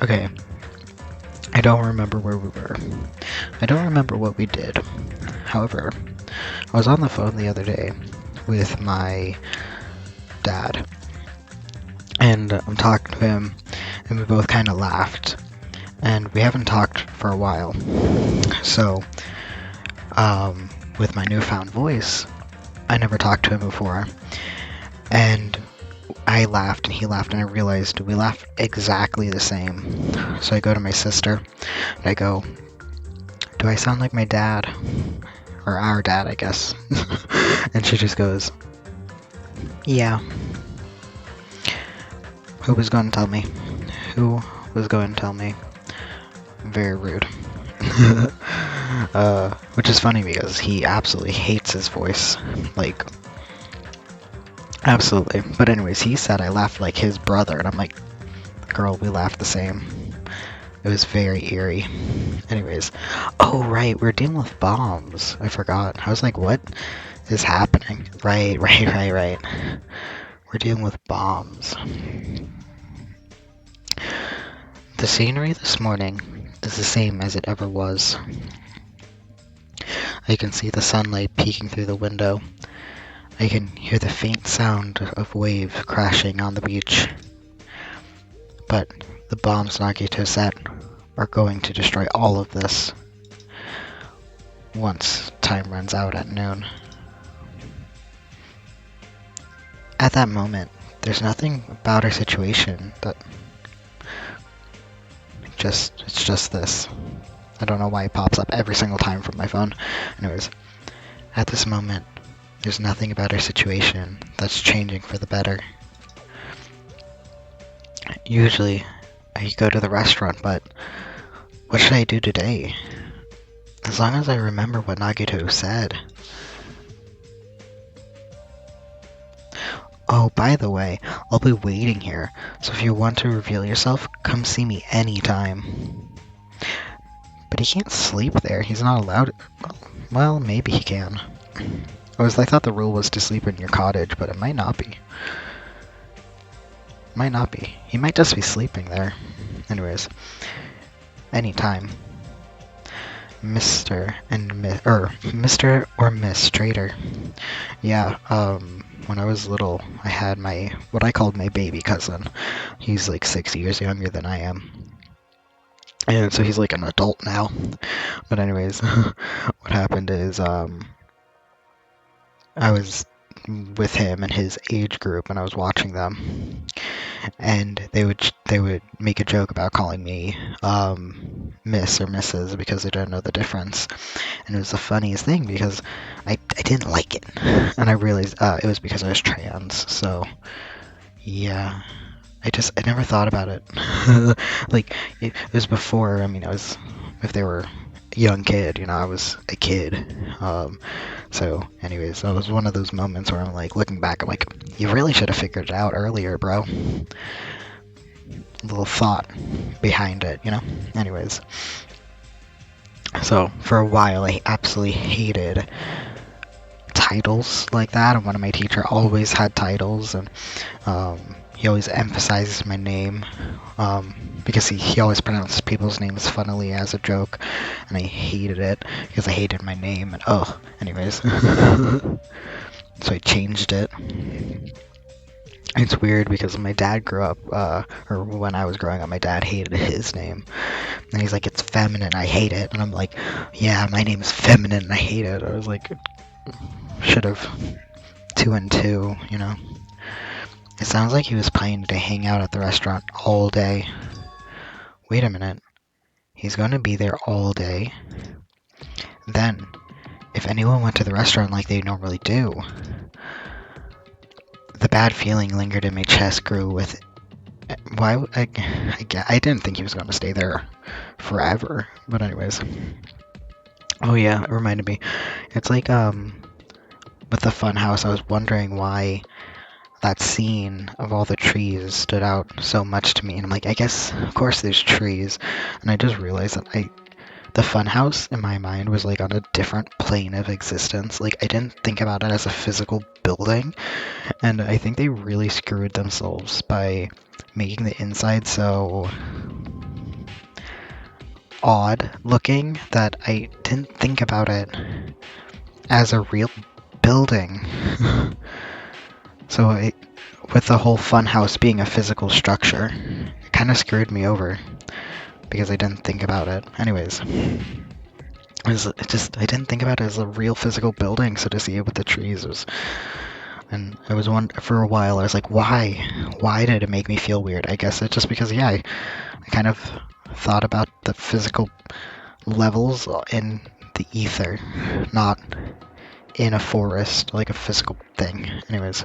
Okay, I don't remember where we were. I don't remember what we did. However, I was on the phone the other day with my dad, and I'm talking to him, and we both kind of laughed, and we haven't talked for a while. So, with my newfound voice, I never talked to him before, and I laughed and he laughed, and I realized we laughed exactly the same. So I go to my sister, and I go, "Do I sound like my dad?" Or our dad, I guess. And she just goes, "Yeah." Who was going to tell me? Who was going to tell me? Very rude. Which is funny because he absolutely hates his voice. Like, absolutely. But anyways, he said I laughed like his brother, and I'm like, girl, we laughed the same. It was very eerie. Anyways, oh right, we're dealing with bombs. I forgot. I was like, what is happening? Right. We're dealing with bombs. The scenery this morning is the same as it ever was. I can see the sunlight peeking through the window. I can hear the faint sound of waves crashing on the beach. But the bombs Nagito set are going to destroy all of this once time runs out at noon. At that moment, there's nothing about our situation that it's just this. I don't know why it pops up every single time from my phone. Anyways, at this moment, there's nothing about our situation that's changing for the better. Usually, I go to the restaurant, but what should I do today? As long as I remember what Nagito said. Oh, by the way, I'll be waiting here, so if you want to reveal yourself, come see me anytime. But he can't sleep there, he's not allowed. Well, maybe he can. I thought the rule was to sleep in your cottage, but it might not be. Might not be. He might just be sleeping there. Anyways, anytime. Mr. or Miss Trader. Yeah, when I was little, I had what I called my baby cousin. He's like 6 years younger than I am. And so he's like an adult now. But anyways, what happened is, I was with him and his age group, and I was watching them, and they would make a joke about calling me Miss or Mrs. because they didn't know the difference, and it was the funniest thing because I didn't like it, and I realized it was because I was trans. So yeah, I never thought about it. Like it was before. I mean, if they were a young kid, I was a kid. So anyways, that was one of those moments where I'm like looking back, I'm like, you really should have figured it out earlier, bro. Little thought behind it. Anyways, so for a while I absolutely hated titles like that, and one of my teacher always had titles, and he always emphasizes my name, because he always pronounces people's names funnily as a joke, and I hated it because I hated my name, and anyways. So I changed it. It's weird because when my dad grew up, or when I was growing up, my dad hated his name. And he's like, it's feminine, I hate it. And I'm like, yeah, my name is feminine, and I hate it. I was like, should have 2 and 2, It sounds like he was planning to hang out at the restaurant all day. Wait a minute. He's going to be there all day? Then, if anyone went to the restaurant like they normally do, the bad feeling lingered in my chest grew with... Why? I didn't think he was going to stay there forever. But anyways. Oh yeah, it reminded me. It's like, with the fun house, I was wondering why that scene of all the trees stood out so much to me, and I'm like, I guess of course there's trees, and I just realized that the funhouse in my mind was like on a different plane of existence. Like I didn't think about it as a physical building, and I think they really screwed themselves by making the inside so odd looking that I didn't think about it as a real building. So with the whole funhouse being a physical structure, it kind of screwed me over because I didn't think about it. Anyways, I didn't think about it as a real physical building. So to see it with the trees was, and I was for a while. I was like, why? Why did it make me feel weird? I guess it's just because I kind of thought about the physical levels in the ether, not in a forest, like a physical thing. Anyways,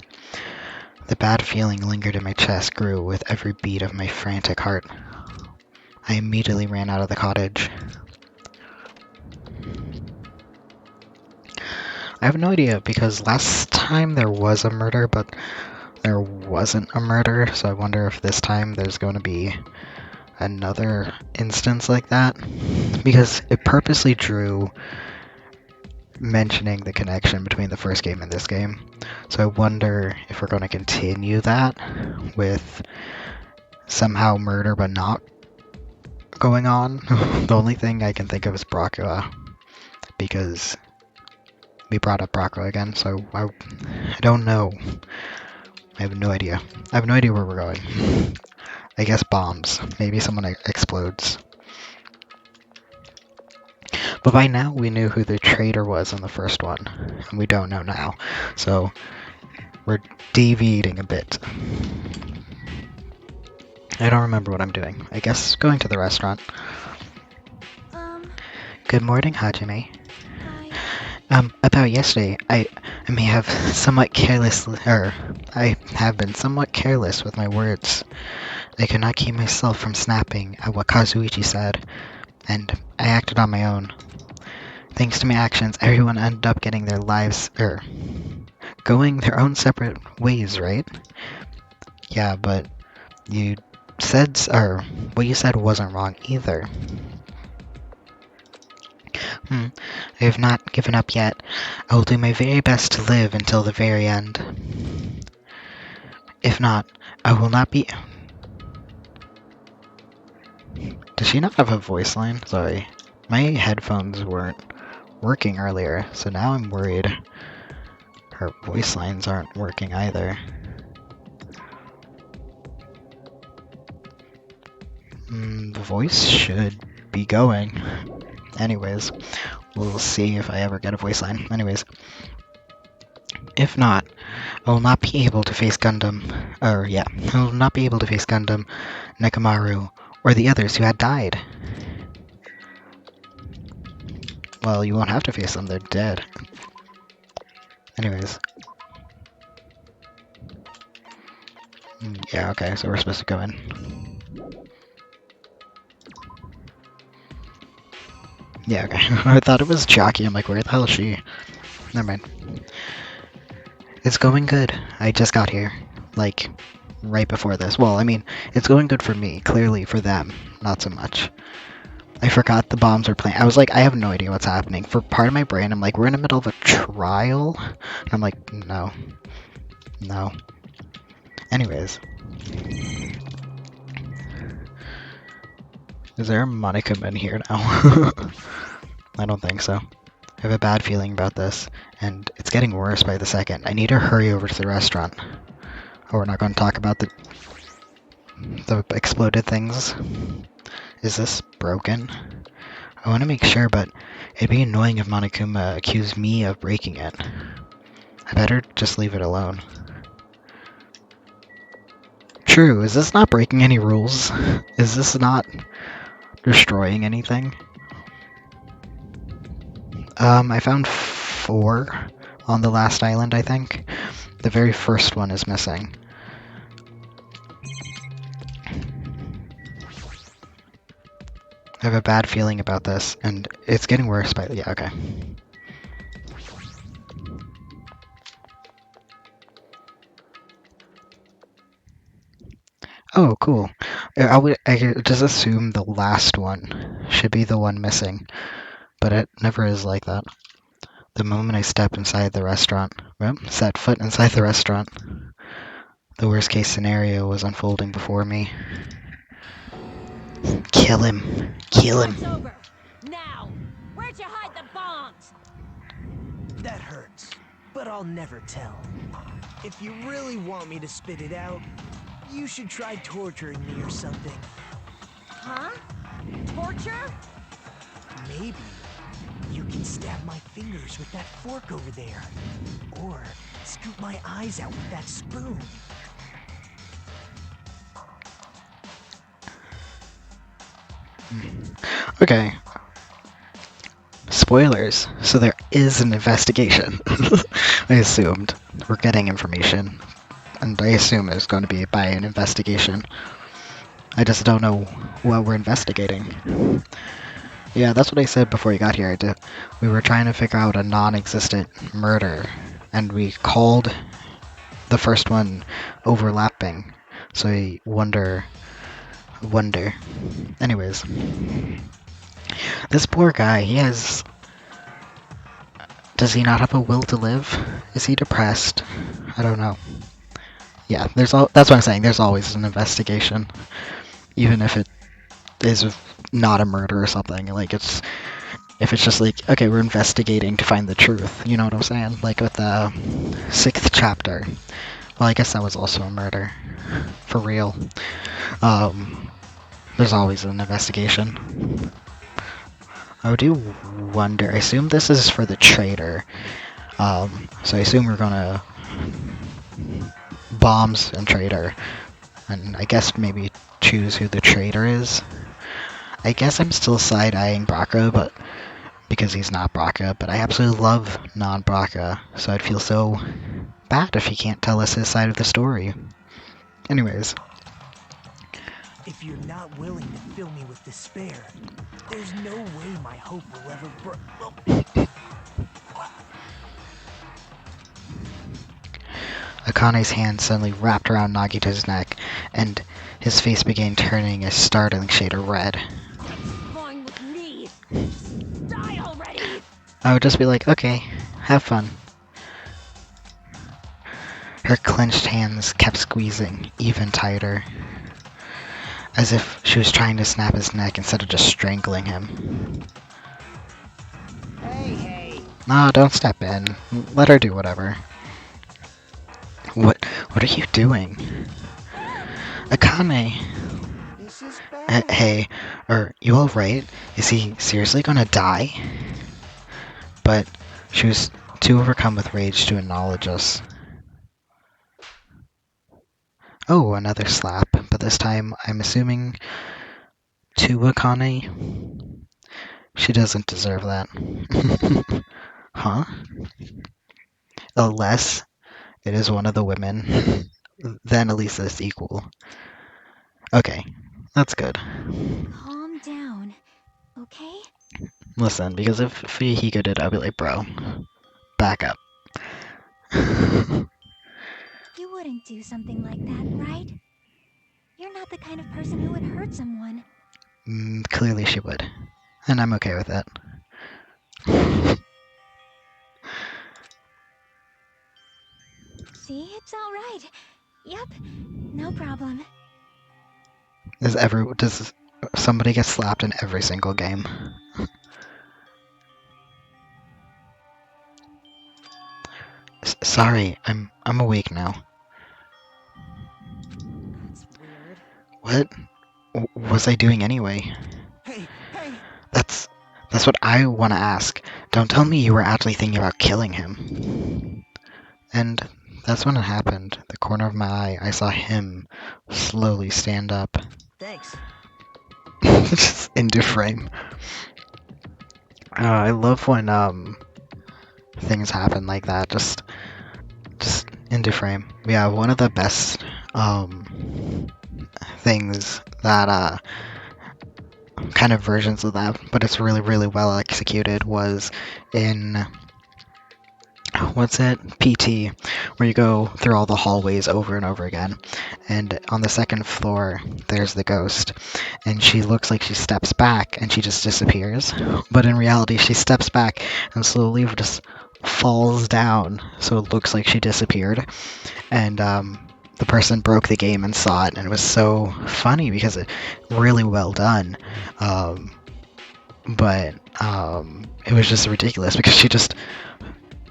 the bad feeling lingered in my chest, grew with every beat of my frantic heart. I immediately ran out of the cottage. I have no idea, because last time there was a murder, but there wasn't a murder, so I wonder if this time there's going to be another instance like that, because it purposely drew mentioning the connection between the first game and this game. So I wonder if we're going to continue that with somehow murder but not going on. The only thing I can think of is Brocula, because we brought up Brocula again, so I don't know. I have no idea. I have no idea where we're going. I guess bombs. Maybe someone explodes. But by now we knew who the traitor was in the first one, and we don't know now. So we're deviating a bit. I don't remember what I'm doing. I guess going to the restaurant. Good morning, Hajime. About yesterday, I may have somewhat careless, or I have been somewhat careless with my words. I could not keep myself from snapping at what Kazuichi said, and I acted on my own. Thanks to my actions, everyone ended up getting their lives, going their own separate ways, right? Yeah, but you said, or what you said wasn't wrong either. I have not given up yet. I will do my very best to live until the very end. If not, I will not be... Does she not have a voice line? Sorry. My headphones weren't working earlier, so now I'm worried her voice lines aren't working either. The voice should be going. Anyways, we'll see if I ever get a voice line. Anyways. If not, I will not be able to face Gundam, I will not be able to face Gundam, Nekomaru, or the others who had died. Well, you won't have to face them, they're dead. Anyways. Yeah, okay, so we're supposed to go in. Yeah, okay. I thought it was Jackie, I'm like, where the hell is she? Never mind. It's going good. I just got here. Like, right before this. Well, I mean, it's going good for me. Clearly for them, not so much. I forgot the bombs were playing. I was like, I have no idea what's happening. For part of my brain, I'm like, we're in the middle of a trial? And I'm like, no. No. Anyways. Is there a Monokuma in here now? I don't think so. I have a bad feeling about this, and it's getting worse by the second. I need to hurry over to the restaurant. Oh, we're not going to talk about the exploded things. Is this broken? I want to make sure, but it'd be annoying if Monokuma accused me of breaking it. I better just leave it alone. True, is this not breaking any rules? Is this not destroying anything? I found 4 on the last island, I think. The very first one is missing. I have a bad feeling about this, and it's getting worse by... Yeah, okay. Oh, cool. I could just assume the last one should be the one missing, but it never is like that. The moment I step inside the restaurant, set foot inside the restaurant, the worst case scenario was unfolding before me. Kill him. Kill Fight's him. over. Now, where'd you hide the bombs? That hurts, but I'll never tell. If you really want me to spit it out, you should try torturing me or something. Huh? Torture? Maybe you can stab my fingers with that fork over there. Or scoop my eyes out with that spoon. Okay. Spoilers. So there is an investigation. I assumed. We're getting information. And I assume it's going to be by an investigation. I just don't know what we're investigating. Yeah, that's what I said before you got here. We were trying to figure out a non-existent murder. And we called the first one overlapping. So I wonder. Anyways. This poor guy, does he not have a will to live? Is he depressed? I don't know. Yeah, that's what I'm saying, there's always an investigation. Even if it is not a murder or something, like if it's just like, okay, we're investigating to find the truth, you know what I'm saying? Like with the 6th chapter. Well, I guess that was also a murder. For real. There's always an investigation. I do wonder, I assume this is for the traitor. So I assume we're gonna bombs and traitor, and I guess maybe choose who the traitor is. I guess I'm still side-eyeing Braca, but because he's not Braca, but I absolutely love non-Braca, so I'd feel so bad if he can't tell us his side of the story. Anyways. If you're not willing to fill me with despair, there's no way my hope will ever Akane's hand suddenly wrapped around Nagito's neck, and his face began turning a startling shade of red. What's wrong with me? Die already! I would just be like, okay, have fun. Her clenched hands kept squeezing even tighter, as if she was trying to snap his neck instead of just strangling him. Hey! No, don't step in. Let her do whatever. What are you doing? Akane! This is bad. Hey, are you alright? Is he seriously gonna die? But she was too overcome with rage to acknowledge us. Oh, another slap, but this time I'm assuming to Akane. She doesn't deserve that. Huh? Unless it is one of the women, then at least it's equal. Okay, that's good. Calm down, okay? Listen, because if Hiko did, I'd be like, bro, back up. You wouldn't do something like that, right? You're not the kind of person who would hurt someone. Clearly she would. And I'm okay with it. See, it's alright. Yep, no problem. Does somebody get slapped in every single game? Sorry, I'm awake now. That's weird. What was I doing anyway? Hey! That's what I want to ask. Don't tell me you were actually thinking about killing him. And that's when it happened. The corner of my eye, I saw him slowly stand up. Thanks. Just into frame. I love when things happen like that. Just into frame. Yeah, one of the best things that kind of versions of that, but it's really, really well executed, was in what's it? PT, where you go through all the hallways over and over again. And on the second floor, there's the ghost. And she looks like she steps back and she just disappears. But in reality, she steps back and slowly just falls down. So it looks like she disappeared. And the person broke the game and saw it, and it was so funny because it really well done. Um, but it was just ridiculous because she just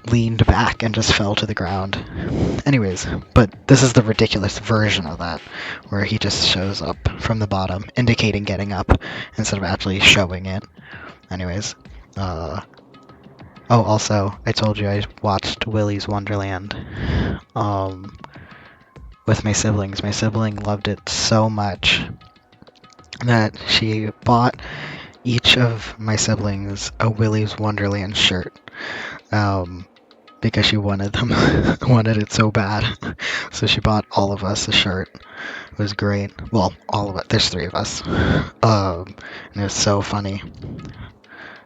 leaned back and just fell to the ground. Anyways, but this is the ridiculous version of that, where he just shows up from the bottom, indicating getting up instead of actually showing it. Anyways, oh, also, I told you I watched Willy's Wonderland with my siblings. My sibling loved it so much that she bought each of my siblings a Willy's Wonderland shirt. Because she wanted them, wanted it so bad. So she bought all of us a shirt. It was great. Well, all of it. There's 3 of us. And it was so funny.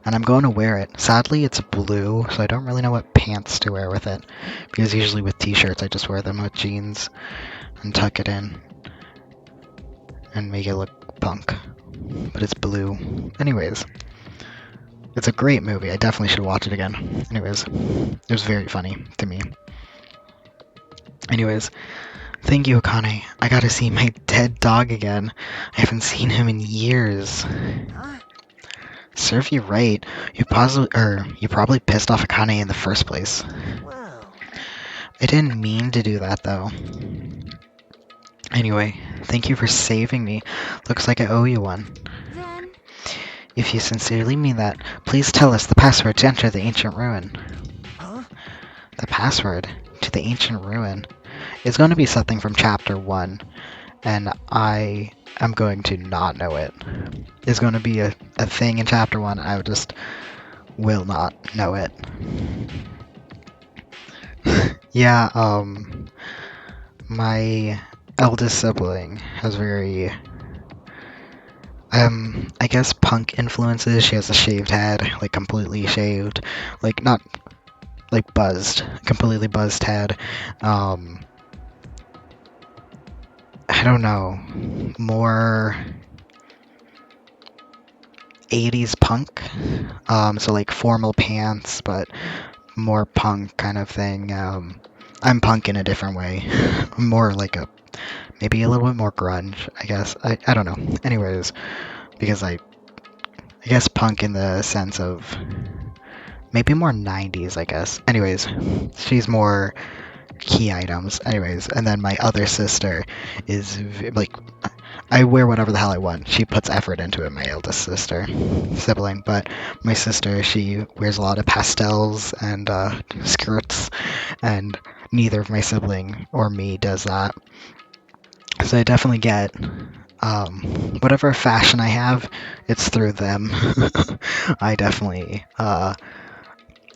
And I'm going to wear it. Sadly, it's blue, so I don't really know what pants to wear with it. Because usually with t-shirts, I just wear them with jeans and tuck it in and make it look punk. But it's blue. Anyways. It's a great movie. I definitely should watch it again. Anyways, it was very funny to me. Anyways, thank you, Akane. I got to see my dead dog again. I haven't seen him in years. Serve you right. You probably pissed off Akane in the first place. Wow. I didn't mean to do that, though. Anyway, thank you for saving me. Looks like I owe you one. Then, If you sincerely mean that, please tell us the password to enter the ancient ruin. Huh? The password to the ancient ruin is going to be something from chapter 1, and I am going to not know it. It's going to be a thing in chapter 1, I just will not know it. Yeah, my eldest sibling has very, I guess punk influences. She has a shaved head, like completely shaved, like not, like buzzed, completely buzzed head. I don't know, more 80s punk. So like formal pants, but more punk kind of thing. I'm punk in a different way. More like maybe a little bit more grunge, I guess. I don't know. Anyways, because I guess punk in the sense of maybe more 90s, I guess. Anyways, she's more key items. Anyways, and then my other sister is like, I wear whatever the hell I want. She puts effort into it, my eldest sibling. But my sister, she wears a lot of pastels and skirts, and neither of my sibling or me does that. So I definitely get whatever fashion I have, it's through them. I definitely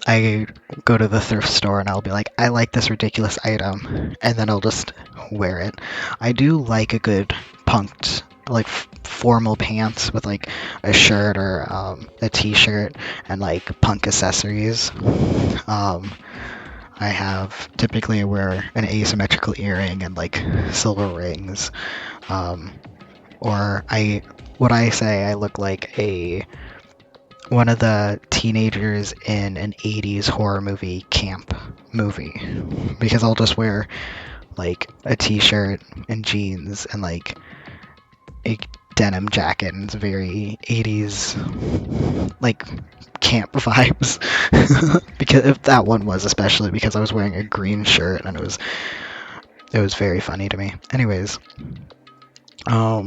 I go to the thrift store and I'll be like, I like this ridiculous item, and then I'll just wear it. I do like a good punked, like formal pants with like a shirt or a t-shirt and like punk accessories. I wear an asymmetrical earring and like silver rings. Or what I say, I look like one of the teenagers in an 80s horror movie camp movie, because I'll just wear like a t-shirt and jeans and like a denim jacket, and it's very 80s like camp vibes. Because if that one was, especially because I was wearing a green shirt and it was very funny to me. Anyways, but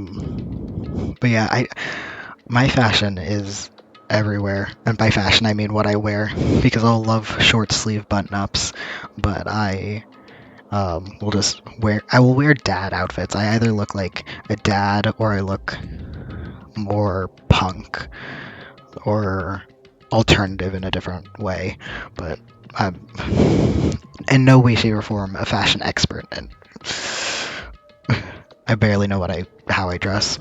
yeah, my fashion is everywhere, and by fashion I mean what I wear, because I'll love short sleeve button ups, but I will wear dad outfits. I either look like a dad or I look more punk or alternative in a different way, but I'm in no way, shape, or form a fashion expert, and I barely know how I dress.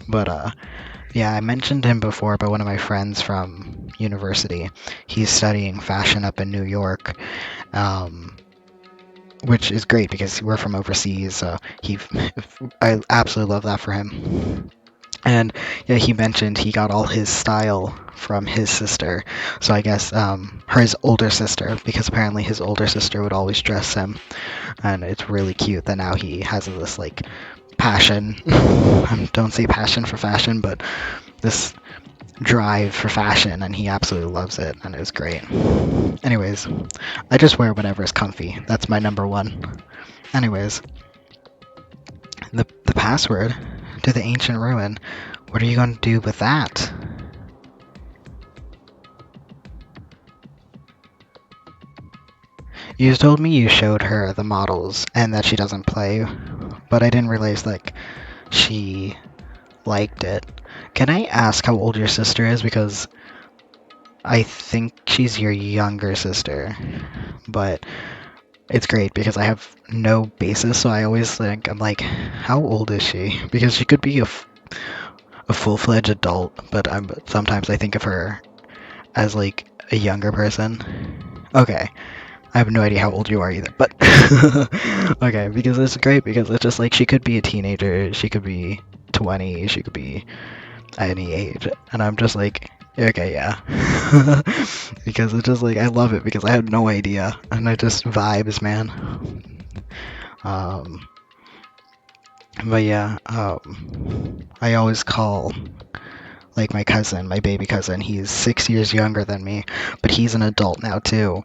But yeah, I mentioned him before, but one of my friends from university, he's studying fashion up in New York, which is great because we're from overseas. So I absolutely love that for him. And yeah, he mentioned he got all his style from his sister. So I guess his older sister, because apparently his older sister would always dress him, and it's really cute that now he has this like passion. Don't say passion for fashion, but this drive for fashion, and he absolutely loves it, and it's great. Anyways, I just wear whatever is comfy. That's my number one. Anyways, the password to the ancient ruin. What are you going to do with that? You told me you showed her the models and that she doesn't play, but I didn't realize like she liked it. Can I ask how old your sister is? Because I think she's your younger sister, but it's great because I have no basis, so I always think, I'm like, how old is she? Because she could be a full-fledged adult, but sometimes I think of her as like a younger person. Okay, I have no idea how old you are either, but okay, because it's great because it's just like she could be a teenager, she could be 20, she could be any age, and I'm just like, okay, yeah, because it's just like I love it because I have no idea, and I just vibes, man. Um, but yeah, I always call like my cousin, my baby cousin. He's 6 years younger than me, but he's an adult now too.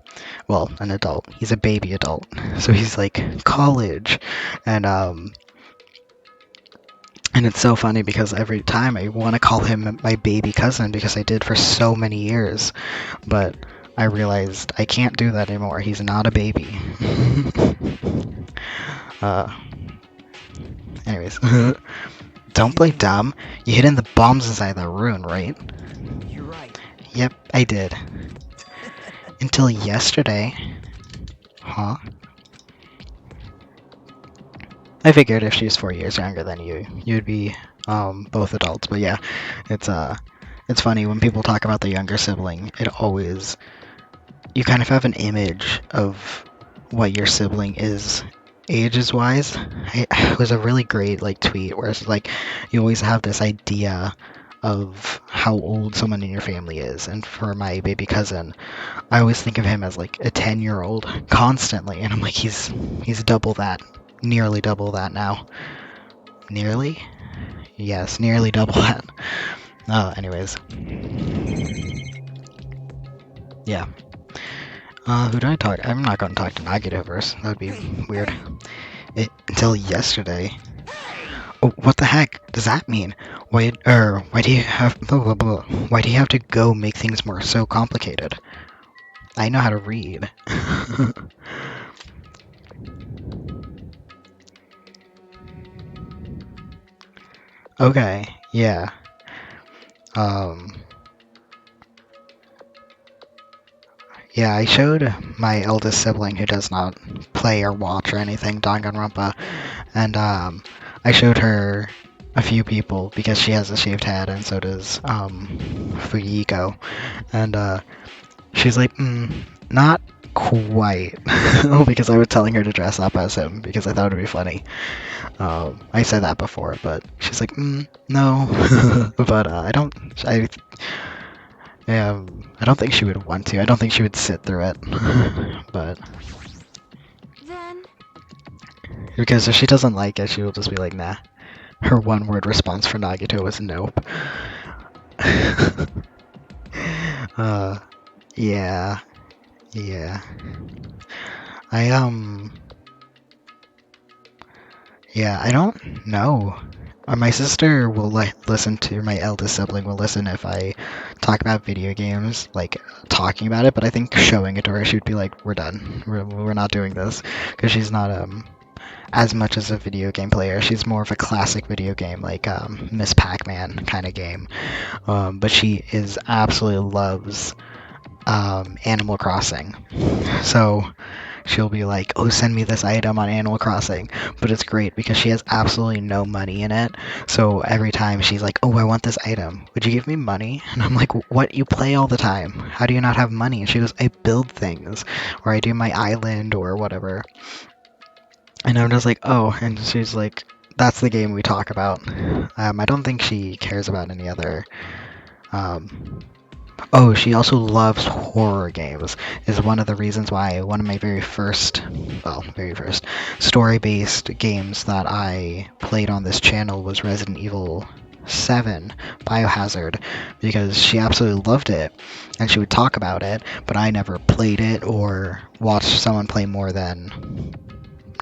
Well, an adult. He's a baby adult, so he's like college, and um, and it's so funny because every time I want to call him my baby cousin because I did for so many years, but I realized I can't do that anymore. He's not a baby. uh, anyways, don't play dumb. You hidden the bombs inside the ruin, right? You're right. Yep, I did. Until yesterday. Huh? I figured if she's 4 years younger than you, you'd be both adults. But yeah, it's funny when people talk about the younger sibling. It always you kind of have an image of what your sibling is ages wise. It was a really great like tweet where it's like you always have this idea of how old someone in your family is. And for my baby cousin, I always think of him as like a 10-year-old constantly, and I'm like he's double that, nearly double that now. Nearly? Yes, nearly double that. Anyways. Yeah. Who do I talk? I'm not going to talk to Nagito first. That would be weird. Until yesterday. Oh, what the heck does that mean? Why do you have blah blah blah? Why do you have to go make things more so complicated? I know how to read. Okay, yeah. Um, yeah, I showed my eldest sibling who does not play or watch or anything Danganronpa, and I showed her a few people because she has a shaved head and so does Fuyiko, and she's like, not quite, because I was telling her to dress up as him because I thought it'd be funny. I said that before, but she's like, no, but I don't think she would want to. I don't think she would sit through it, but Then, because if she doesn't like it, she will just be like, nah. Her one-word response for Nagito was nope. uh, yeah, yeah. I yeah, I don't know. My sister will listen to my eldest sibling will listen if I talk about video games, like talking about it. But I think showing it to her, she would be like, "We're done. We're not doing this," because she's not as much as a video game player. She's more of a classic video game, like Miss Pac-Man kind of game. But she is absolutely loves Animal Crossing. So she'll be like, "Oh, send me this item on Animal Crossing." But it's great because she has absolutely no money in it. So every time she's like, "Oh, I want this item. Would you give me money?" And I'm like, "What? You play all the time. How do you not have money?" And she goes, "I build things, or I do my island or whatever." And I'm just like, "Oh," and she's like, that's the game we talk about. I don't think she cares about any other. Um, oh, she also loves horror games. Is one of the reasons why one of my very first story-based games that I played on this channel was Resident Evil 7 Biohazard, because she absolutely loved it and she would talk about it, but I never played it or watched someone play more than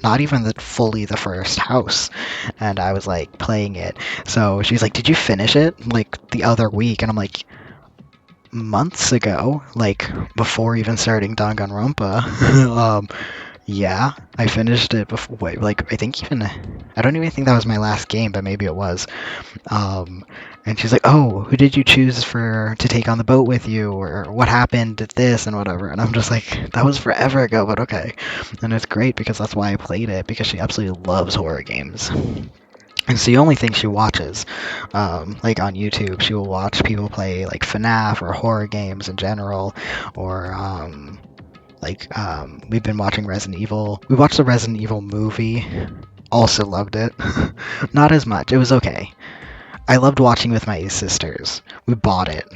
not even fully the first house, and I was like playing it. So she's like, "Did you finish it like the other week?" And I'm like, "Months ago, like before even starting Danganronpa." Yeah, I finished it before. Wait, like I think even I don't even think that was my last game, but maybe it was. Um, and she's like, "Oh, who did you choose for to take on the boat with you, or what happened at this and whatever?" And I'm just like, "That was forever ago, but okay." And it's great because that's why I played it, because she absolutely loves horror games. It's the only thing she watches. Like on YouTube, she will watch people play like FNAF or horror games in general, or we've been watching Resident Evil. We watched the Resident Evil movie. Also loved it. Not as much. It was okay. I loved watching with my sisters. We bought it,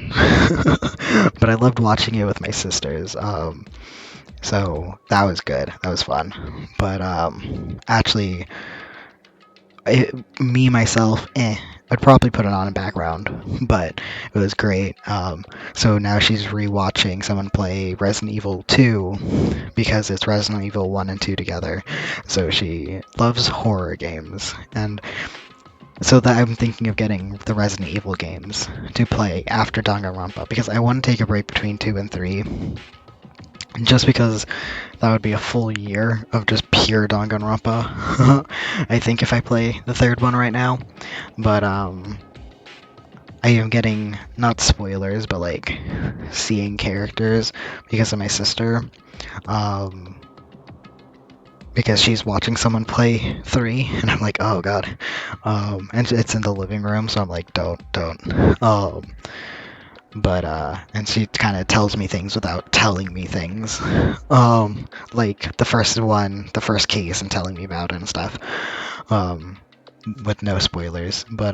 but I loved watching it with my sisters. So that was good. That was fun. But actually, me myself, I'd probably put it on in background, but it was great. So now she's rewatching someone play Resident Evil 2 because it's Resident Evil 1 and 2 together. So she loves horror games, and so that I'm thinking of getting the Resident Evil games to play after Danganronpa, because I want to take a break between 2 and 3, just because that would be a full year of just pure Danganronpa. I think if I play the third one right now, but I am getting not spoilers, but like seeing characters because of my sister. Um, because she's watching someone play 3, and I'm like, oh god. And it's in the living room, so I'm like, don't. But and she kind of tells me things without telling me things. Like the first case, and telling me about it and stuff. Um, with no spoilers. But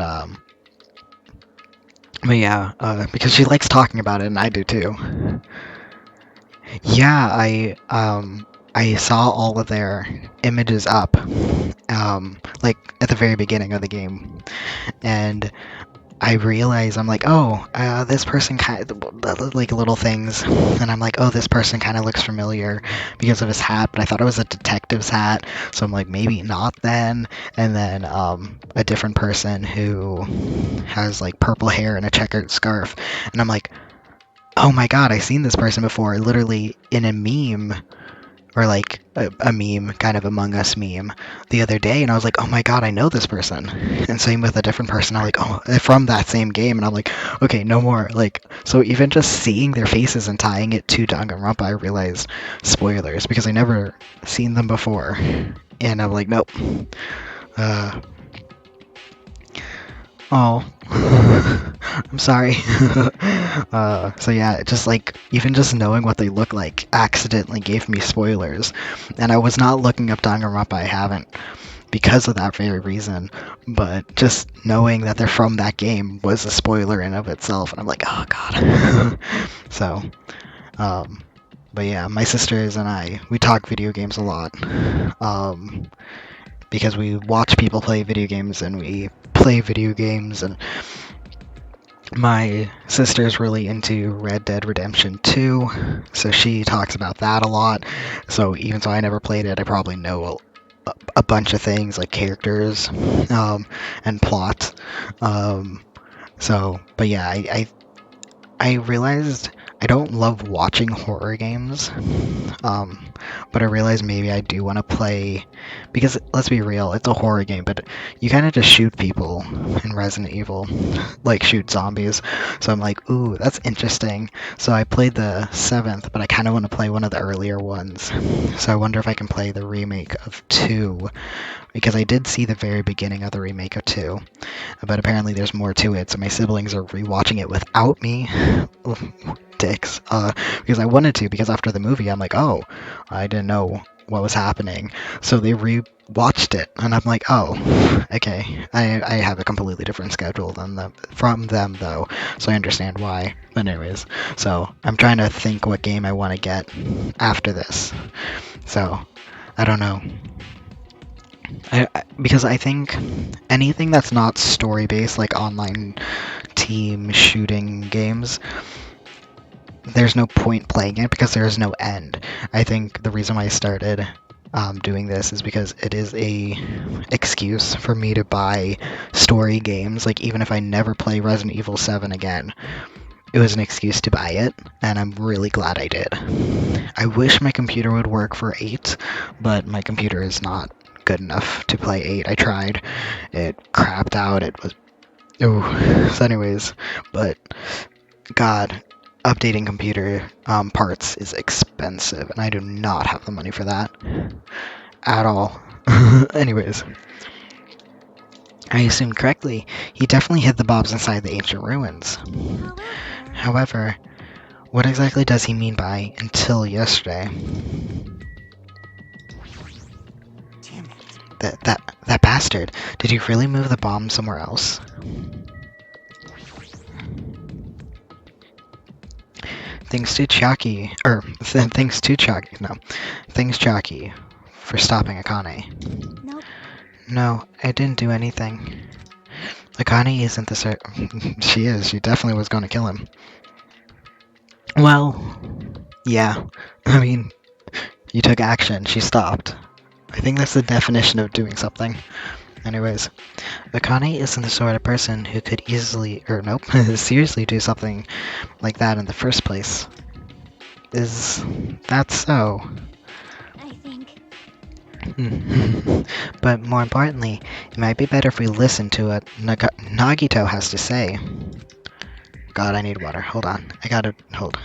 yeah, because she likes talking about it, and I do too. Yeah, I saw all of their images up, like at the very beginning of the game, and I realize I'm like, oh, this person kind of like little things, and I'm like, oh, this person kind of looks familiar because of his hat, but I thought it was a detective's hat, so I'm like, maybe not then. And then a different person who has like purple hair and a checkered scarf, and I'm like, oh my god, I've seen this person before, literally in a meme, or like a meme, kind of Among Us meme, the other day, and I was like, oh my god, I know this person. And same with a different person, I'm like, oh, from that same game, and I'm like, okay, no more. Like, so even just seeing their faces and tying it to Danganronpa, I realized spoilers, because I never seen them before, and I'm like, nope. Uh, oh, I'm sorry. So yeah, just like even just knowing what they look like accidentally gave me spoilers, and I was not looking up Danganronpa. I haven't, because of that very reason. But just knowing that they're from that game was a spoiler in of itself, and I'm like, oh god. So, um, but yeah, my sisters and we talk video games a lot. Because we watch people play video games and we play video games, and my sister's really into Red Dead Redemption 2, so she talks about that a lot. So even though I never played it, I probably know a bunch of things like characters, and plot. But yeah, I realized I don't love watching horror games, but I realized maybe I do want to play, because let's be real, it's a horror game, but you kind of just shoot people in Resident Evil, like shoot zombies. So I'm like, ooh, that's interesting. So I played the 7th, but I kind of want to play one of the earlier ones. So I wonder if I can play the remake of 2, because I did see the very beginning of the remake of 2, but apparently there's more to it, so my siblings are rewatching it without me. Dicks. Because I wanted to, because after the movie, I'm like, oh, I didn't know what was happening. So they re-watched it, and I'm like, oh, okay. I have a completely different schedule than from them though, so I understand why. But anyways, so I'm trying to think what game I want to get after this. So I don't know. Because I think anything that's not story based, like online team shooting games, there's no point playing it because there is no end. I think the reason why I started doing this is because it is a excuse for me to buy story games. Like even if I never play Resident Evil 7 again, it was an excuse to buy it, and I'm really glad I did. I wish my computer would work for 8, but my computer is not good enough to play 8. I tried. It crapped out. It was... Ooh. So anyways, but God, updating computer parts is expensive, and I do not have the money for that at all. Anyways, I assumed correctly. He definitely hid the bombs inside the ancient ruins. However, what exactly does he mean by until yesterday? Damn it. That bastard. Did he really move the bomb somewhere else? Thanks to Chucky, thanks to Chucky, no. Thanks Chucky for stopping Akane. Nope. No, I didn't do anything. Akane isn't the she is, she definitely was gonna kill him. Well, yeah. I mean, you took action, she stopped. I think that's the definition of doing something. Anyways, Akane isn't the sort of person who could easily, or nope, seriously do something like that in the first place. Is that so? I think. But more importantly, it might be better if we listen to what Nagito has to say. God, I need water. Hold on. I gotta hold.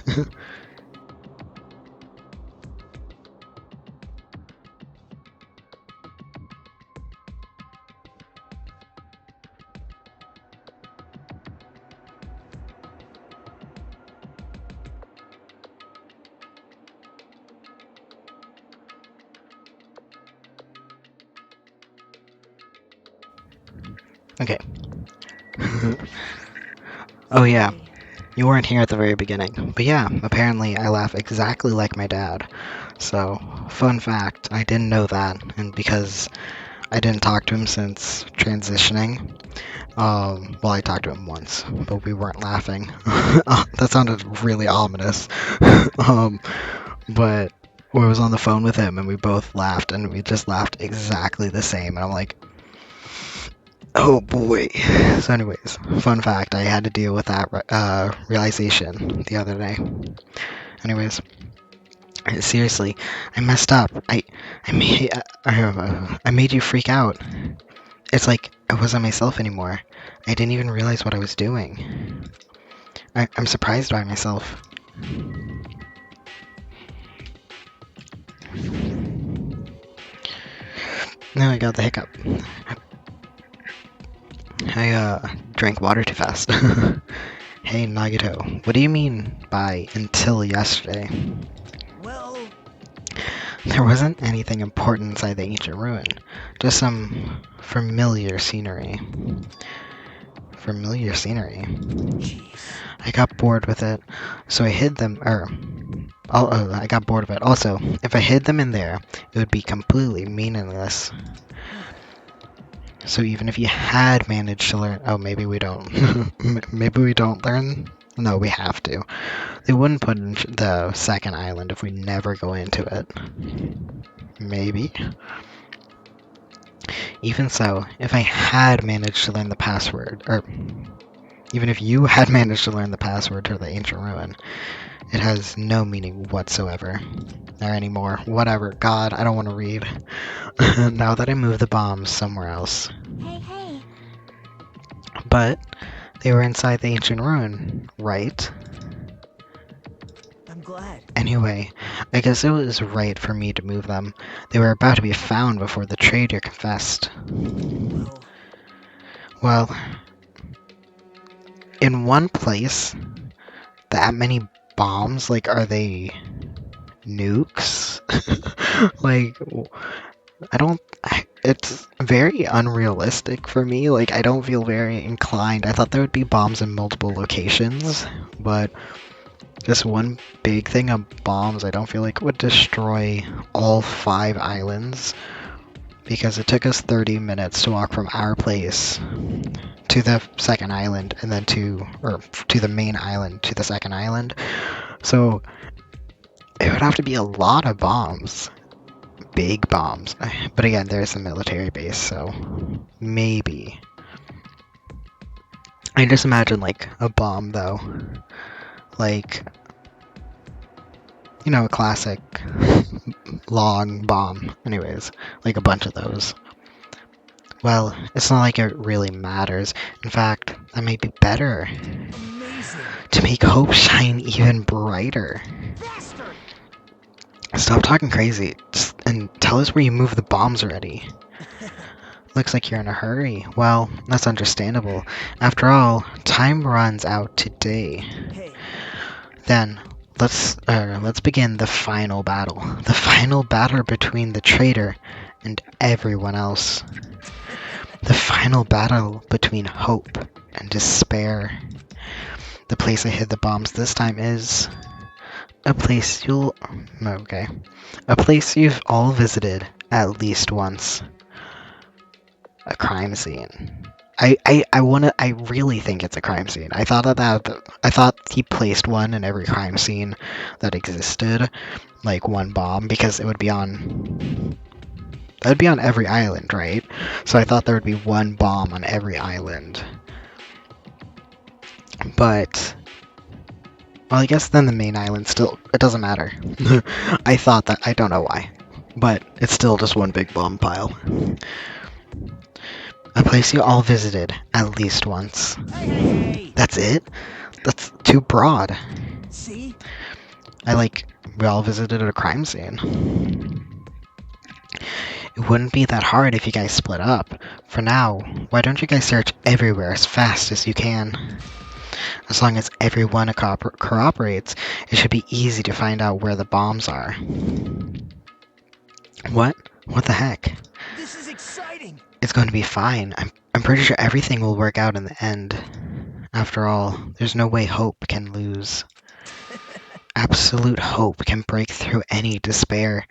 Okay. Oh yeah, you weren't here at the very beginning. But yeah, apparently I laugh exactly like my dad. So, fun fact, I didn't know that, and because I didn't talk to him since transitioning, well, I talked to him once, but we weren't laughing. That sounded really ominous. um, but I was on the phone with him, and we both laughed, and we just laughed exactly the same, and I'm like, oh boy. So anyways, fun fact, I had to deal with that realization the other day. Anyways, seriously, I messed up. I made you freak out. It's like I wasn't myself anymore. I didn't even realize what I was doing. I'm surprised by myself. Now I got the hiccup. I drank water too fast. Hey Nagito, what do you mean by until yesterday? Well, There wasn't anything important inside the ancient ruin, just some familiar scenery. Familiar scenery. jeez. I got bored with it, so I hid them, I got bored of it. Also, if I hid them in there, it would be completely meaningless. So even if you had managed to learn, oh, maybe we don't. Maybe we don't learn? No, we have to. They wouldn't put in the second island if we never go into it. Maybe. Even so, if I had managed to learn the password, or even if you had managed to learn the password to the ancient ruin, it has no meaning whatsoever. Or anymore. Whatever. God, I don't want to read. Now that I moved the bombs somewhere else. Hey. But they were inside the ancient ruin, right? I'm glad. Anyway, I guess it was right for me to move them. They were about to be found before the traitor confessed. Well, Well, in one place, that many bombs, like, are they nukes? Like, I don't. It's very unrealistic for me. Like, I don't feel very inclined. I thought there would be bombs in multiple locations, but this one big thing of bombs, I don't feel like would destroy all 5 islands because it took us 30 minutes to walk from our place to the second island and then to the main island to the second island. So it would have to be a lot of bombs. Big bombs. But again, there's a military base, so maybe. I just imagine like a bomb though. Like, a classic long bomb. Anyways, like a bunch of those. Well, it's not like it really matters. In fact, that might be better. Amazing. To make hope shine even brighter. Bastard. Stop talking crazy and tell us where you moved the bombs already. Looks like you're in a hurry. Well, that's understandable. After all, time runs out today. Hey. Then, let's begin the final battle. The final battle between the traitor and everyone else. The final battle between hope and despair. The place I hid the bombs this time is a place a place you've all visited at least once. A crime scene. I really think it's a crime scene. I thought he placed one in every crime scene that existed, like one bomb, because that would be on every island, right? So I thought there would be one bomb on every island. But, well, I guess then the main island still, it doesn't matter. I thought that, I don't know why, but it's still just one big bomb pile. A place you all visited at least once. Hey. That's it? That's too broad. See? We all visited a crime scene. It wouldn't be that hard if you guys split up. For now, why don't you guys search everywhere as fast as you can? As long as everyone cooperates, it should be easy to find out where the bombs are. What? What the heck? This is exciting. It's going to be fine. I'm pretty sure everything will work out in the end. After all, there's no way hope can lose. Absolute hope can break through any despair.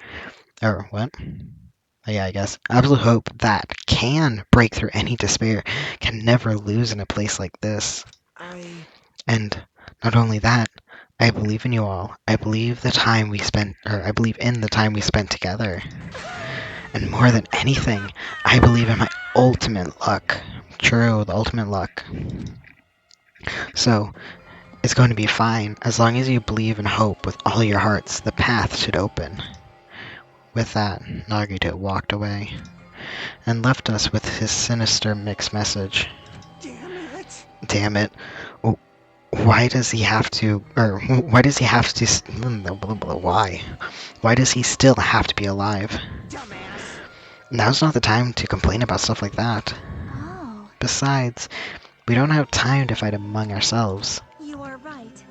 Or what? Yeah, I guess. Absolute hope that can break through any despair can never lose in a place like this. And not only that, I believe in you all. I believe in the time we spent together. And more than anything, I believe in my ultimate luck. True, the ultimate luck. So, it's going to be fine. As long as you believe and hope with all your hearts, the path should open. With that, Nagito walked away and left us with his sinister mixed message. Damn it. Damn it. Why does he have to, why does he still have to be alive? Dumbass. Now's not the time to complain about stuff like that. Oh, Besides, we don't have time to fight among ourselves. you are right.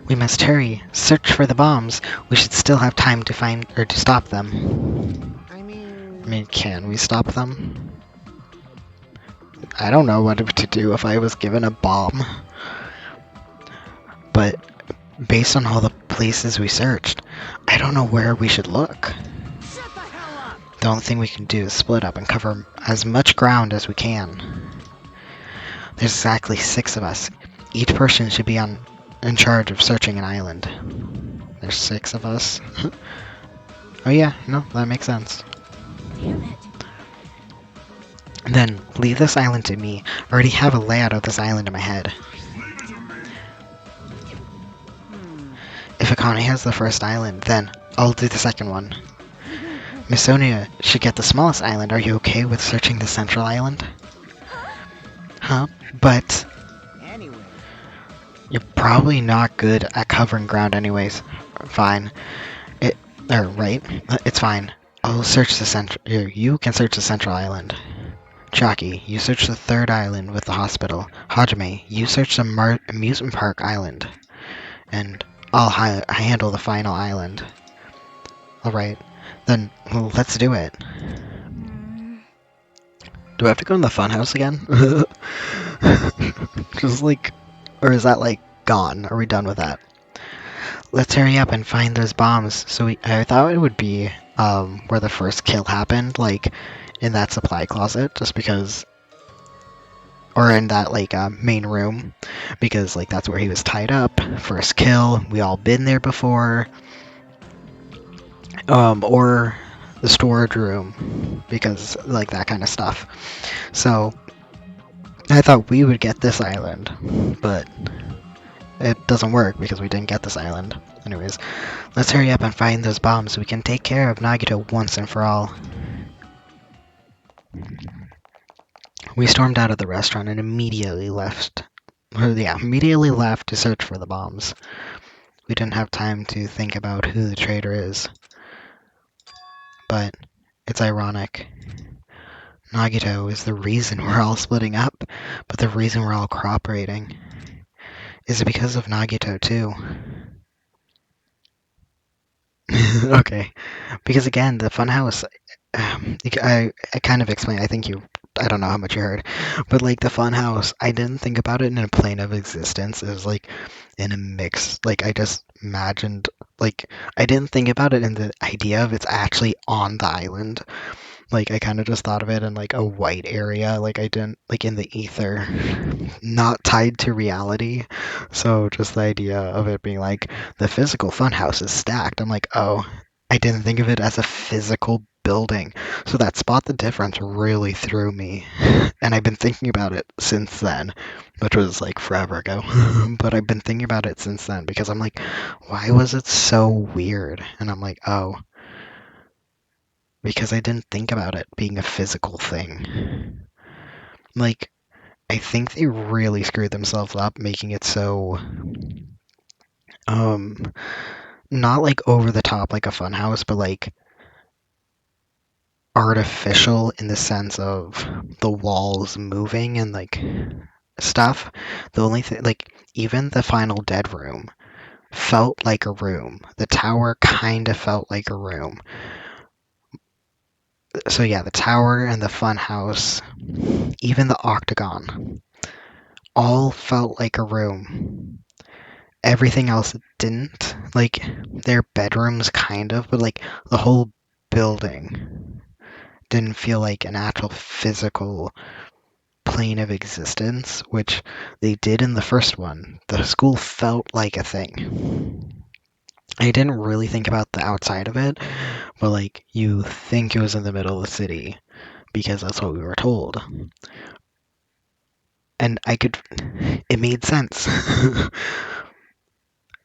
We must hurry, search for the bombs. We should still have time to find, or to stop them. I mean, Can we stop them? I don't know what to do if I was given a bomb. But based on all the places we searched, I don't know where we should look. shut the hell up. The only thing we can do is split up and cover as much ground as we can. There's exactly 6 of us. Each person should be in charge of searching an island. There's 6 of us. Oh yeah, no, that makes sense. Damn it. Then, leave this island to me. I already have a layout of this island in my head. If Akane has the first island, then I'll do the second one. Miss Sonia should get the smallest island. Are you okay with searching the central island? Huh? But Anyway. you're probably not good at covering ground anyways. Fine. Right? It's fine. I'll search the central... You can search the central island. Chaki, you search the third island with the hospital. Hajime, you search the amusement park island. And I'll handle the final island. Alright, then let's do it. Hmm. Do I have to go in the funhouse again? Just like, or is that like gone? Are we done with that? Let's hurry up and find those bombs. I thought it would be where the first kill happened, like in that supply closet, just because, or in that like main room, because like that's where he was tied up. First kill. We all been there before. Or the storage room, because like that kind of stuff. So I thought we would get this island, but it doesn't work because we didn't get this island. Anyways, let's hurry up and find those bombs so we can take care of Nagito once and for all. We stormed out of the restaurant and immediately left. Immediately left to search for the bombs. We didn't have time to think about who the traitor is. But it's ironic. Nagito is the reason we're all splitting up, but the reason we're all cooperating is it because of Nagito too. Okay, because again, the funhouse, I kind of explained. I don't know how much you heard, but like the funhouse, I didn't think about it in a plane of existence. It was like in a mix. Like I just imagined, like I didn't think about it in the idea of it's actually on the island. Like I kind of just thought of it in like a white area, like I didn't like in the ether, not tied to reality. So just the idea of it being like the physical funhouse is stacked. I'm like, oh, I didn't think of it as a physical building. So that spot the difference really threw me. And I've been thinking about it since then, which was like forever ago. But I've been thinking about it since then because I'm like, why was it so weird? And I'm like, oh, because I didn't think about it being a physical thing. Like, I think they really screwed themselves up making it so, um, not like over the top like a funhouse, but like artificial in the sense of the walls moving and like stuff. The only thing, like, even the final dead room felt like a room. The tower kind of felt like a room. So yeah, the tower and the funhouse, even the octagon, all felt like a room. Everything else didn't. Like, their bedrooms kind of, but like the whole building didn't feel like an actual physical plane of existence, which they did in the first one. The school felt like a thing. I didn't really think about the outside of it, but like you think it was in the middle of the city because that's what we were told. And it made sense.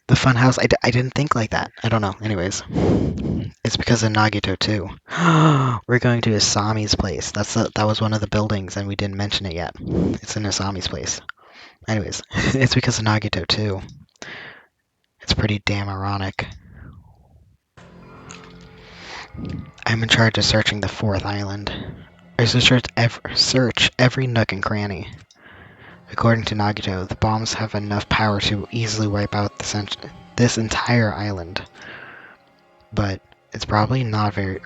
The funhouse, I didn't think like that. I don't know. Anyways, it's because of Nagito too. We're going to Asami's place. That was one of the buildings, and we didn't mention it yet. It's in Asami's place. Anyways, it's because of Nagito too. It's pretty damn ironic. I'm in charge of searching the fourth island. I search every nook and cranny. According to Nagito, the bombs have enough power to easily wipe out this entire island. But it's probably not very,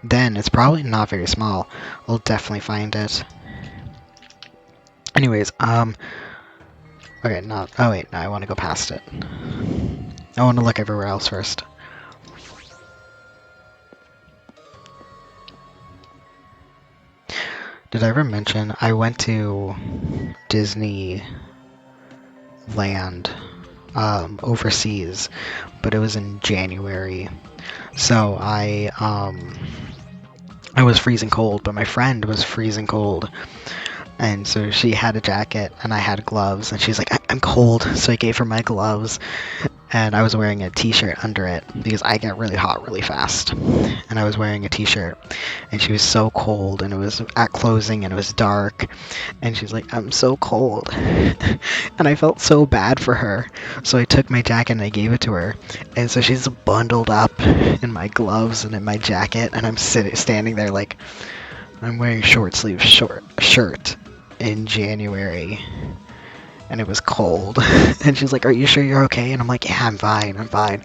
it's probably not very small. We'll definitely find it. Anyways, okay, oh wait, no, I want to go past it. I want to look everywhere else first. Did I ever mention I went to Disneyland overseas, but it was in January. So I was freezing cold, but my friend was freezing cold. And so she had a jacket and I had gloves, and she's like, I'm cold. So I gave her my gloves, and I was wearing a t-shirt under it because I get really hot really fast. And I was wearing a t-shirt, and she was so cold, and it was at closing and it was dark, and she's like, I'm so cold. And I felt so bad for her. So I took my jacket and I gave it to her. And so she's bundled up in my gloves and in my jacket, and I'm standing there like I'm wearing short shirt in January, and it was cold. And she's like, are you sure you're okay? And I'm like, yeah, I'm fine.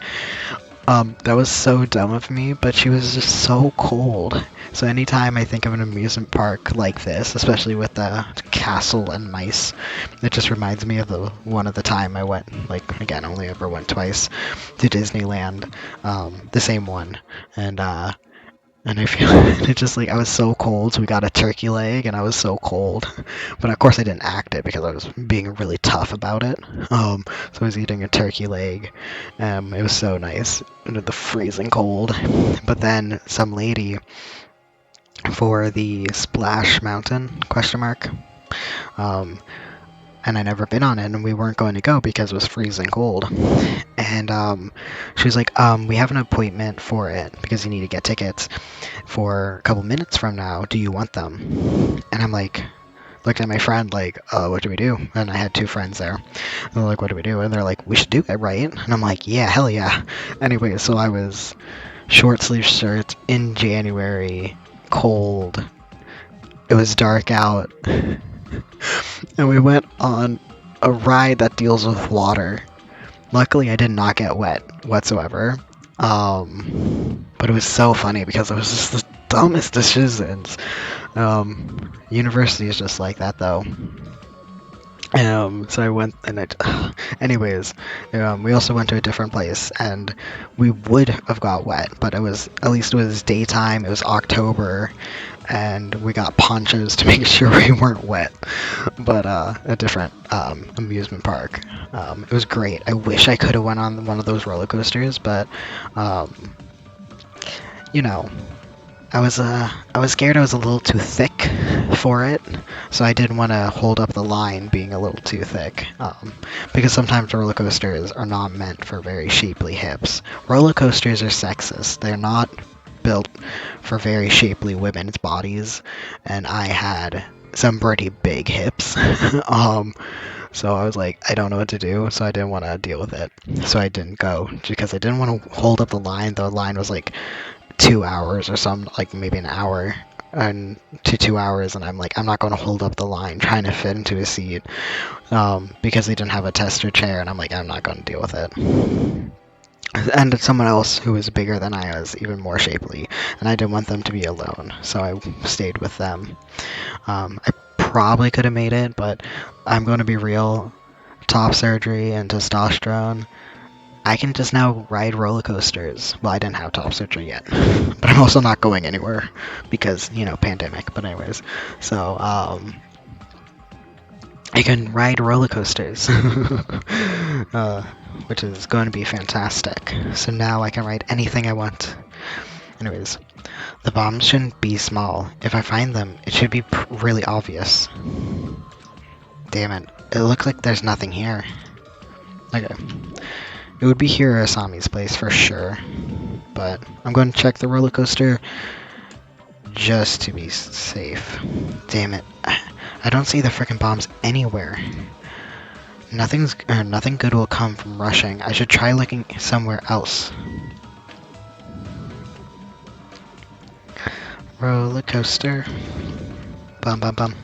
That was so dumb of me, but she was just so cold. So anytime I think of an amusement park like this, especially with the castle and mice, it just reminds me of the one of the time I went, like, again, only ever went twice, to Disneyland, the same one, and and I feel it just like I was so cold, so we got a turkey leg, and I was so cold. But of course, I didn't act it because I was being really tough about it. So I was eating a turkey leg. It was so nice under the freezing cold. But then some lady for the Splash Mountain question mark. Um, and I never been on it, and we weren't going to go because it was freezing cold. And she was like, "We have an appointment for it because you need to get tickets for a couple minutes from now. Do you want them?" And I'm like, looked at my friend like, "What do we do?" And I had two friends there. And they're like, "What do we do?" And they're like, "We should do it, right?" And I'm like, "Yeah, hell yeah." Anyway, so I was short sleeve shirt in January, cold. It was dark out. And we went on a ride that deals with water. Luckily, I did not get wet whatsoever. But it was so funny because it was just the dumbest decisions. University is just like that, though. So I went and anyways, we also went to a different place and we would have got wet, but at least it was daytime, it was October, and we got ponchos to make sure we weren't wet. But a different amusement park. It was great. I wish I could have went on one of those roller coasters, but you know, I was scared I was a little too thick for it, so I didn't want to hold up the line being a little too thick. Because sometimes roller coasters are not meant for very shapely hips. Roller coasters are sexist. They're not built for very shapely women's bodies, and I had some pretty big hips. So I was like, I don't know what to do, so I didn't want to deal with it. So I didn't go because I didn't want to hold up the line. The line was like 2 hours or some, like maybe an hour and to 2 hours, and I'm like, I'm not going to hold up the line trying to fit into a seat because they didn't have a tester chair, and I'm like, I'm not going to deal with it. And someone else who was bigger than I was, even more shapely, and I didn't want them to be alone, so I stayed with them. I probably could have made it, but I'm going to be real. Top surgery and testosterone, I can just now ride roller coasters. Well, I didn't have top surgery yet, but I'm also not going anywhere because, pandemic. But anyways, so I can ride roller coasters, which is going to be fantastic. So now I can ride anything I want. Anyways, the bombs shouldn't be small. If I find them, it should be really obvious. Damn it! It looks like there's nothing here. Okay. It would be Hirosami's place for sure, but I'm going to check the roller coaster just to be safe. Damn it. I don't see the frickin' bombs anywhere. Nothing good will come from rushing. I should try looking somewhere else. Roller coaster. Bum bum bum.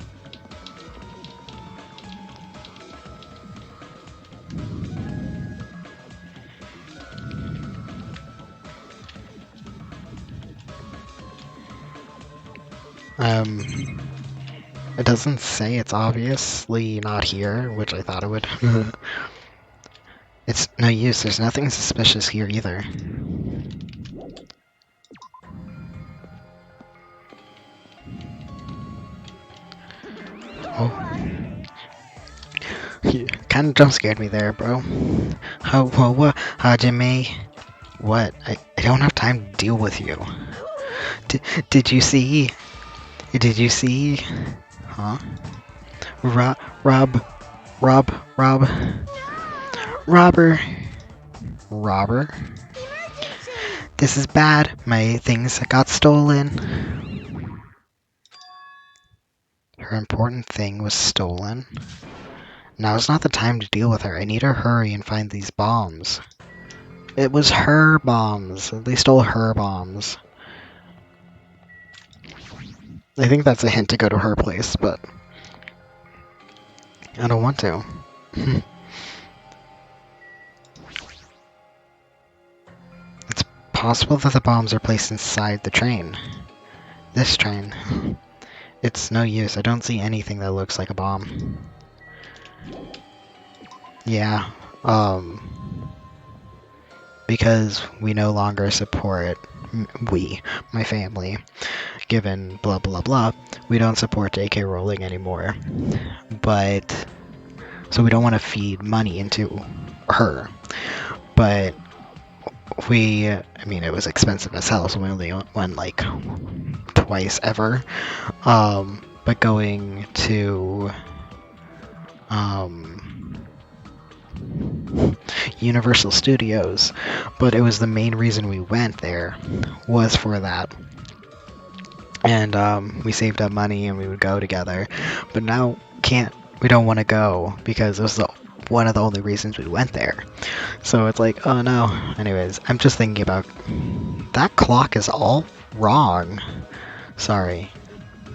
It doesn't say, it's obviously not here, which I thought it would. It's no use, there's nothing suspicious here either. Oh. You kind of jump scared me there, bro. What? Hajime? What? I don't have time to deal with you. Did you see? Did you see? Huh? Rob, Robber. Robber? This is bad. My things got stolen. Her important thing was stolen. Now is not the time to deal with her. I need to hurry and find these bombs. It was her bombs. They stole her bombs. I think that's a hint to go to her place, but I don't want to. It's possible that the bombs are placed inside the train. This train. It's no use. I don't see anything that looks like a bomb. Yeah. Because we no longer support, my family, given blah blah blah, we don't support J.K. Rowling anymore. But, so we don't want to feed money into her. But I mean, it was expensive as hell, so we only went like twice ever. But going to, Universal Studios, but it was the main reason we went there was for that. And we saved up money and we would go together, but now we don't want to go because it was one of the only reasons we went there. So it's like, oh no. Anyways, I'm just thinking about that clock is all wrong. Sorry,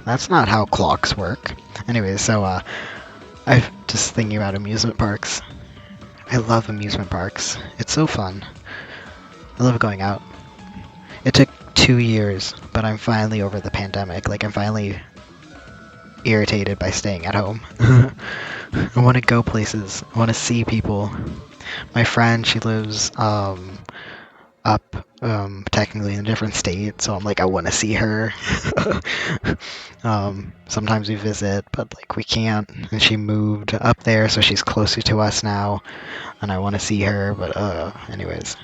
that's not how clocks work. Anyways, so I'm just thinking about amusement parks. I love amusement parks. It's so fun. I love going out. It took 2 years, but I'm finally over the pandemic. Like, I'm finally irritated by staying at home. I want to go places. I want to see people. My friend, she lives up technically in a different state, so I'm like, I want to see her. Sometimes we visit, but like we can't. And she moved up there, so she's closer to us now, and I want to see her. But anyways,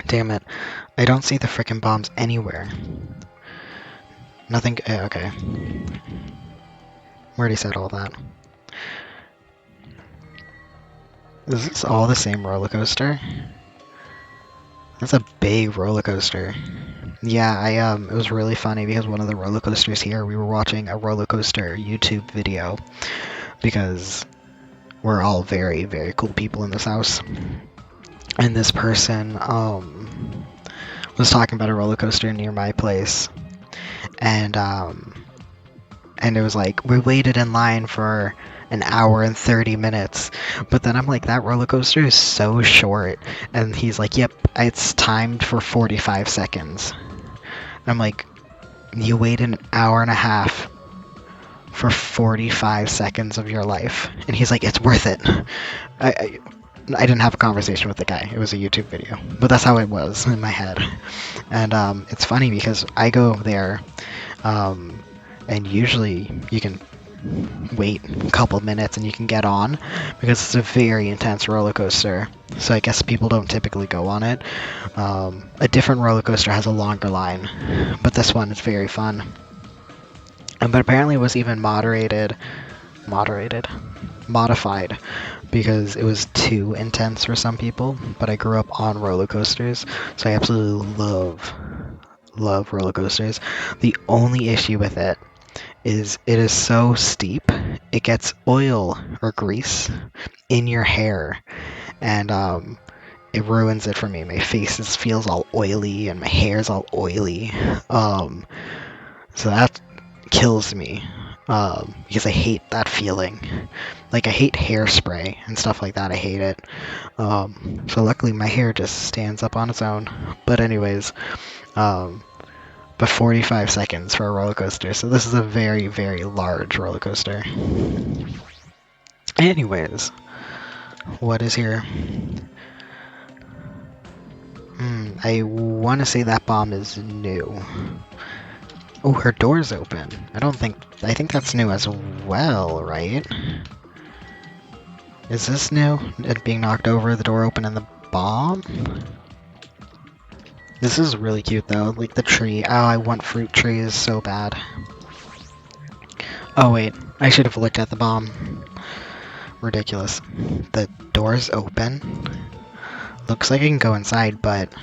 damn it, I don't see the frickin' bombs anywhere. Nothing. Okay, we already said all that. Is this all the same roller coaster? That's a big roller coaster. Yeah, it was really funny because one of the roller coasters here, we were watching a roller coaster YouTube video because we're all very, very cool people in this house. And this person, was talking about a roller coaster near my place. And it was like, we waited in line for an hour and 30 minutes. But then I'm like, that roller coaster is so short. And he's like, yep, it's timed for 45 seconds. And I'm like, you waited an hour and a half for 45 seconds of your life. And he's like, it's worth it. I didn't have a conversation with the guy. It was a YouTube video. But that's how it was in my head. And it's funny because I go there, and usually you can wait a couple minutes and you can get on because it's a very intense roller coaster. So I guess people don't typically go on it. A different roller coaster has a longer line, but this one is very fun. But apparently it was even modified because it was too intense for some people. But I grew up on roller coasters, so I absolutely love roller coasters. The only issue with it is so steep, it gets oil or grease in your hair, and it ruins it for me. My face feels all oily, and my hair's all oily. So that kills me, because I hate that feeling. Like, I hate hairspray and stuff like that. I hate it. So luckily my hair just stands up on its own. But anyways, but 45 seconds for a roller coaster. So this is a very, very large roller coaster. Anyways, what is here? I want to say that bomb is new. Oh, her door's open. I think that's new as well, right? Is this new? It being knocked over, the door open, and the bomb? This is really cute though, like the tree. Oh, I want fruit trees so bad. Oh wait, I should have looked at the bomb. Ridiculous. The door's open. Looks like I can go inside, but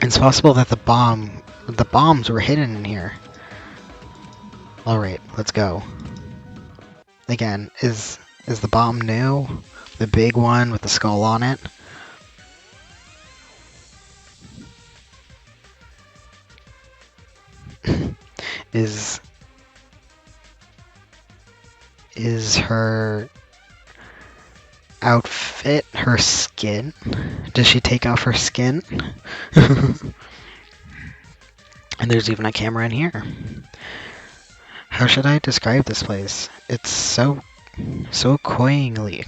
it's possible that the bombs were hidden in here. Alright, let's go. Again, is the bomb new? The big one with the skull on it? Is her outfit it her skin? Did she take off her skin? And there's even a camera in here. How should I describe this place? It's so cloyingly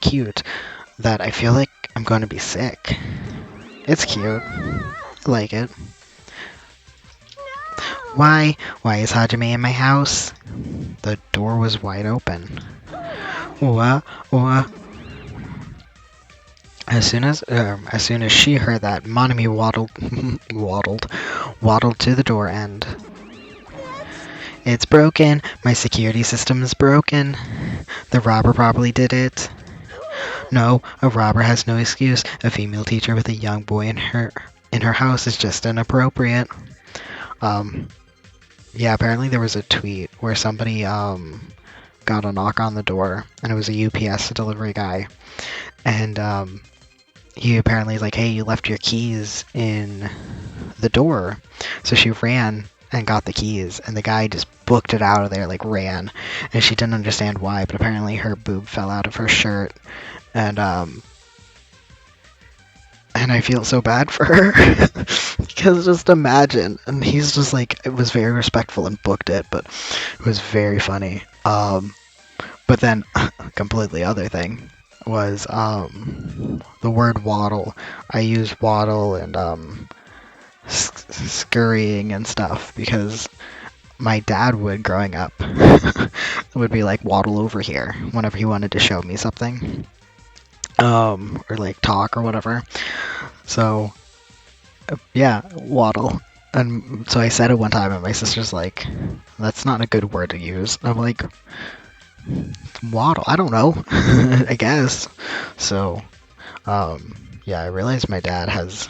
cute that I feel like I'm going to be sick. It's cute. I like it. Why? Why is Hajime in my house? The door was wide open. What? As soon as she heard that, Monami waddled to the door and... It's broken. My security system is broken. The robber probably did it. No, a robber has no excuse. A female teacher with a young boy in her house is just inappropriate. Yeah, apparently there was a tweet where somebody got a knock on the door, and it was a UPS delivery guy, and he apparently was like, hey, you left your keys in the door. So she ran and got the keys, and the guy just booked it out of there, like ran, and she didn't understand why, but apparently her boob fell out of her shirt, and I feel so bad for her, because just imagine, and he's just like, it was very respectful and booked it, but it was very funny. But then, completely other thing was, the word waddle. I use waddle and, scurrying and stuff, because my dad would, growing up, would be like, waddle over here, whenever he wanted to show me something. Or like talk or whatever. So, yeah, waddle. And so I said it one time, and my sister's like, that's not a good word to use. I'm like, waddle? I don't know. I guess. So, yeah, I realized my dad has,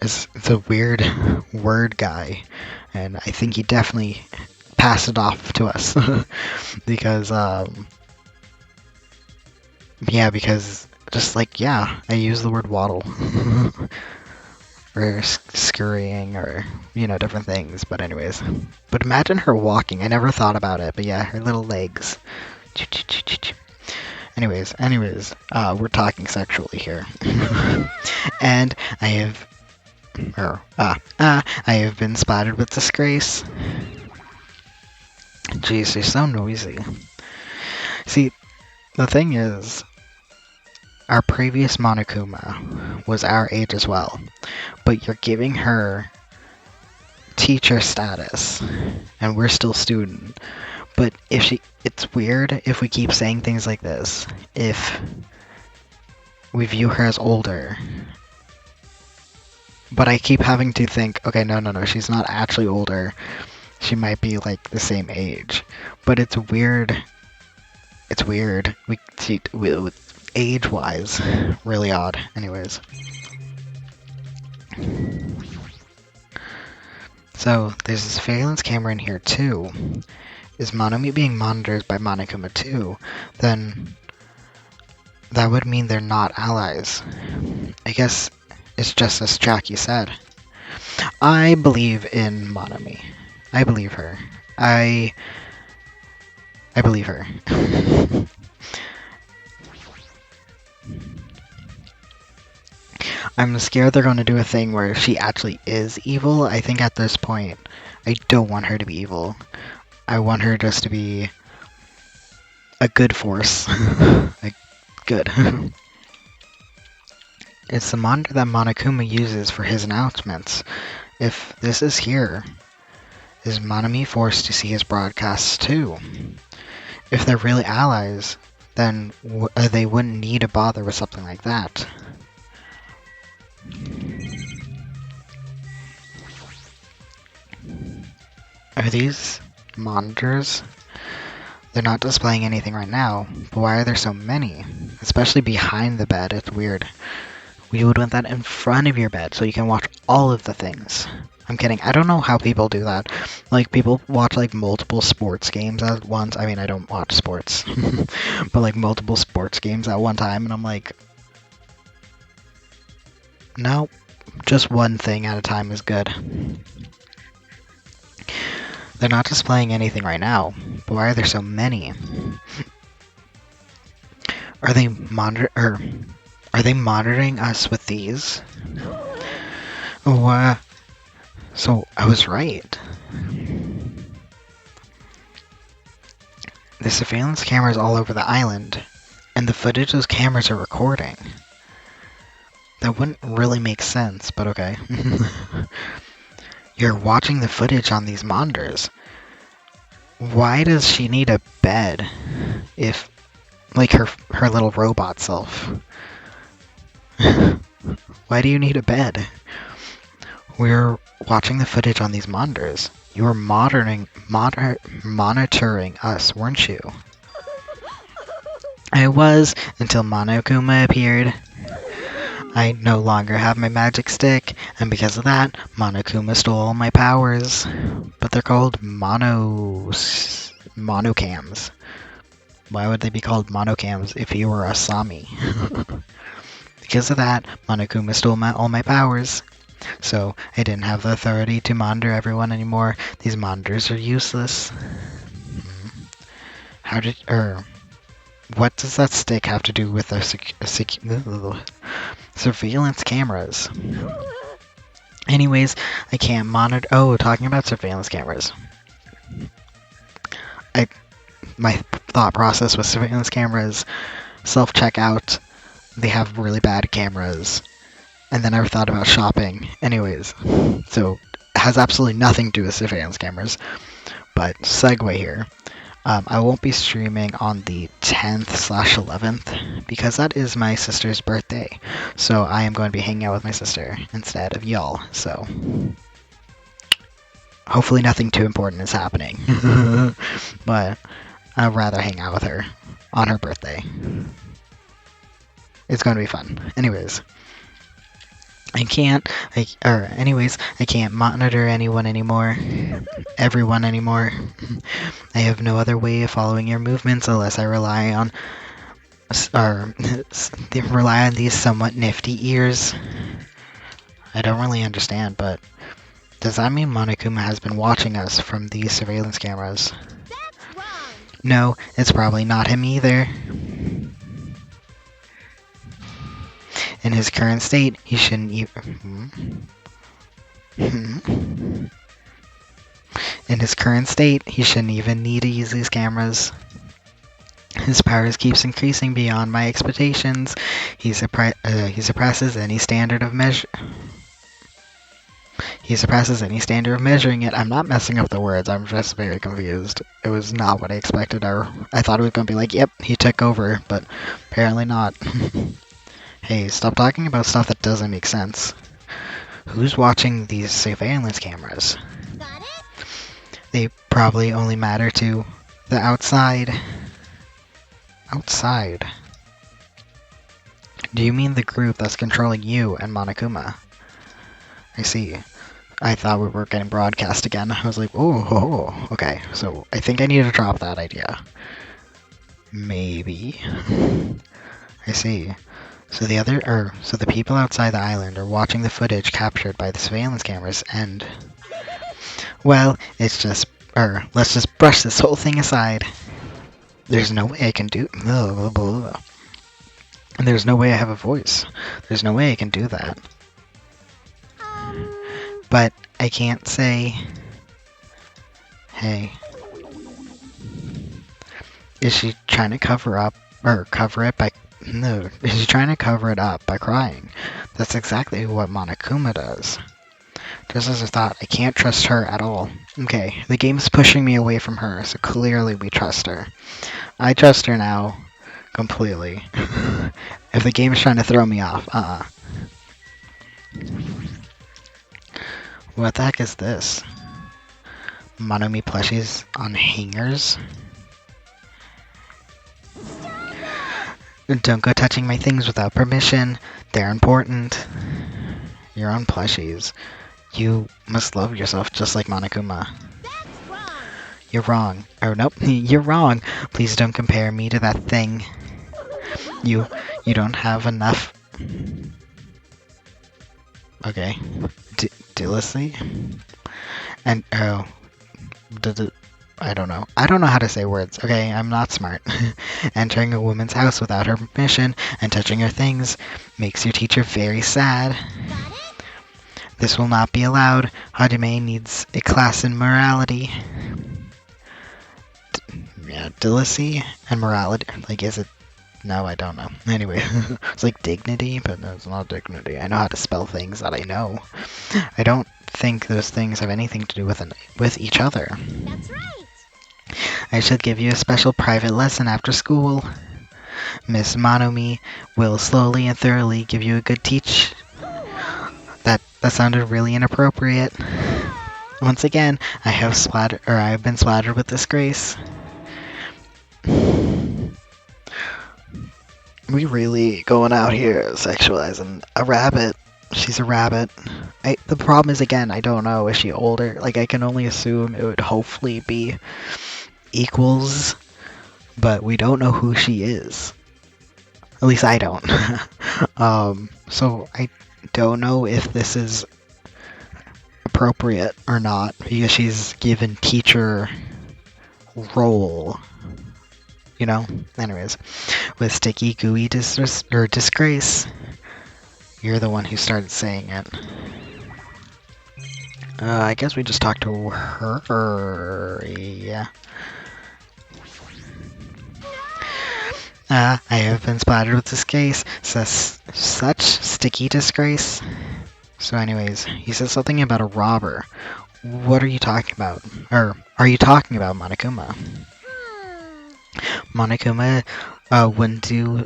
is the weird word guy, and I think he definitely passed it off to us. Because, yeah, because just like, yeah, I use the word waddle. Or scurrying, or, different things, but anyways. But imagine her walking. I never thought about it, but yeah, her little legs. Anyways, we're talking sexually here. And I have been spotted with disgrace. Jeez, she's so noisy. See, the thing is, our previous Monokuma was our age as well, but you're giving her teacher status, and we're still student. But it's weird if we keep saying things like this, if we view her as older. But I keep having to think, okay, no, she's not actually older. She might be like the same age. But it's weird. It's weird. Age-wise, really odd. Anyways. So, there's this surveillance camera in here too. Is Monomi being monitored by Monokuma too? Then that would mean they're not allies. I guess it's just as Jackie said. I believe in Monomi. I believe her. I believe her. I'm scared they're going to do a thing where she actually is evil. I think at this point, I don't want her to be evil. I want her just to be a good force. Like, good. It's the monitor that Monokuma uses for his announcements. If this is here, is Monomi forced to see his broadcasts too? If they're really allies, then they wouldn't need to bother with something like that. Are these monitors? They're not displaying anything right now, but why are there so many? Especially behind the bed, it's weird. We would want that in front of your bed so you can watch all of the things. I'm kidding. I don't know how people do that. Like, people watch, like, multiple sports games at once. I mean, I don't watch sports. But, like, multiple sports games at one time, and I'm like, no, just one thing at a time is good. They're not displaying anything right now, but why are there so many? Are they are they monitoring us with these? Oh, so I was right. The surveillance cameras all over the island, and the footage those cameras are recording. That wouldn't really make sense, but okay. You're watching the footage on these monitors. Why does she need a bed if, like, her little robot self? Why do you need a bed? We're watching the footage on these monitors. You were monitoring us, weren't you? I was, until Monokuma appeared. I no longer have my magic stick, and because of that, Monokuma stole all my powers. But they're called monocams. Why would they be called monocams if you were a Sami? Because of that, Monokuma stole all my powers. So I didn't have the authority to monitor everyone anymore. These monitors are useless. What does that stick have to do with surveillance cameras? Anyways, I can't monitor. Oh, talking about surveillance cameras. My thought process with surveillance cameras, self-checkout, they have really bad cameras. And then I thought about shopping. Anyways, so it has absolutely nothing to do with surveillance cameras. But segue here. I won't be streaming on the 10th/11th because that is my sister's birthday. So I am going to be hanging out with my sister instead of y'all. So hopefully nothing too important is happening. But I'd rather hang out with her on her birthday. It's going to be fun. Anyways, I can't monitor anyone anymore. Everyone anymore. I have no other way of following your movements unless I rely on these somewhat nifty ears. I don't really understand, but does that mean Monokuma has been watching us from these surveillance cameras? That's wrong. No, it's probably not him either. In his current state, he shouldn't even... In his current state, he shouldn't even need to use these cameras. His powers keeps increasing beyond my expectations. He surpasses any standard of measure. He surpasses any standard of measuring it. I'm not messing up the words. I'm just very confused. It was not what I expected. I thought it was going to be like, yep, he took over, but apparently not. Hey, stop talking about stuff that doesn't make sense. Who's watching these surveillance cameras? Got it? They probably only matter to the outside. Outside? Do you mean the group that's controlling you and Monokuma? I see. I thought we were getting broadcast again. I was like, oh, okay. So I think I need to drop that idea. Maybe. I see. So the people outside the island are watching the footage captured by the surveillance cameras, and well, let's just brush this whole thing aside. There's no way I can do. And there's no way I have a voice. There's no way I can do that. But I can't say, hey, is she trying to cover it by... No, she's trying to cover it up by crying. That's exactly what Monokuma does. Just as I thought, I can't trust her at all. Okay, the game's pushing me away from her, so clearly we trust her. I trust her now, completely. If the game's trying to throw me off, What the heck is this? Monomi plushies on hangers? Don't go touching my things without permission. They're important. Your own plushies. You must love yourself just like Monokuma. That's wrong. You're wrong. Oh, nope. You're wrong. Please don't compare me to that thing. You don't have enough... Okay. Dilicely? And, oh. I don't know. I don't know how to say words, okay? I'm not smart. Entering a woman's house without her permission and touching her things makes your teacher very sad. Got it? This will not be allowed. Hajime needs a class in morality. Yeah, delicacy and morality. Like, is it? No, I don't know. Anyway, it's like dignity, but no, it's not dignity. I know how to spell things that I know. I don't think those things have anything to do with each other. That's right. I should give you a special private lesson after school. Miss Monomi will slowly and thoroughly give you a good teach. That sounded really inappropriate. Once again, I've been splattered with disgrace. We really going out here sexualizing a rabbit. She's a rabbit. The problem is, again, I don't know. Is she older? Like, I can only assume it would hopefully be equals, but we don't know who she is. At least I don't. So I don't know if this is appropriate or not, because she's given teacher role. You know? Anyways, with sticky, gooey disgrace. You're the one who started saying it. I guess we just talked to her. Yeah. I have been splattered with disgrace. Such sticky disgrace. So anyways, he says something about a robber. What are you talking about? Or are you talking about Monokuma? Monokuma wouldn't do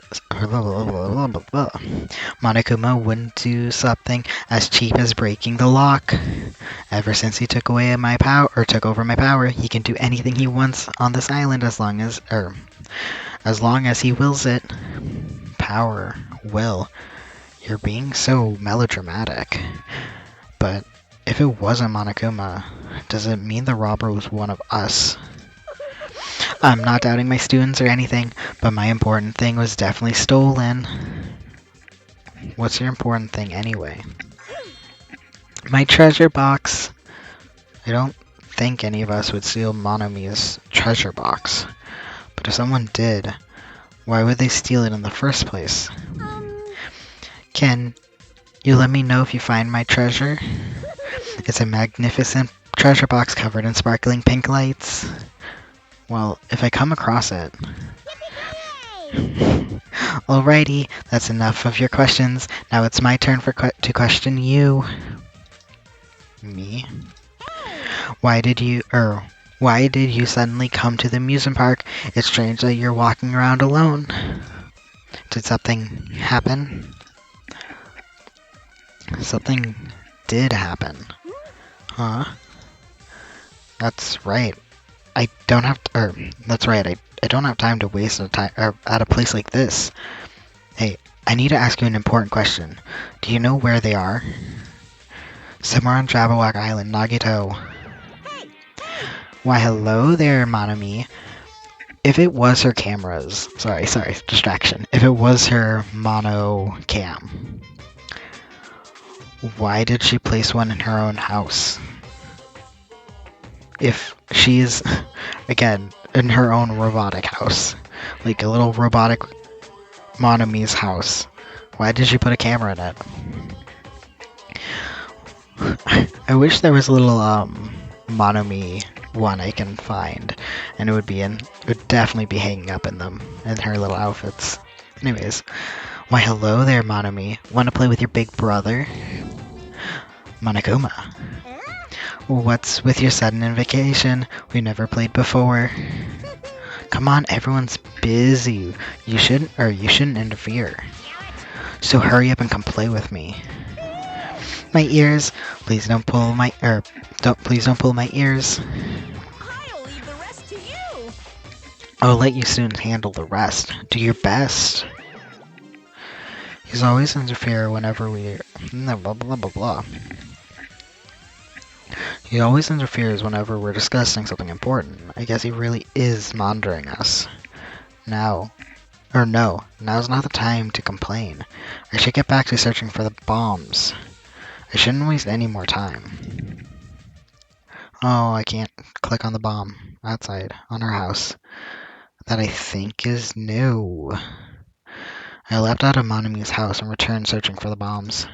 Monokuma wouldn't do something as cheap as breaking the lock. Ever since he took over my power, he can do anything he wants on this island as long as he wills it. Power, will. You're being so melodramatic. But if it wasn't Monokuma, does it mean the robber was one of us? I'm not doubting my students or anything, but my important thing was definitely stolen. What's your important thing anyway? My treasure box. I don't think any of us would steal Monomi's treasure box. But if someone did, why would they steal it in the first place? Can you let me know if you find my treasure? It's a magnificent treasure box covered in sparkling pink lights. Well, if I come across it... Alrighty, that's enough of your questions. Now it's my turn to question you. Me? Why did you suddenly come to the amusement park? It's strange that you're walking around alone. Did something happen? Something did happen. Huh? That's right. I don't have time to waste at a place like this. Hey, I need to ask you an important question. Do you know where they are? Somewhere on Jabberwock Island, Nagito. Why, hello there, Monomi. If it was her cameras... Sorry, distraction. If it was her mono cam, why did she place one in her own house? If she's, again, in her own robotic house, like a little robotic Monomi's house, why did she put a camera in it? I wish there was a little Monomi one I can find, and it would definitely be hanging up in her little outfits. Anyways, why hello there, Monomi. Want to play with your big brother? Monokuma. What's with your sudden invitation? We never played before. Come on, everyone's busy. You shouldn't interfere. So hurry up and come play with me. My ears. Please don't pull my ears. I'll leave the rest to you. I'll let you soon handle the rest. Do your best. He's always interfere whenever we... blah, blah, blah, blah. He always interferes whenever we're discussing something important. I guess he really is monitoring us. Now's not the time to complain. I should get back to searching for the bombs. I shouldn't waste any more time. Oh, I can't click on the bomb. outside on our house that I think is new. I left out of Monomu's house and returned searching for the bombs.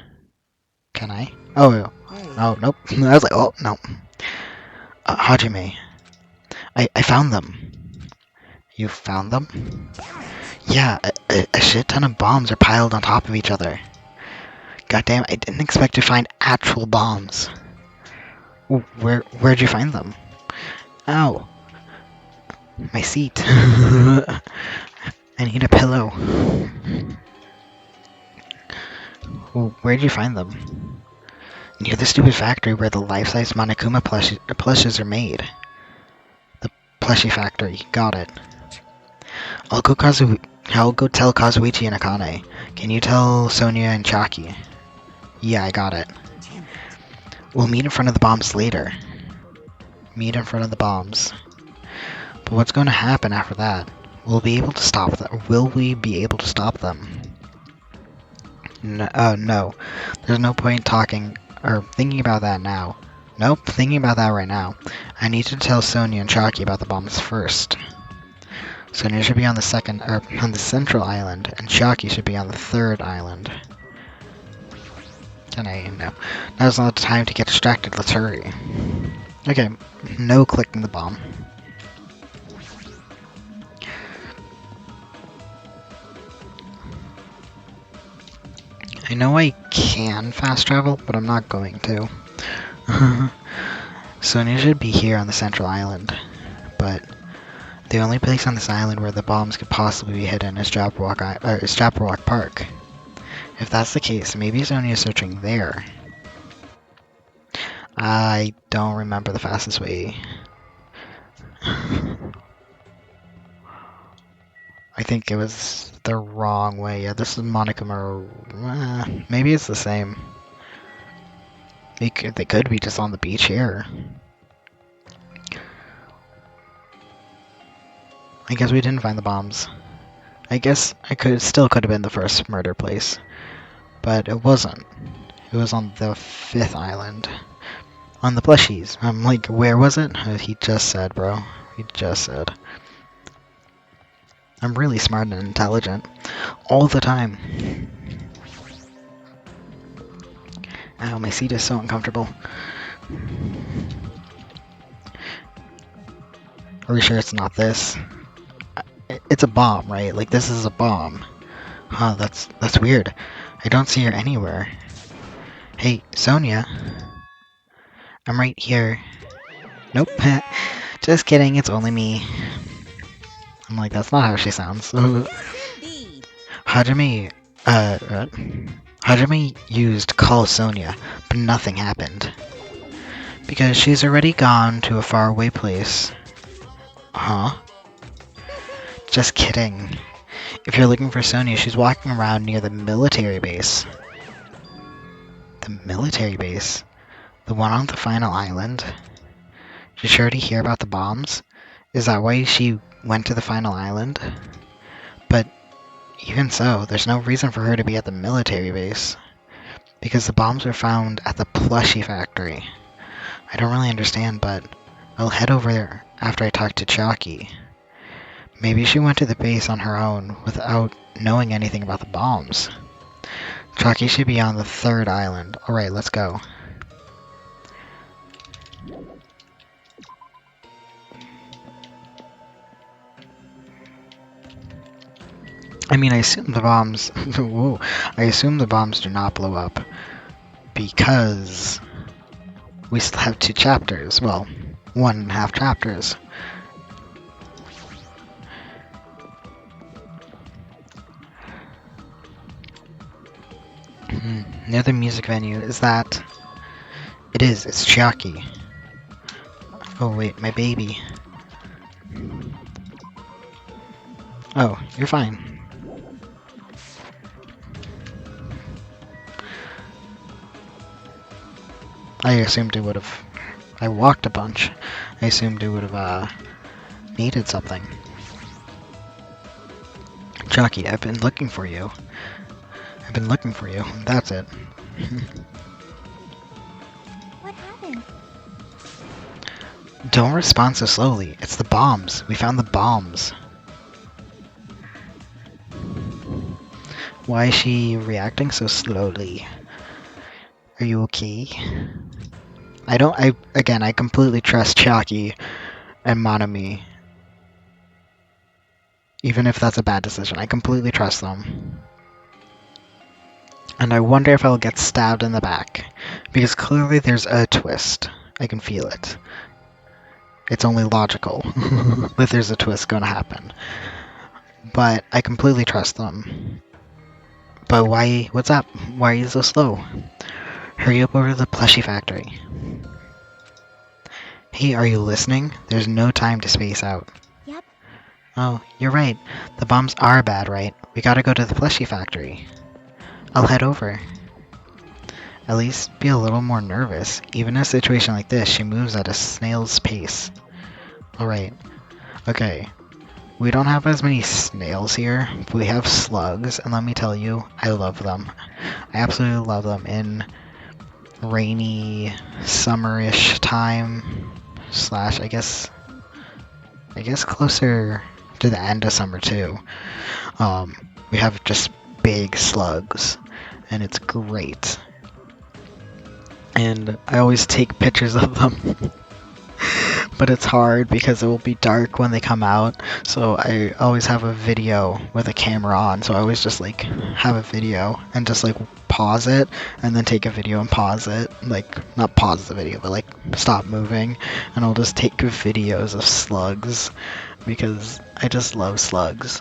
Can I? Oh, Hey. oh, nope. I was like, oh, no. Hajime, I found them. You found them? Damn it. Yeah, a shit ton of bombs are piled on top of each other. Goddamn, I didn't expect to find actual bombs. Where'd you find them? Ow, my seat. I need a pillow. Where'd you find them? Near the stupid factory where the life-size Monokuma plushes are made. The plushie factory. Got it. I'll go tell Kazuichi and Akane. Can you tell Sonia and Chaki? Yeah, I got it. Damn it. We'll meet in front of the bombs later. Meet in front of the bombs. But what's going to happen after that? Will we be able to stop them? No. There's no point talking or thinking about that now. Nope, thinking about that right now. I need to tell Sonia and Chaki about the bombs first. Sonia should be on the central island, and Chaki should be on the third island. No. Now's not the time to get distracted, let's hurry. Okay, no clicking the bomb. I know I can fast travel, but I'm not going to. Sonia should be here on the central island, but the only place on this island where the bombs could possibly be hidden is Jabberwock Park. If that's the case, maybe Sonia is searching there. I don't remember the fastest way. I think it was the wrong way. Yeah, this is Monokuma. Maybe it's the same. They could be just on the beach here. I guess we didn't find the bombs. I guess still could have been the first murder place. But it wasn't. It was on the 5th island. On the plushies. I'm like, where was it? He just said, bro. He just said. I'm really smart and intelligent. All the time. Ow, my seat is so uncomfortable. Are we sure it's not this? It's a bomb, right? Like, this is a bomb. Huh, that's weird. I don't see her anywhere. Hey, Sonia. I'm right here. Nope. Just kidding, it's only me. I'm like, that's not how she sounds. Hajime, Hajime used Call Sonia, but nothing happened. Because she's already gone to a faraway place. Huh? Just kidding. If you're looking for Sonia, she's walking around near the military base. The military base? The one on the final island? She's sure to hear about the bombs? Is that why she went to the final island? But even so, there's no reason for her to be at the military base. Because the bombs were found at the plushie factory. I don't really understand, but I'll head over there after I talk to Chaki. Maybe she went to the base on her own without knowing anything about the bombs. Chaki should be on the 3rd island. Alright, let's go. I mean, I assume the bombs... Whoa. I assume the bombs do not blow up. Because we still have 2 chapters. Well, 1.5 chapters. Near the music venue, is that... It is, it's Chiaki. Oh wait, my baby. Oh, you're fine. I assumed it would have... I walked a bunch. I assumed it would have, needed something. Chiaki, I've been looking for you. I've been looking for you. That's it. What happened? Don't respond so slowly. It's the bombs. We found the bombs. Why is she reacting so slowly? Are you okay? I completely trust Chucky and Monami. Even if that's a bad decision, I completely trust them. And I wonder if I'll get stabbed in the back. Because clearly there's a twist. I can feel it. It's only logical that there's a twist gonna happen. But I completely trust them. But why? What's up? Why are you so slow? Hurry up over to the plushie factory. Hey, are you listening? There's no time to space out. Yep. Oh, you're right. The bombs are bad, right? We gotta go to the plushie factory. I'll head over. At least be a little more nervous. Even in a situation like this, she moves at a snail's pace. Alright. Okay. We don't have as many snails here, but we have slugs, and let me tell you, I love them. I absolutely love them in rainy, summerish time, slash, I guess closer to the end of summer too. We have just big slugs, and it's great. And I always take pictures of them. But it's hard because it will be dark when they come out, so I always have a video with a camera on, so I always just like have a video and just like pause it and then take a video and pause it, like not pause the video but like stop moving, and I'll just take videos of slugs because I just love slugs.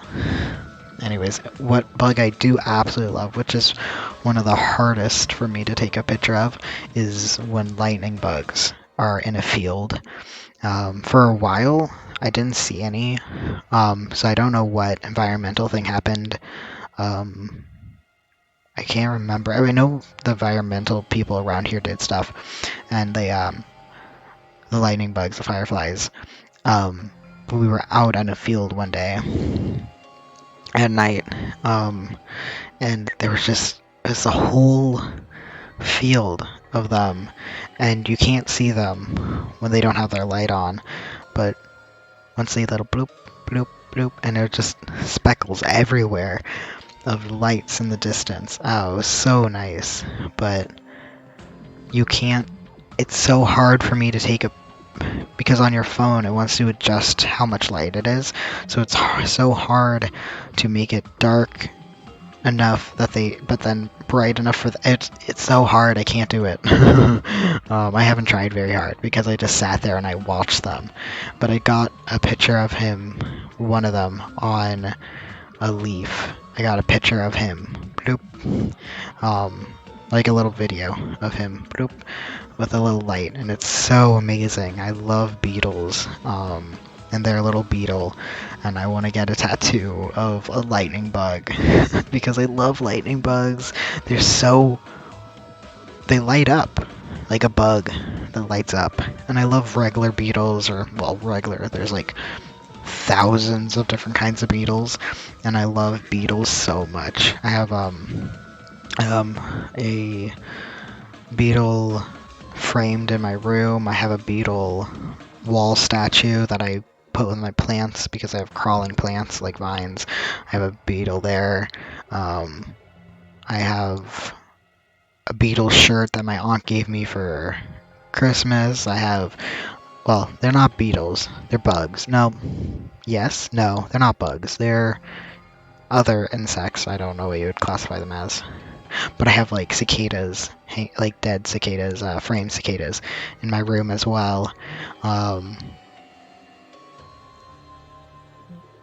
Anyways, what bug I do absolutely love, which is one of the hardest for me to take a picture of, is when lightning bugs are in a field. For a while, I didn't see any, so I don't know what environmental thing happened. I can't remember. I know the environmental people around here did stuff, and the lightning bugs, the fireflies. But we were out on a field one day at night, and there was just it's a whole field of them, and you can't see them when they don't have their light on, but once they little bloop bloop bloop, and there are just speckles everywhere of lights in the distance. Oh, it was so nice, but you can't. It's so hard for me to take a because on your phone it wants to adjust how much light it is, so it's so hard to make it dark enough that but then bright enough for it's so hard. I can't do it. I haven't tried very hard because I just sat there and I watched them, but I got a picture of him, one of them, on a leaf. I got a picture of him, bloop, like a little video of him, bloop, with a little light, and it's so amazing. I love beetles, and their little beetle, and I want to get a tattoo of a lightning bug because I love lightning bugs. They light up like a bug that lights up, and I love regular beetles, or well, regular. There's like thousands of different kinds of beetles, and I love beetles so much. I have a beetle framed in my room. I have a beetle wall statue that I put with my plants because I have crawling plants like vines. I have a beetle there. I have a beetle shirt that my aunt gave me for Christmas. I have, well, they're not beetles. They're bugs. No. Yes. No. They're not bugs. They're other insects. I don't know what you would classify them as. But I have like cicadas, like dead cicadas, framed cicadas in my room as well.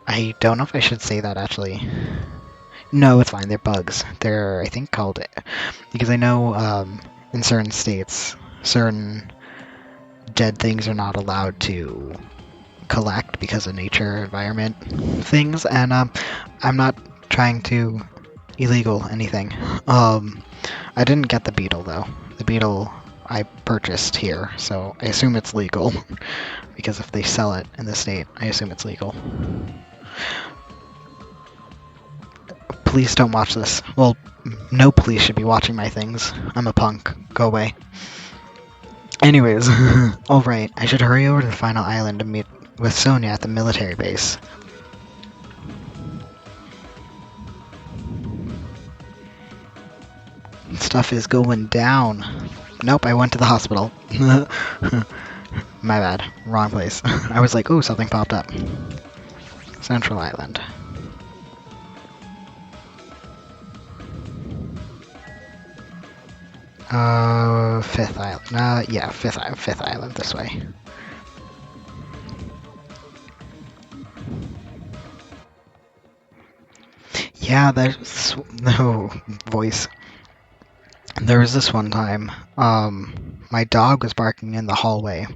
I don't know if I should say that actually. No, it's fine. They're bugs. They're, I think, called it because I know in certain states, certain dead things are not allowed to collect because of nature, environment things, and I'm not trying to illegal anything. I didn't get the beetle though. The beetle I purchased here, so I assume it's legal because if they sell it in the state, I assume it's legal. Please don't watch this. Well, no police should be watching my things. I'm a punk. Go away. Anyways, alright, I should hurry over to the final island to meet with Sonia at the military base. Stuff is going down. Nope, I went to the hospital. My bad. Wrong place. I was like, ooh, something popped up. Central Island. Fifth Island. Yeah, fifth island this way. Yeah, there's no voice. There was this one time, my dog was barking in the hallway,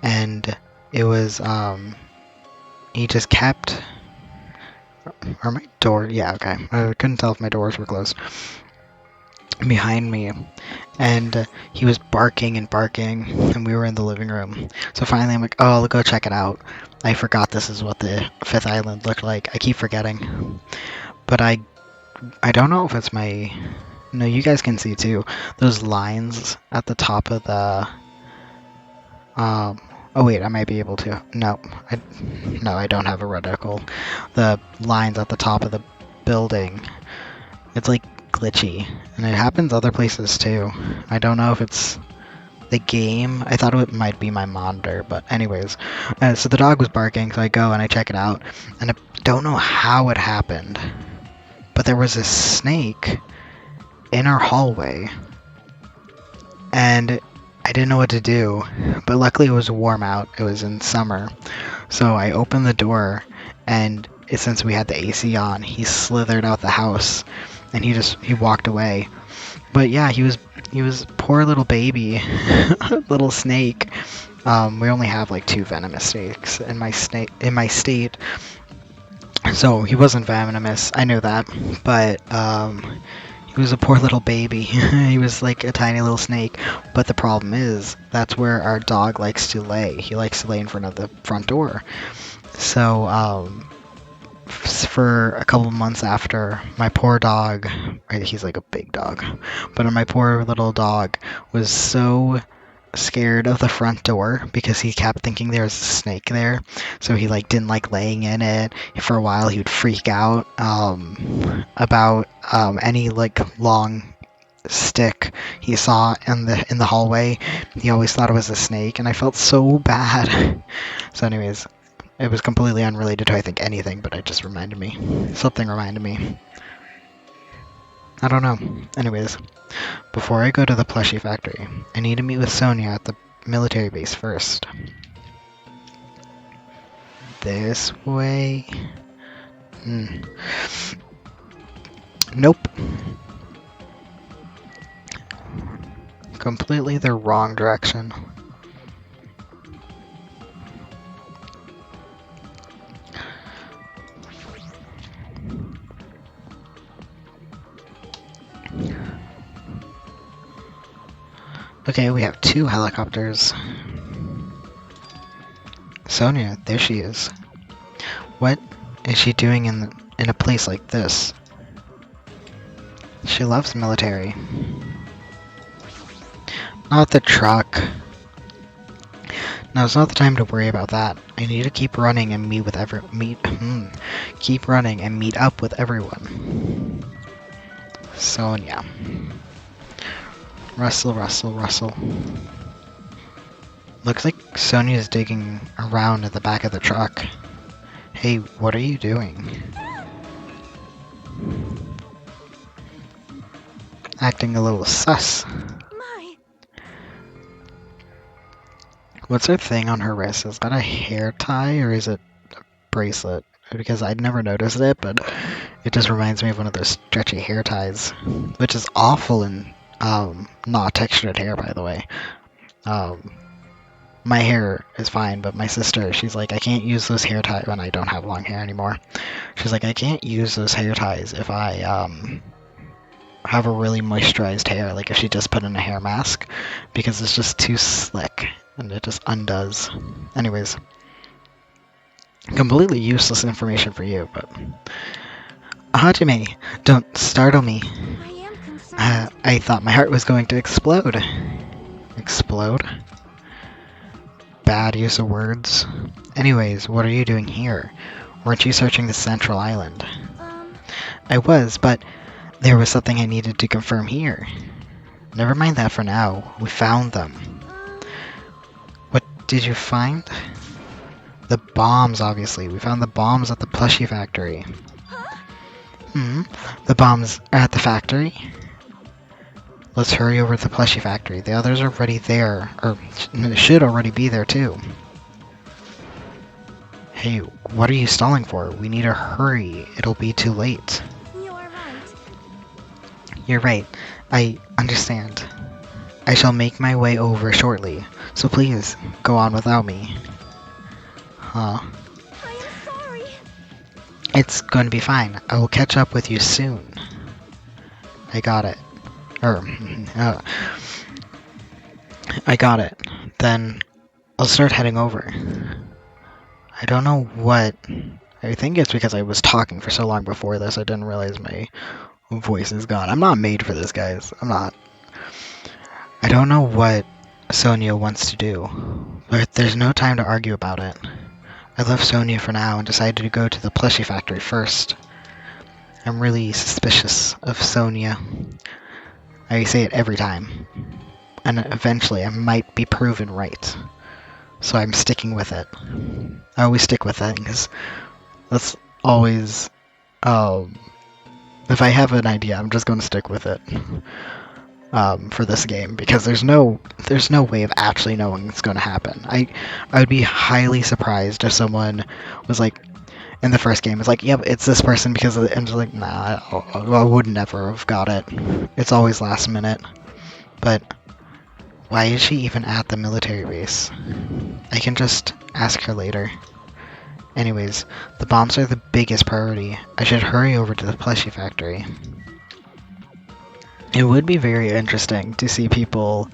and it was, he just kept, or my door, yeah, okay, I couldn't tell if my doors were closed, behind me, and he was barking and barking, and we were in the living room, so finally I'm like, oh, I'll go check it out. I forgot this is what the fifth island looked like. I keep forgetting, but I don't know if it's my, no, you guys can see too, those lines at the top of the, oh wait, I might be able to. No, I don't have a reticle. The lines at the top of the building, it's like glitchy, and it happens other places too. I don't know if it's the game. I thought it might be my monitor, but anyways. So the dog was barking, so I go and I check it out, and I don't know how it happened, but there was a snake in our hallway, and I didn't know what to do, but luckily it was warm out. It was in summer. So I opened the door, and since we had the AC on, he slithered out the house, and he walked away. But yeah, he was poor little baby, little snake. We only have like 2 venomous snakes in my state. So he wasn't venomous. I knew that, but he was a poor little baby. He was like a tiny little snake. But the problem is, that's where our dog likes to lay. He likes to lay in front of the front door. So, for a couple of months after, my poor dog, he's like a big dog, but my poor little dog was so scared of the front door because he kept thinking there was a snake there, so he like didn't like laying in it. For a while he would freak out about any like long stick he saw in the hallway. He always thought it was a snake, and I felt so bad. So anyways, it was completely unrelated to I think anything, but it just reminded me, something reminded me, I don't know. Anyways, before I go to the plushie factory, I need to meet with Sonia at the military base first. This way? Nope. Completely the wrong direction. Okay, we have 2 helicopters. Sonia, there she is. What is she doing in a place like this? She loves military. Not the truck. Now it's not the time to worry about that. I need to keep running and keep running and meet up with everyone. Sonia. Rustle, rustle, rustle. Looks like Sonia's digging around at the back of the truck. Hey, what are you doing? Acting a little sus. My. What's her thing on her wrist? Is that a hair tie or is it a bracelet? Because I'd never noticed it, but it just reminds me of one of those stretchy hair ties, which is awful and not textured hair, by the way. My hair is fine, but my sister, she's like, I can't use those hair ties when I don't have long hair anymore. She's like, I can't use those hair ties if I have a really moisturized hair, like if she just put in a hair mask, because it's just too slick and it just undoes. Anyways, completely useless information for you, but Hajime, don't startle me. I am concerned. I thought my heart was going to explode. Explode? Bad use of words. Anyways, what are you doing here? Weren't you searching the central island? I was, but there was something I needed to confirm here. Never mind that for now. We found them. What did you find? The bombs, obviously. We found the bombs at the plushie factory. The bombs are at the factory? Let's hurry over to the plushie factory. The others are already there, or should already be there too. Hey, what are you stalling for? We need to hurry. It'll be too late. You're right. You're right. I understand. I shall make my way over shortly, so please, go on without me. Huh? I am sorry. It's going to be fine. I will catch up with you soon. I got it. I got it. Then I'll start heading over. I don't know what... I think it's because I was talking for so long before this, I didn't realize my voice is gone. I'm not made for this, guys. I'm not. I don't know what Sonia wants to do, but there's no time to argue about it. I left Sonia for now and decided to go to the plushie factory first. I'm really suspicious of Sonia. I say it every time. And eventually I might be proven right. So I'm sticking with it. I always stick with it because that's always... if I have an idea, I'm just going to stick with it. For this game, because there's no way of actually knowing what's going to happen. I would be highly surprised if someone was like, in the first game, it's like, yep, it's this person because of the, and just like, nah, I would never have got it. It's always last minute. But why is she even at the military base? I can just ask her later. Anyways, the bombs are the biggest priority. I should hurry over to the plushie factory. It would be very interesting to see people,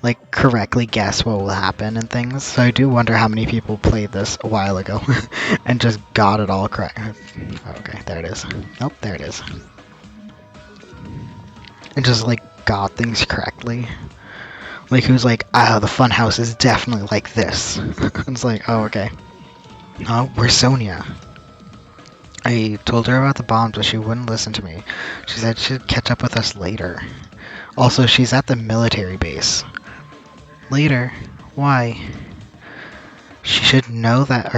like, correctly guess what will happen and things. So I do wonder how many people played this a while ago and just got it all correct. Okay, there it is. Nope, there it is. And just, like, got things correctly. Like, who's like, ah, the funhouse is definitely like this. It's like, oh, okay. Oh, where's Sonia? I told her about the bombs, but she wouldn't listen to me. She said she'd catch up with us later. Also, she's at the military base. Later? Why? She should know that,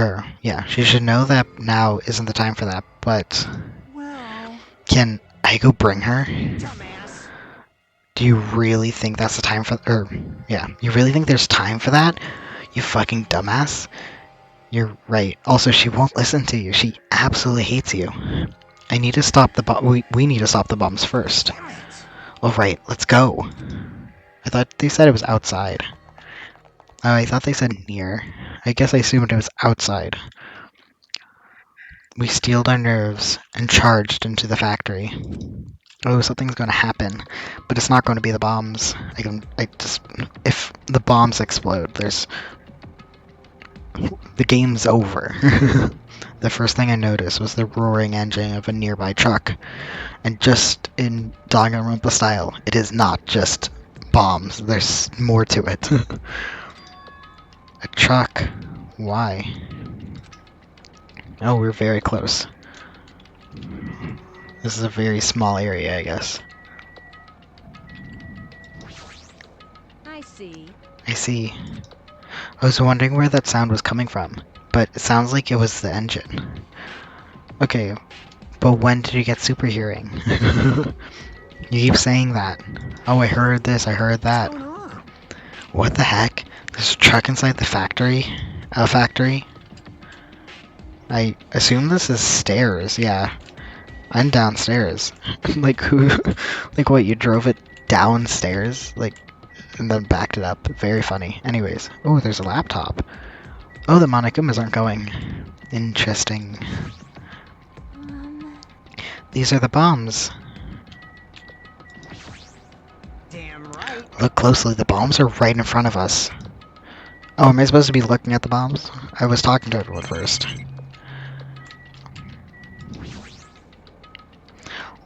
she should know that now isn't the time for that, but... Well... Can I go bring her? Dumbass. Do you really think that's the time for, you really think there's time for that? You fucking dumbass? You're right. Also, she won't listen to you. She absolutely hates you. I need to stop the we need to stop the bombs first. Alright, let's go. I thought they said it was outside. Oh, I thought they said near. I guess I assumed it was outside. We steeled our nerves and charged into the factory. Oh, something's gonna happen. But it's not going to be the bombs. If the bombs explode, the game's over. The first thing I noticed was the roaring engine of a nearby truck. And just in Danganronpa style, it is not just bombs. There's more to it. A truck. Why? Oh, we're very close. This is a very small area, I guess. I see. I see. I was wondering where that sound was coming from, but it sounds like it was the engine. Okay, but when did you get super hearing? You keep saying that. Oh, I heard this, I heard that. What's going on? What the heck? There's a truck inside the factory? I assume this is stairs, yeah. I'm downstairs. Like who, like what, you drove it downstairs? Like, and then backed it up. Very funny. Anyways, oh, there's a laptop. Oh, the Monokumas aren't going. Interesting. These are the bombs. Damn right. Look closely, the bombs are right in front of us. Oh, am I supposed to be looking at the bombs? I was talking to everyone first.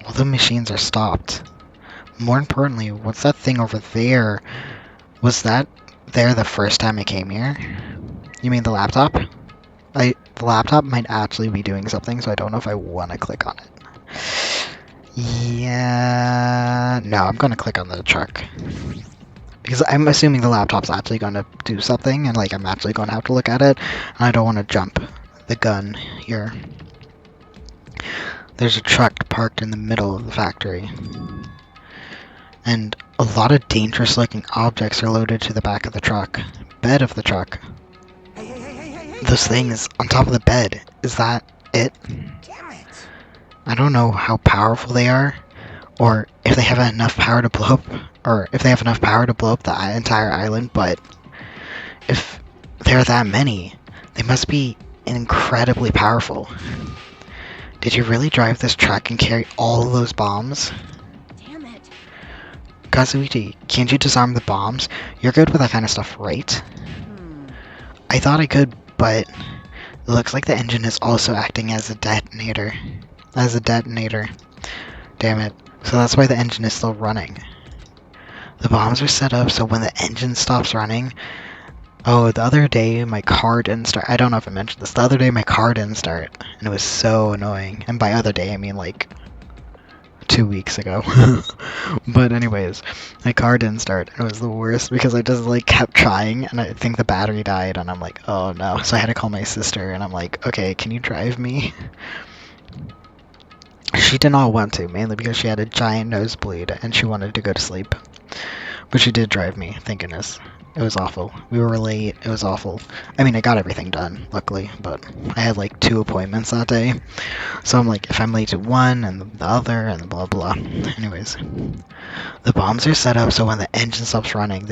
All the machines are stopped. More importantly, what's that thing over there? Was that there the first time I came here? You mean the laptop? The laptop might actually be doing something, so I don't know if I want to click on it. Yeah, no, I'm gonna click on the truck. Because I'm assuming the laptop's actually gonna do something, and like I'm actually gonna have to look at it, and I don't want to jump the gun here. There's a truck parked in the middle of the factory. And a lot of dangerous looking objects are loaded to the back of the truck. Bed of the truck. Those things on top of the bed. Is that it? Damn it! I don't know how powerful they are, or if they have enough power to blow up, the entire island, but if there are that many, they must be incredibly powerful. Did you really drive this truck and carry all of those bombs? Damn it. Kazuichi, can't you disarm the bombs? You're good with that kind of stuff, right? I thought I could, but it looks like the engine is also acting as a detonator. Damn it. So that's why the engine is still running. The bombs are set up so when the engine stops running... Oh, the other day my car didn't start. I don't know if I mentioned this. The other day my car didn't start, and it was so annoying. And by other day, I mean like 2 weeks ago. But anyways, my car didn't start. It was the worst because I just like kept trying, and I think the battery died, and I'm like, oh no. So I had to call my sister, and I'm like, okay, can you drive me? She did not want to, mainly because she had a giant nosebleed, and she wanted to go to sleep. But she did drive me, thank goodness. It was awful. We were late. It was awful. I mean, I got everything done, luckily, but I had like 2 appointments that day. So I'm like, if I'm late to one and the other and blah blah. Anyways, the bombs are set up so when the engine stops running,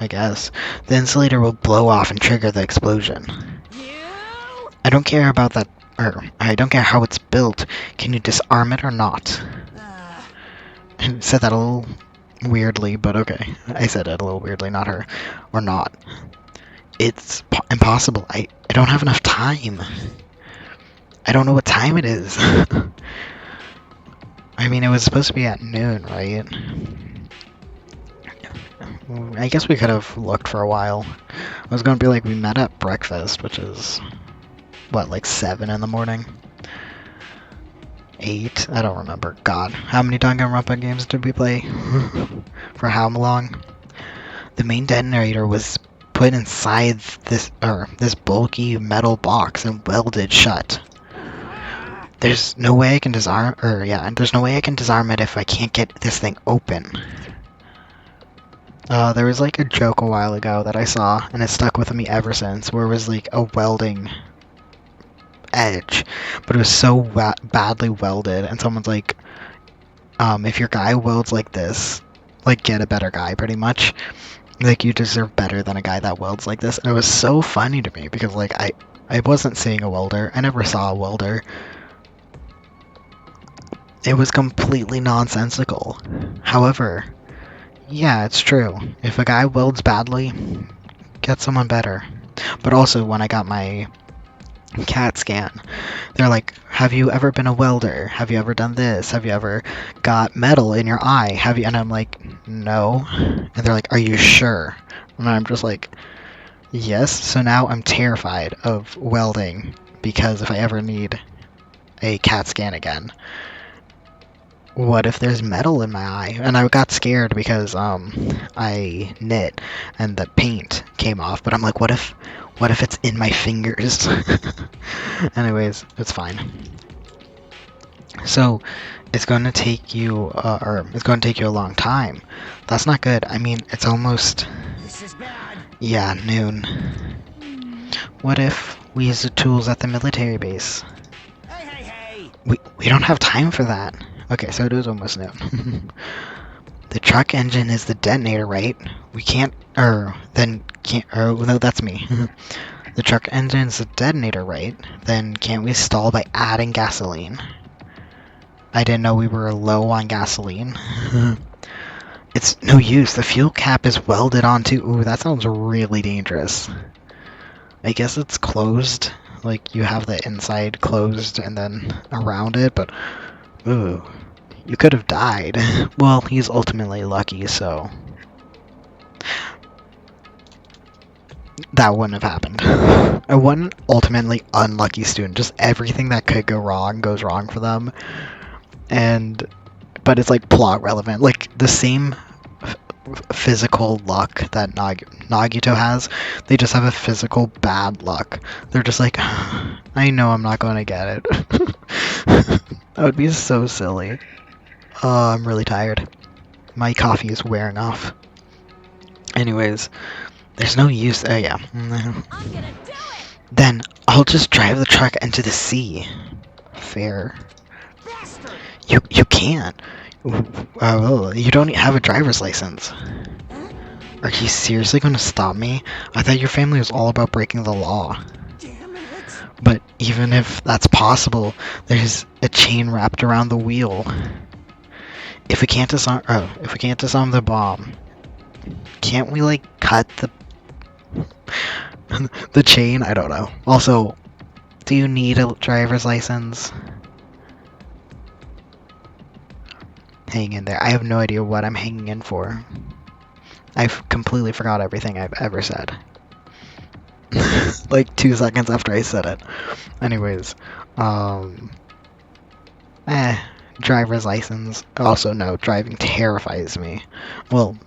I guess, the insulator will blow off and trigger the explosion. I don't care about that, or I don't care how it's built. Can you disarm it or not? I said that a little weirdly, but okay. I said it a little weirdly, not her. Or not. It's impossible. I don't have enough time. I don't know what time it is. I mean, it was supposed to be at noon, right? I guess we could have looked for a while. I was going to be like, we met at breakfast, which is, what, like 7 in the morning? 8? I don't remember. God, how many Danganronpa games did we play? For how long? The main detonator was put inside this bulky metal box and welded shut. There's no way I can disarm, there's no way I can disarm it if I can't get this thing open. There was like a joke a while ago that I saw, and it stuck with me ever since, where it was like a welding edge, but it was so badly welded, and someone's like, if your guy welds like this, like get a better guy, pretty much. Like you deserve better than a guy that welds like this. And it was so funny to me because like I wasn't seeing a welder. I never saw a welder. It was completely nonsensical. However, yeah, it's true. If a guy welds badly, get someone better. But also when I got my CAT scan, they're like, have you ever been a welder? Have you ever done this? Have you ever got metal in your eye? Have you? And I'm like, no. And they're like, are you sure? And I'm just like, yes. So now I'm terrified of welding because if I ever need a CAT scan again, what if there's metal in my eye? And I got scared because I knit and the paint came off, but I'm like, what if it's in my fingers? Anyways, it's fine. So it's going to take you a long time. That's not good. I mean, it's almost, This is bad. yeah, noon. What if we use the tools at the military base? Hey! We don't have time for that. Okay, so it is almost noon. The truck engine is the detonator, right? We can't, no, that's me. The truck engine is the detonator, right? Then can't we stall by adding gasoline? I didn't know we were low on gasoline. It's no use. The fuel cap is welded onto. Ooh, that sounds really dangerous. I guess it's closed. Like, you have the inside closed and then around it, but... Ooh. You could have died. Well, he's ultimately lucky, so... that wouldn't have happened. I wasn't ultimately unlucky student. Just everything that could go wrong goes wrong for them, and but it's like plot relevant. Like the same physical luck that Nagito has, they just have a physical bad luck. They're just like, I know I'm not going to get it. That would be so silly. I'm really tired. My coffee is wearing off. Anyways, there's no use. Yeah. I'm gonna do it! Then I'll just drive the truck into the sea. Fair. Bastard! You can't. You don't have a driver's license. Huh? Are you seriously going to stop me? I thought your family was all about breaking the law. Damn it! But even if that's possible, there's a chain wrapped around the wheel. If we can't disarm the bomb, can't we like cut the the chain? I don't know. Also, do you need a driver's license? Hang in there. I have no idea what I'm hanging in for. I've completely forgot everything I've ever said. Like 2 seconds after I said it. Anyways, driver's license. Also, no, driving terrifies me. Well,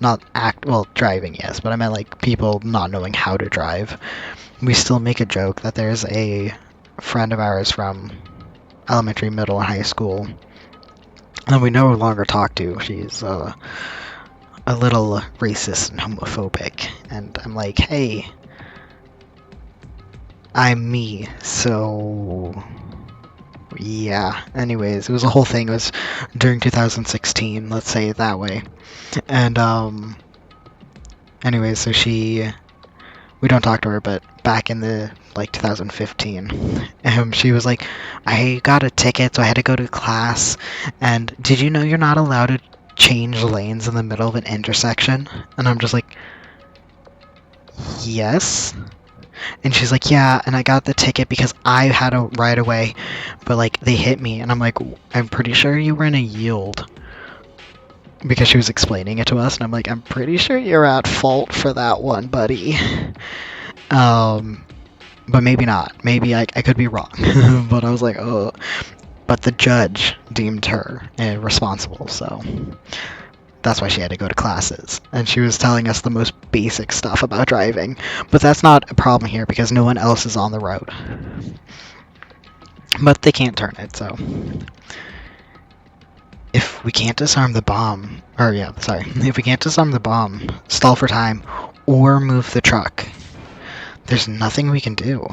driving, yes, but I meant like people not knowing how to drive. We still make a joke that there's a friend of ours from elementary, middle, and high school that we no longer talk to. She's a little racist and homophobic, and I'm like, hey, I'm me, so yeah. Anyways, it was a whole thing. It was during 2016, let's say it that way. And anyways, so we don't talk to her, but back in the like 2015, she was like, I got a ticket, so I had to go to class. And did you know you're not allowed to change lanes in the middle of an intersection? And I'm just like, yes. And she's like, yeah, and I got the ticket because I had a right away, but like they hit me, and I'm like, I'm pretty sure you were in a yield. Because she was explaining it to us, and I'm like, I'm pretty sure you're at fault for that one, buddy. But maybe not. Maybe I could be wrong. But I was like, oh. But the judge deemed her responsible, so that's why she had to go to classes. And she was telling us the most basic stuff about driving. But that's not a problem here because no one else is on the road. But they can't turn it, so. If we can't disarm the bomb, if we can't disarm the bomb, stall for time, or move the truck, there's nothing we can do.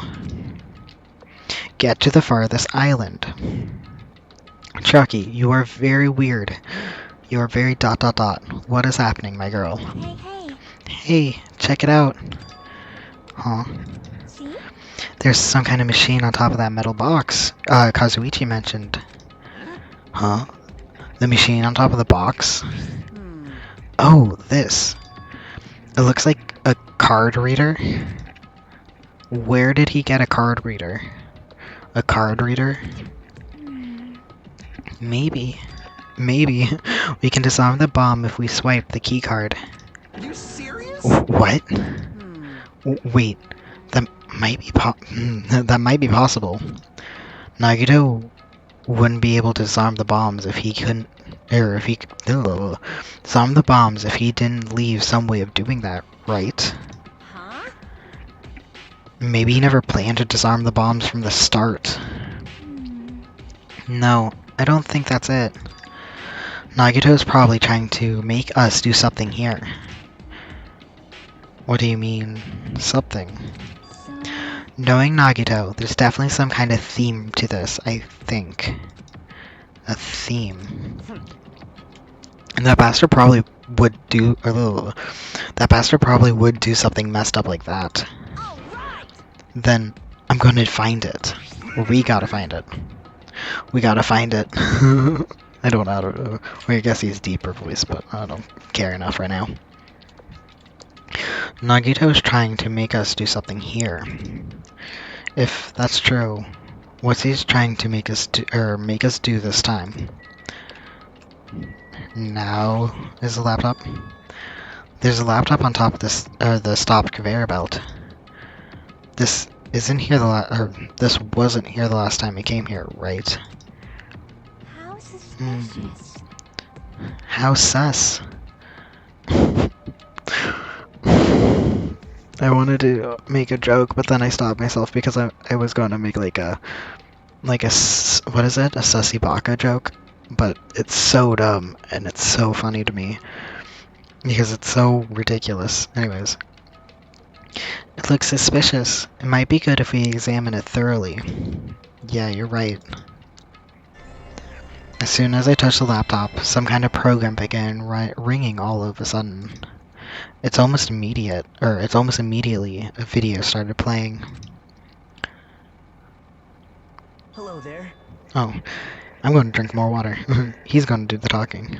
Get to the farthest island. Chucky, you are very weird. You are very ... What is happening, my girl? Hey. Hey, check it out. Huh? See? There's some kind of machine on top of that metal box Kazuichi mentioned. Huh? The machine on top of the box? Oh, this. It looks like a card reader. Where did he get a card reader? A card reader? Maybe we can disarm the bomb if we swipe the key card. Are you serious? What? Wait, that might be that might be possible. Nagito wouldn't be able to disarm the bombs if he couldn't, or if he disarm the bombs if he didn't leave some way of doing that, right? Huh? Maybe he never planned to disarm the bombs from the start. No, I don't think that's it. Nagito's probably trying to make us do something here. What do you mean, something? So... Knowing Nagito, there's definitely some kind of theme to this, I think. A theme. And that bastard probably would do... that bastard probably would do something messed up like that. All right. Then I'm gonna find it. We gotta find it. We gotta find it. I don't know. Well, I guess he's deeper voice, but I don't care enough right now. Nagito's trying to make us do something here. If that's true, what's he trying to make us do this time? Now is the laptop. There's a laptop on top of this, the stopped conveyor belt. This isn't here or this wasn't here the last time he came here, right? How suspicious. How sus. I wanted to make a joke, but then I stopped myself because I was going to make like a what is it? A sussy baka joke, but it's so dumb and it's so funny to me because it's so ridiculous. Anyways, it looks suspicious. It might be good if we examine it thoroughly. Yeah, you're right. As soon as I touched the laptop, some kind of program began ringing all of a sudden. It's almost immediately a video started playing. Hello there. Oh, I'm going to drink more water. He's going to do the talking.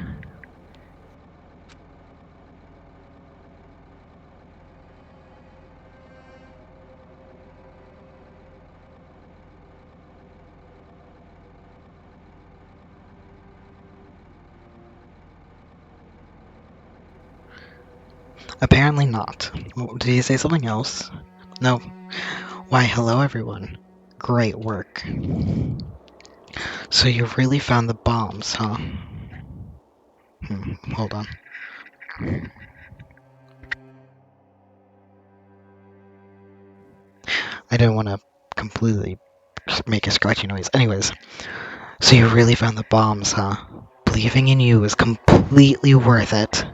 Apparently not. Did he say something else? No. Why, hello everyone. Great work. So you really found the bombs, huh? Hold on. I didn't want to completely make a scratchy noise. Anyways, so you really found the bombs, huh? Believing in you is completely worth it.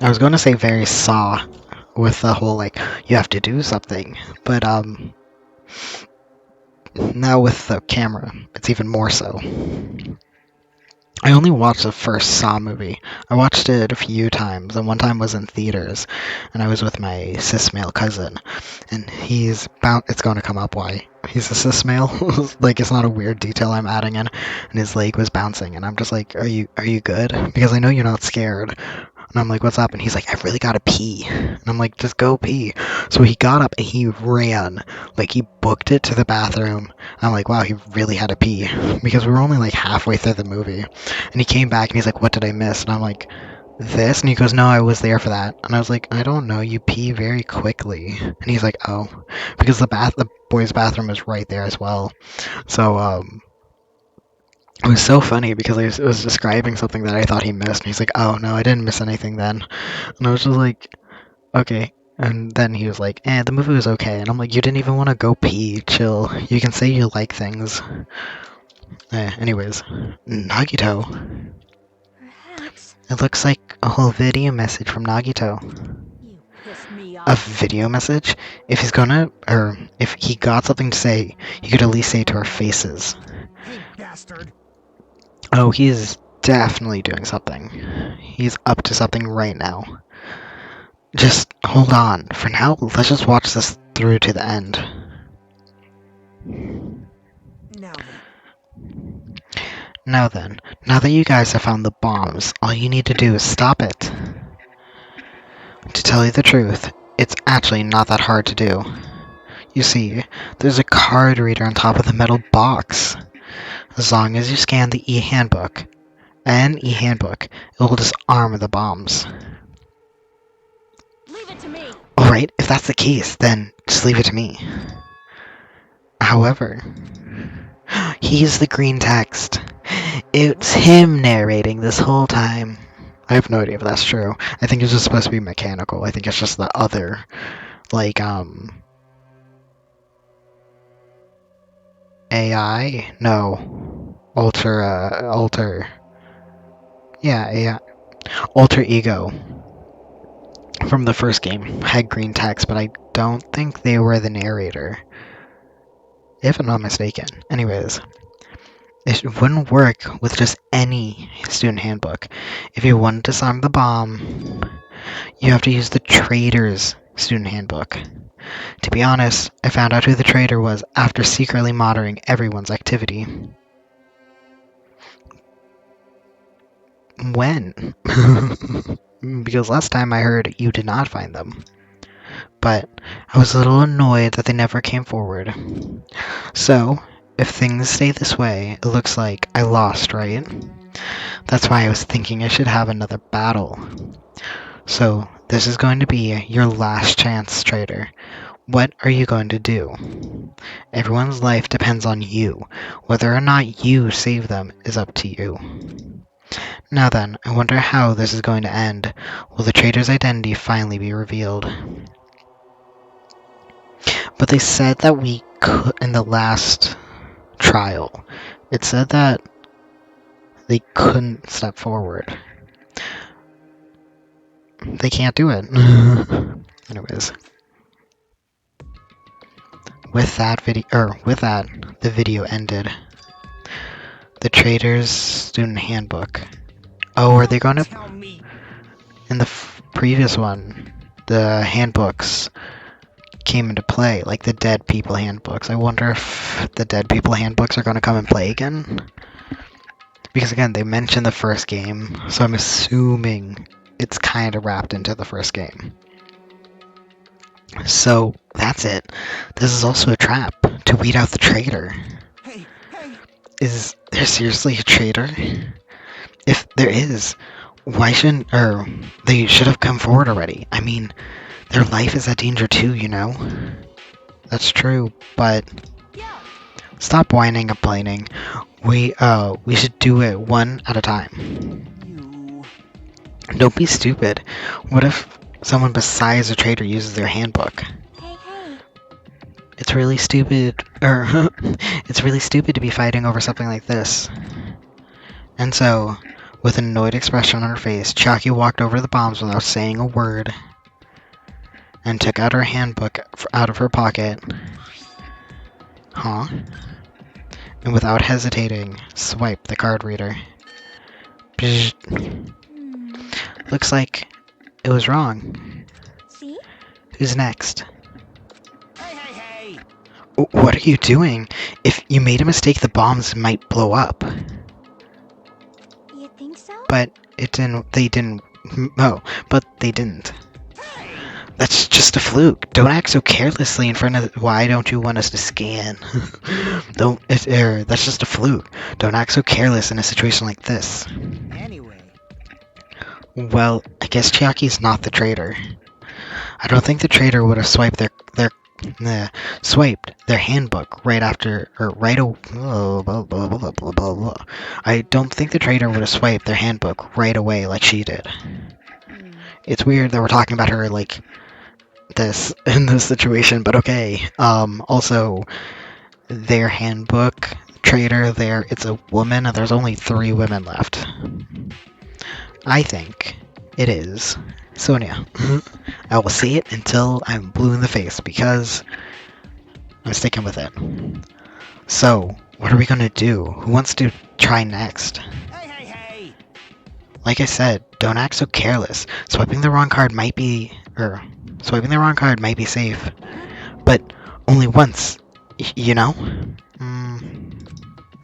I was going to say very saw with the whole, like, you have to do something, but, now with the camera, it's even more so. I only watched the first Saw movie. I watched it a few times, and one time was in theaters, and I was with my cis male cousin, and it's going to come up why he's a cis male. Like, it's not a weird detail I'm adding in, and his leg was bouncing, and I'm just like, are you good? Because I know you're not scared. And I'm like, what's up? And he's like, I really gotta pee. And I'm like, just go pee. So he got up and he ran. Like, he booked it to the bathroom. I'm like, wow, he really had to pee. Because we were only like halfway through the movie. And he came back and he's like, what did I miss? And I'm like, this? And he goes, no, I was there for that. And I was like, I don't know, you pee very quickly. And he's like, oh. Because the boys' bathroom was right there as well. So, it was so funny because I was describing something that I thought he missed, and he's like, oh, no, I didn't miss anything then. And I was just like, okay. And then he was like, the movie was okay. And I'm like, you didn't even want to go pee, chill. You can say you like things. Anyways, Nagito. Perhaps It looks like a whole video message from Nagito. you pissed me A off. video message? If he got something to say, he could at least say it to our faces. Hey, bastard. Oh, he's definitely doing something. He's up to something right now. Just hold on. For now, let's just watch this through to the end. Now then, now that you guys have found the bombs, all you need to do is stop it. To tell you the truth, it's actually not that hard to do. You see, there's a card reader on top of the metal box. As long as you scan the e-handbook, it will disarm the bombs. Leave it to me. Alright, if that's the case, then just leave it to me. However, he's the green text. It's him narrating this whole time. I have no idea if that's true. I think it's just supposed to be mechanical. I think it's just the other, like, AI? No. AI. Alter ego from the first game had green text, but I don't think they were the narrator. If I'm not mistaken. Anyways, it wouldn't work with just any student handbook. If you want to disarm the bomb, you have to use the traitor's student handbook. To be honest, I found out who the traitor was after secretly monitoring everyone's activity. When? Because last time I heard you did not find them. But I was a little annoyed that they never came forward. So, if things stay this way, it looks like I lost, right? That's why I was thinking I should have another battle. So, this is going to be your last chance, traitor. What are you going to do? Everyone's life depends on you. Whether or not you save them is up to you. Now then, I wonder how this is going to end. Will the traitor's identity finally be revealed? But they said that we could, in the last trial, it said that they couldn't step forward. They can't do it. Anyways. With that, the video ended. The Traitor's Student Handbook. Oh, are they going to... Tell me. In the previous one, the handbooks came into play, like the Dead People handbooks. I wonder if the Dead People handbooks are going to come and play again? Because again, they mentioned the first game, so I'm assuming it's kind of wrapped into the first game. So, that's it. This is also a trap to weed out the traitor. Hey. Is there seriously a traitor? If there is, why shouldn't, or they should have come forward already. I mean, their life is at danger too, you know? That's true, but stop whining and complaining. We should do it one at a time. Don't be stupid. What if someone besides a traitor uses their handbook? Hey. It's really stupid, it's really stupid to be fighting over something like this. And so, with an annoyed expression on her face, Chiaki walked over to the bombs without saying a word, and took out her handbook out of her pocket. Huh? And without hesitating, swiped the card reader. Looks like it was wrong. See? Who's next? Hey. What are you doing? If you made a mistake, the bombs might blow up. You think so? But they didn't. But they didn't. That's just a fluke. Don't act so carelessly in front of... Why don't you want us to scan? That's just a fluke. Don't act so careless in a situation like this. Anyway. Well, I guess Chiaki's not the traitor. I don't think the traitor would have swiped their handbook right after, or right away. I don't think the traitor would have swiped their handbook right away like she did. It's weird that we're talking about her like this in this situation, but okay. Also, their handbook traitor there, it's a woman, and there's only 3 women left. I think it is Sonia. I will say it until I'm blue in the face, because I'm sticking with it. So, what are we gonna do? Who wants to try next? Hey. Like I said, don't act so careless. Swiping the wrong card might be safe, but only once, you know?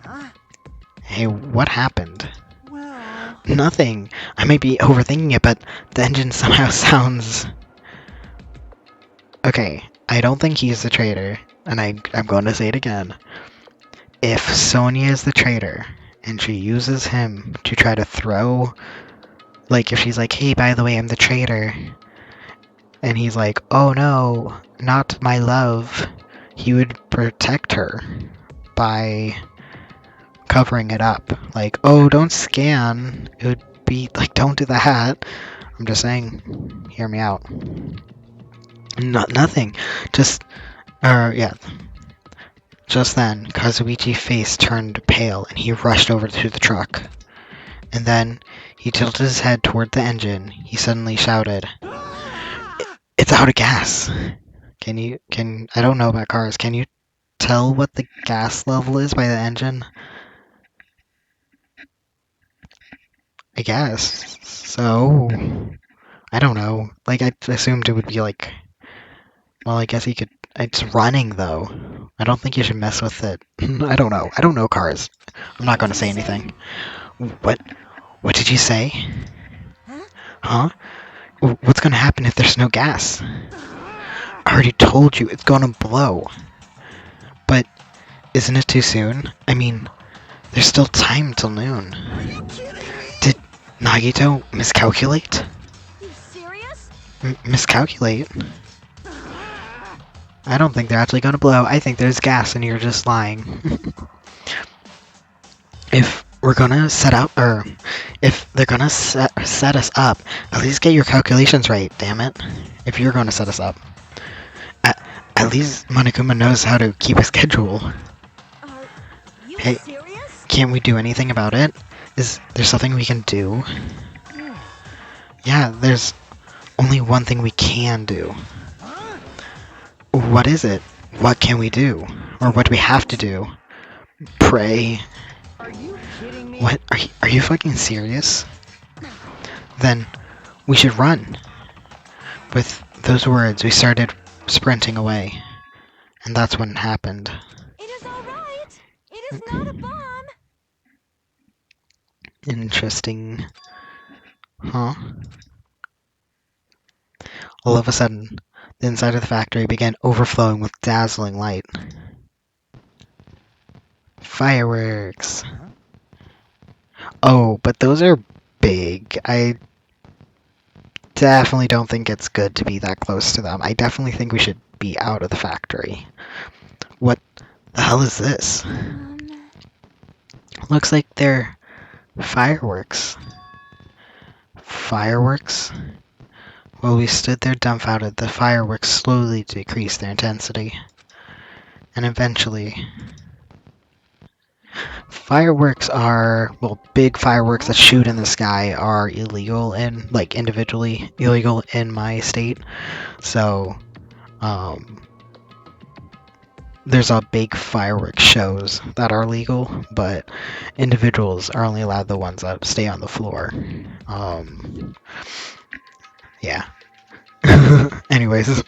Huh? Hey, what happened? Well... Nothing. I might be overthinking it, but the engine somehow sounds... Okay, I don't think he's the traitor, and I'm going to say it again. If Sonia is the traitor, and she uses him to try to throw... Like, if she's like, hey, by the way, I'm the traitor, and he's like, oh no, not my love, he would protect her by covering it up. Like, oh, don't scan. It would be like, don't do that. I'm just saying, hear me out. Nothing. Just then, Kazuichi's face turned pale and he rushed over to the truck. And then he tilted his head toward the engine. He suddenly shouted, "It's out of gas!" I don't know about cars. Can you tell what the gas level is by the engine? I guess. So, I don't know. Like, I assumed it would be like, well, I guess he could, it's running though. I don't think you should mess with it. I don't know. I don't know cars. I'm not going to say anything. What did you say? Huh? What's going to happen if there's no gas? I already told you, it's going to blow. But, isn't it too soon? I mean, there's still time till noon. Are you kidding me? Did Nagito miscalculate? You serious? Miscalculate? I don't think they're actually gonna blow. I think there's gas and you're just lying. If we're gonna set up, or if they're gonna set us up, at least get your calculations right, damn it. If you're gonna set us up. At least Monokuma knows how to keep a schedule. Are you Hey, serious? can't we do anything about it? Is there something we can do? Yeah, there's only one thing we can do. What is it? What can we do? Or what do we have to do? Pray? Are you kidding me? What? Are you fucking serious? Then we should run. With those words, we started sprinting away. And that's when it happened. It is all right. It is not a bomb. Interesting. Huh? All of a sudden, the inside of the factory began overflowing with dazzling light. Fireworks! Oh, but those are big. I definitely don't think it's good to be that close to them. I definitely think we should be out of the factory. What the hell is this? Looks like they're fireworks. Fireworks? While we stood there dumbfounded, the fireworks slowly decreased their intensity. And eventually... Fireworks are, well, big fireworks that shoot in the sky are illegal in, like, individually illegal in my state. So, there's a big fireworks shows that are legal, but individuals are only allowed the ones that stay on the floor. Yeah. Anyways,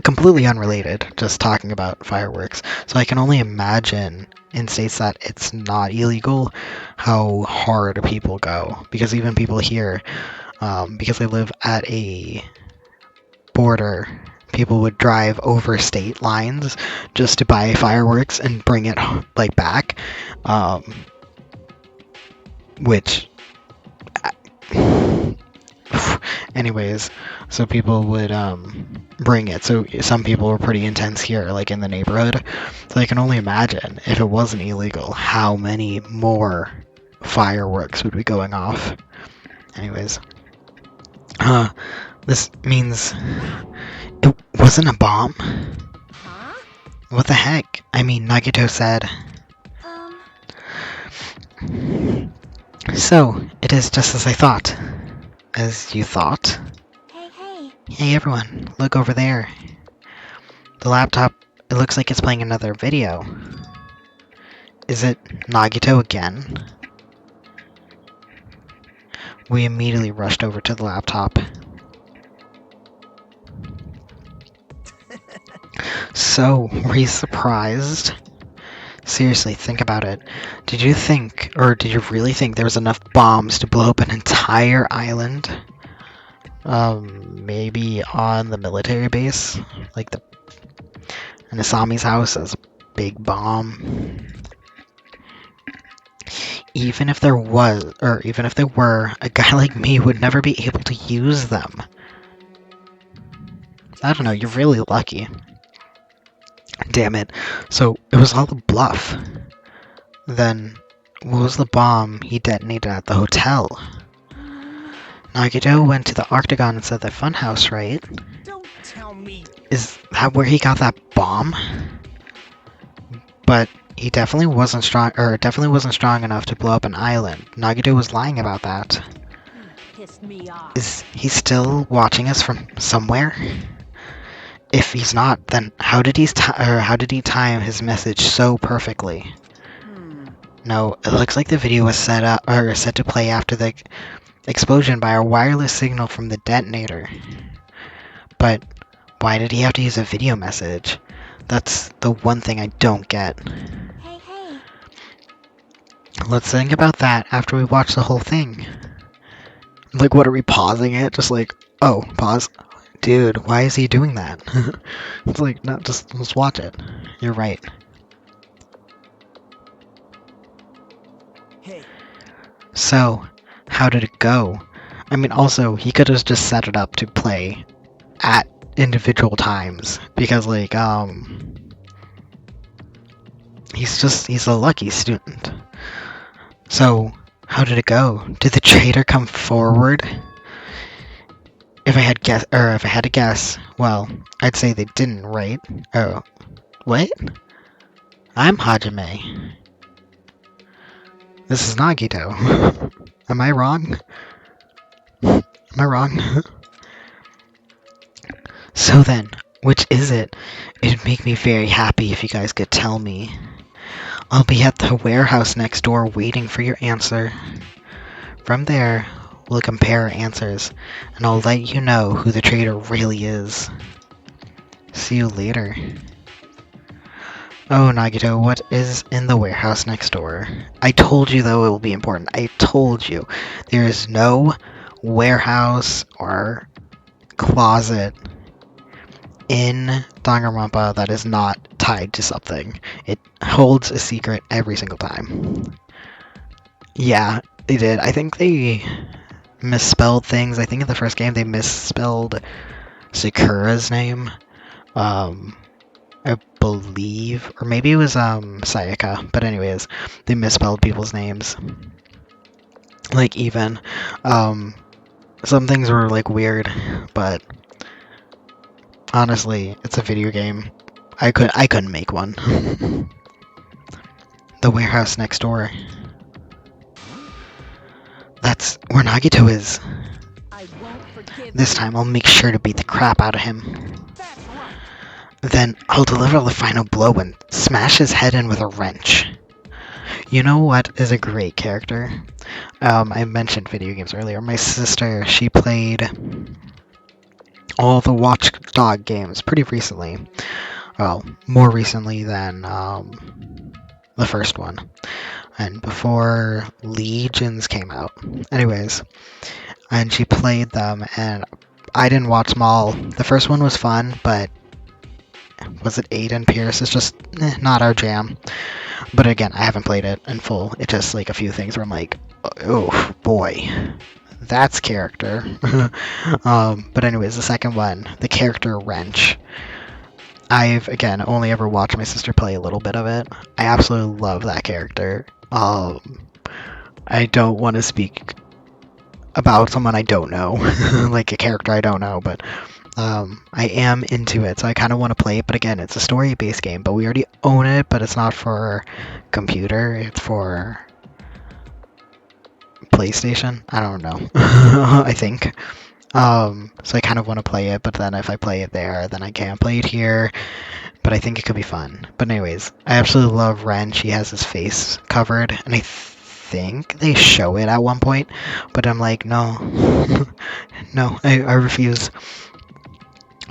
completely unrelated, just talking about fireworks. So I can only imagine in states that it's not illegal how hard people go. Because even people here, because they live at a border, people would drive over state lines just to buy fireworks and bring it like back, which anyways, so people would bring it. So some people were pretty intense here, like in the neighborhood. So I can only imagine if it wasn't illegal, how many more fireworks would be going off. Anyways, this means it wasn't a bomb. Huh? What the heck? I mean, Nagito said. So it is just as I thought. As you thought? Hey. Hey everyone, look over there. The laptop, it looks like it's playing another video. Is it Nagito again? We immediately rushed over to the laptop. So, were you surprised? Seriously, think about it. Did you think, or did you really think there was enough bombs to blow up an entire island? Maybe on the military base? Like the Asami's house as a big bomb? Even if there was, or even if there were, a guy like me would never be able to use them. I don't know, you're really lucky. Damn it. So, it was all a bluff. Then, what was the bomb he detonated at the hotel? Nagito went to the Octagon and said the funhouse, right? Don't tell me. Is that where he got that bomb? But he definitely wasn't strong enough to blow up an island. Nagito was lying about that. Pissed me off. Is he still watching us from somewhere? If he's not, then how did he time his message so perfectly? No, it looks like the video was set to play after the explosion by a wireless signal from the detonator. But why did he have to use a video message? That's the one thing I don't get. Hey. Let's think about that after we watch the whole thing. Like, what are we pausing it? Just like, oh, pause. Dude, why is he doing that? It's like, no, just watch it. You're right. Hey. So, how did it go? I mean, also, he could have just set it up to play at individual times because like he's a lucky student. So how did it go? Did the traitor come forward? If I had to guess, well, I'd say they didn't, right? Oh, what? I'm Hajime. This is Nagito. Am I wrong? Am I wrong? So then, which is it? It'd make me very happy if you guys could tell me. I'll be at the warehouse next door waiting for your answer. From there, we'll compare answers, and I'll let you know who the traitor really is. See you later. Oh, Nagito, what is in the warehouse next door? I told you, though, it will be important. I told you. There is no warehouse or closet in Danganronpa that is not tied to something. It holds a secret every single time. Yeah, they did. I think they misspelled things. I think in the first game they misspelled Sakura's name. I believe, or maybe it was Sayaka. But anyways, they misspelled people's names. Like even some things were like weird, but honestly, it's a video game. I couldn't make one. The warehouse next door. That's where Nagito is. This time I'll make sure to beat the crap out of him. Then I'll deliver the final blow and smash his head in with a wrench. You know what is a great character? I mentioned video games earlier. My sister, she played all the Watchdog games pretty recently. Well, more recently than the first one. And before Legions came out. Anyways, and she played them, and I didn't watch them all. The first one was fun, but was it Aiden Pierce? It's just not our jam. But again, I haven't played it in full. It's just like a few things where I'm like, oh boy, that's character. But anyways, the second one, the character Wrench. I've, again, only ever watched my sister play a little bit of it. I absolutely love that character. I don't want to speak about someone I don't know, like a character I don't know, but I am into it, so I kind of want to play it. But again, it's a story-based game, but we already own it, but it's not for computer, it's for PlayStation. I don't know. I think. So I kind of want to play it, but then if I play it there, then I can't play it here. But I think it could be fun. But anyways, I absolutely love Ren. She has his face covered, and I think they show it at one point, but I'm like, no. No, I refuse.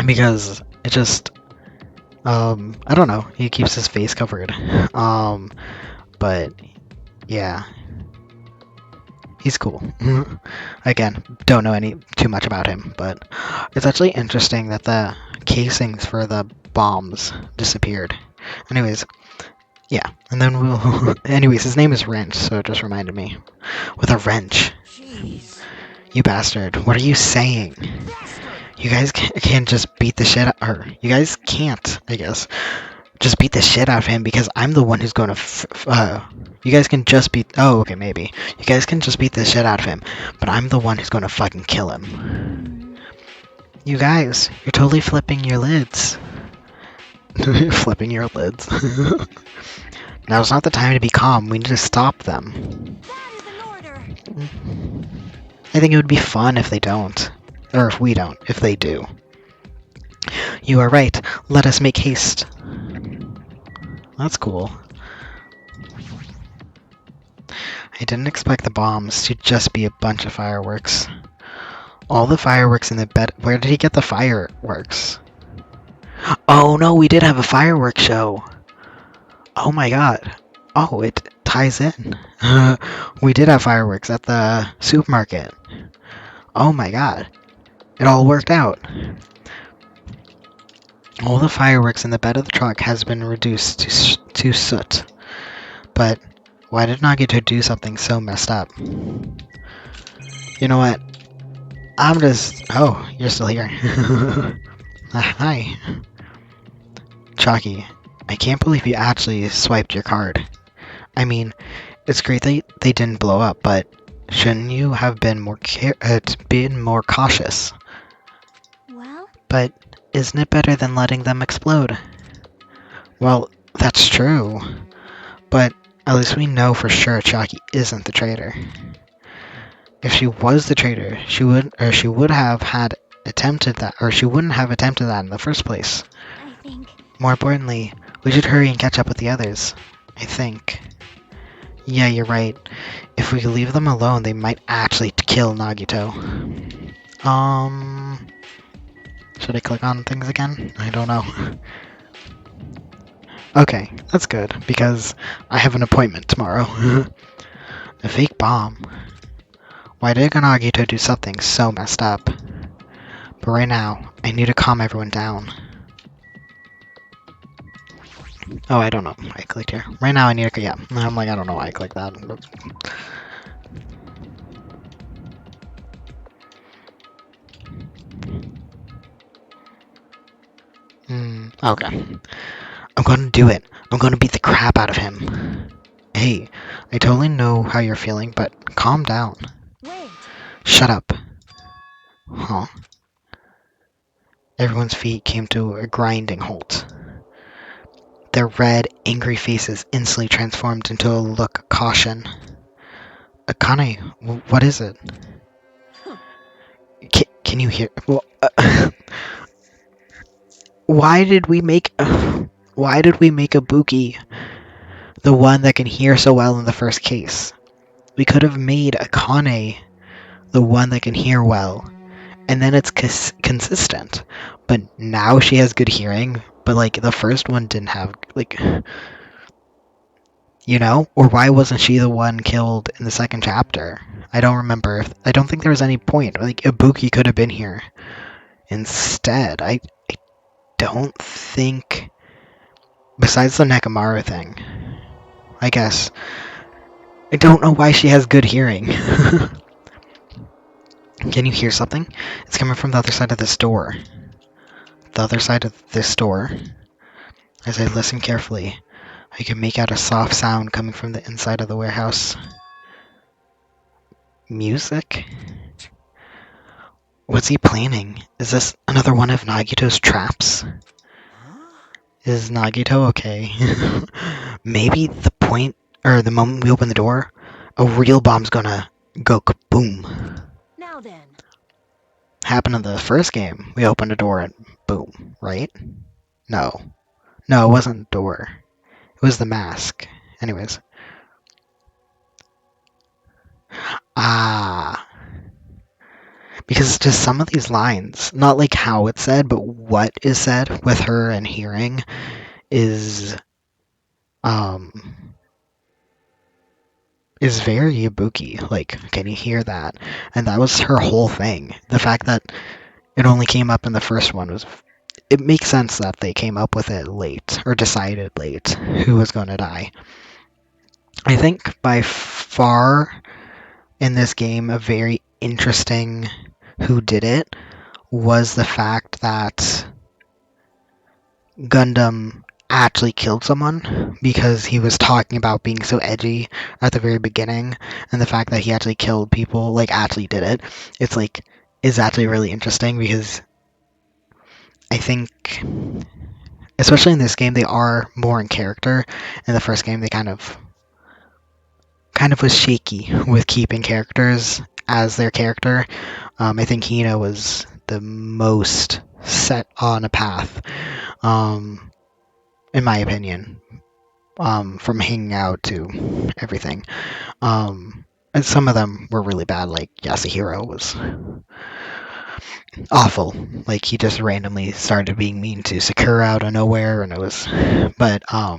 Because it just, I don't know, he keeps his face covered. But, yeah. He's cool. Again, don't know too much about him, but it's actually interesting that the casings for the bombs disappeared. Anyways, yeah, and then we'll... Anyways, his name is Wrench, so it just reminded me. With a wrench. Jeez. You bastard, what are you saying? You guys can't just beat the shit out... Or, you guys can't, I guess, just beat the shit out of him because I'm the one who's going to... you guys can just beat... Oh, okay, maybe. You guys can just beat the shit out of him, but I'm the one who's going to fucking kill him. You guys, you're totally flipping your lids. Flipping your lids. Now's not the time to be calm. We need to stop them. That is an order. I think it would be fun if they don't. Or if we don't. If they do. You are right. Let us make haste. That's cool. I didn't expect the bombs to just be a bunch of fireworks. All the fireworks in the bed. Where did he get the fireworks? Oh no, we did have a fireworks show. Oh my god. Oh, it ties in. We did have fireworks at the supermarket. Oh my god. It all worked out. All the fireworks in the bed of the truck has been reduced to soot. But why did Nagito do something so messed up? You know what? I'm just... Oh, you're still here. Hi. Chalky, I can't believe you actually swiped your card. I mean, it's great they didn't blow up, but shouldn't you have been been more cautious? Well, But isn't it better than letting them explode? Well, that's true, but at least we know for sure Chalky isn't the traitor. If she was the traitor, she would have had attempted that, or she wouldn't have attempted that in the first place. I think... More importantly, we should hurry and catch up with the others. I think. Yeah, you're right. If we leave them alone, they might actually kill Nagito. Should I click on things again? I don't know. Okay, that's good, because I have an appointment tomorrow. A fake bomb. Why did Nagito do something so messed up? But right now, I need to calm everyone down. Oh, I don't know. I clicked here. Right now, I need to... Yeah, I'm like, I don't know why I clicked that. Okay. I'm gonna do it. I'm gonna beat the crap out of him. Hey, I totally know how you're feeling, but calm down. Wait. Shut up. Huh? Everyone's feet came to a grinding halt. Their red, angry faces instantly transformed into a look of caution. Akane, what is it? Can you hear? Well, why did we make? Why did we make Ibuki the one that can hear so well in the first case? We could have made Akane the one that can hear well, and then it's consistent. But now she has good hearing, but like the first one didn't have or why wasn't she the one killed in the second chapter? I don't remember. I don't think there was any point. Like Ibuki could have been here instead. I don't think. Besides the Nekamaru thing, I guess. I don't know why she has good hearing. Can you hear something? It's coming from the other side of this door. The other side of this door. As I listen carefully, I can make out a soft sound coming from the inside of the warehouse. Music? What's he planning? Is this another one of Nagito's traps? Is Nagito okay? Maybe the point, or the moment we open the door, a real bomb's gonna go kaboom. Now then. Happened in the first game. We opened a door and boom, right? No. No, it wasn't the door. It was the mask. Anyways. Ah. Because just some of these lines, not like how it's said, but what is said with her and hearing is um is very Ibuki. Like, can you hear that? And that was her whole thing. The fact that it only came up in the first one was it makes sense that they came up with it late or decided late who was going to die. I think by far in this game a very interesting who did it was the fact that Gundam actually killed someone because he was talking about being so edgy at the very beginning, and the fact that he actually killed people, like actually did it, it's like is actually really interesting because I think especially in this game they are more in character. In the first game they kind of was shaky with keeping characters as their character. I think Hina was the most set on a path, in my opinion, from hanging out to everything. And some of them were really bad, like Yasuhiro was awful. Like he just randomly started being mean to Sakura out of nowhere, and it was. But I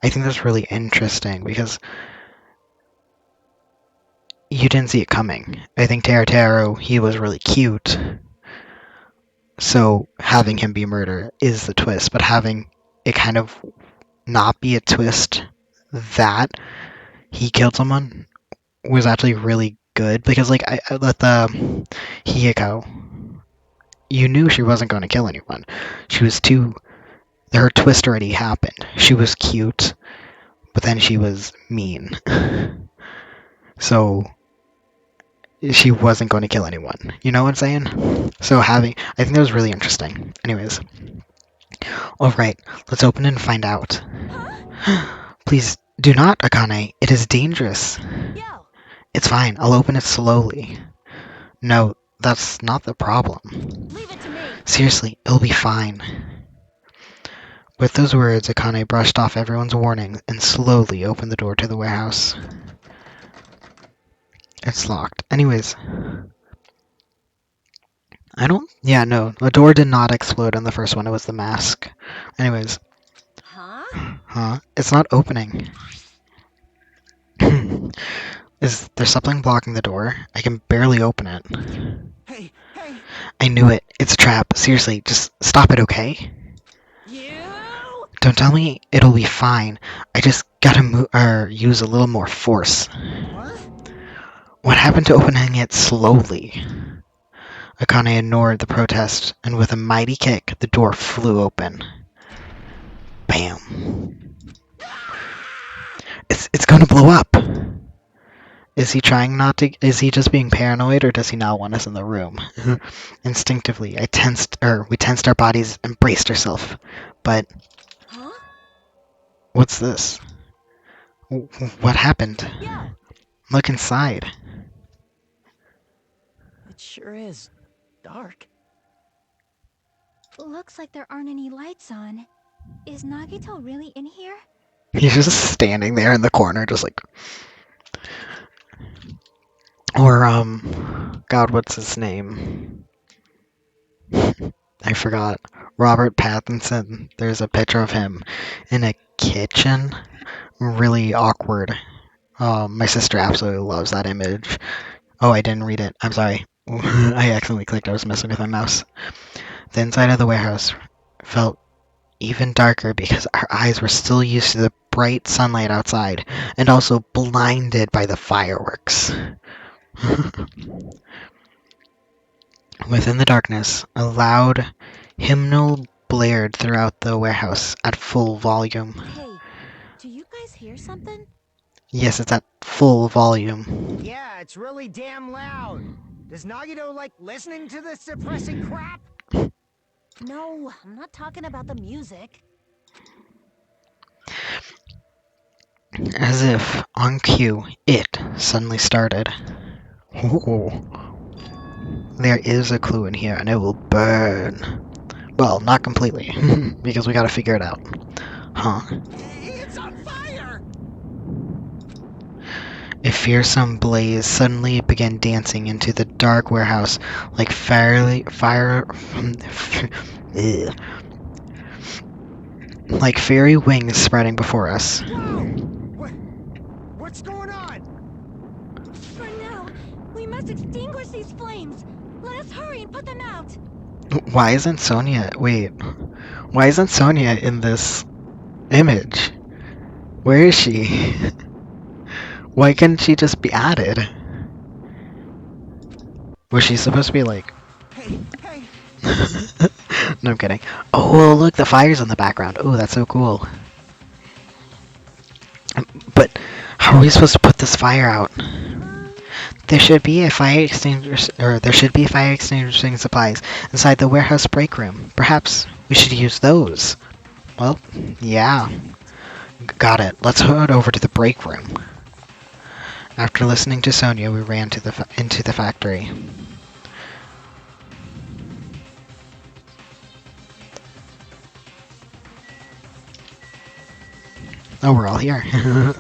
think that's really interesting because you didn't see it coming. I think Teruteru, he was really cute, so having him be murdered is the twist, but having it kind of not be a twist that he killed someone was actually really good because like I let the Hiyako you knew she wasn't going to kill anyone. She was too. Her twist already happened. She was cute, but then she was mean. So she wasn't going to kill anyone. You know what I'm saying? So I think that was really interesting. Anyways, all right, let's open it and find out. Please do not, Akane. It is dangerous. Yo! It's fine. I'll open it slowly. No, that's not the problem. Leave it to me! Seriously, it'll be fine. With those words, Akane brushed off everyone's warning and slowly opened the door to the warehouse. It's locked. Anyways. Yeah, no. The door did not explode in the first one. It was the mask. Anyways. Huh? Huh? It's not opening. Is there something blocking the door? I can barely open it. Hey, hey! I knew it. It's a trap. Seriously, just stop it, okay? You! Don't tell me it'll be fine. I just gotta use a little more force. What? What happened to opening it slowly? Akane ignored the protest, and with a mighty kick, the door flew open. Bam. It's gonna blow up! Is he trying not to? Is he just being paranoid, or does he not want us in the room? Instinctively, we tensed our bodies and braced ourselves. But Huh? what's this? What happened? Yo! Look inside. It sure is dark. Looks like there aren't any lights on. Is Nagito really in here? He's just standing there in the corner, just like. Or God, what's his name? I forgot. Robert Pattinson. There's a picture of him in a kitchen. Really awkward. My sister absolutely loves that image. Oh, I didn't read it. I'm sorry. I accidentally clicked. I was messing with my mouse. The inside of the warehouse felt even darker because our eyes were still used to the bright sunlight outside and also blinded by the fireworks. Within the darkness, a loud hymnal blared throughout the warehouse at full volume. Hey, do you guys hear something? Yes, it's at full volume. Yeah, it's really damn loud. Does Nagito like listening to this depressing crap? No, I'm not talking about the music. As if on cue, it suddenly started. Ooh. There is a clue in here, and it will burn. Well, not completely, because we gotta figure it out. Huh? It's on fire! A fearsome blaze suddenly began dancing into the dark warehouse like like fairy wings spreading before us. Whoa! What's going on? For now, we must extinguish these flames. Let us hurry and put them out. Why isn't Sonia? Wait. Why isn't Sonia in this image? Where is she? Why couldn't she just be added? Was she supposed to be like... Hey, hey! No, I'm kidding. Oh, look, the fire's in the background. Oh, that's so cool. But how are we supposed to put this fire out? There should be a fire extinguisher, or there should be fire extinguishing supplies inside the warehouse break room. Perhaps we should use those. Well, yeah. Got it. Let's head over to the break room. After listening to Sonia, we ran to into the factory. Oh, we're all here. Damn it!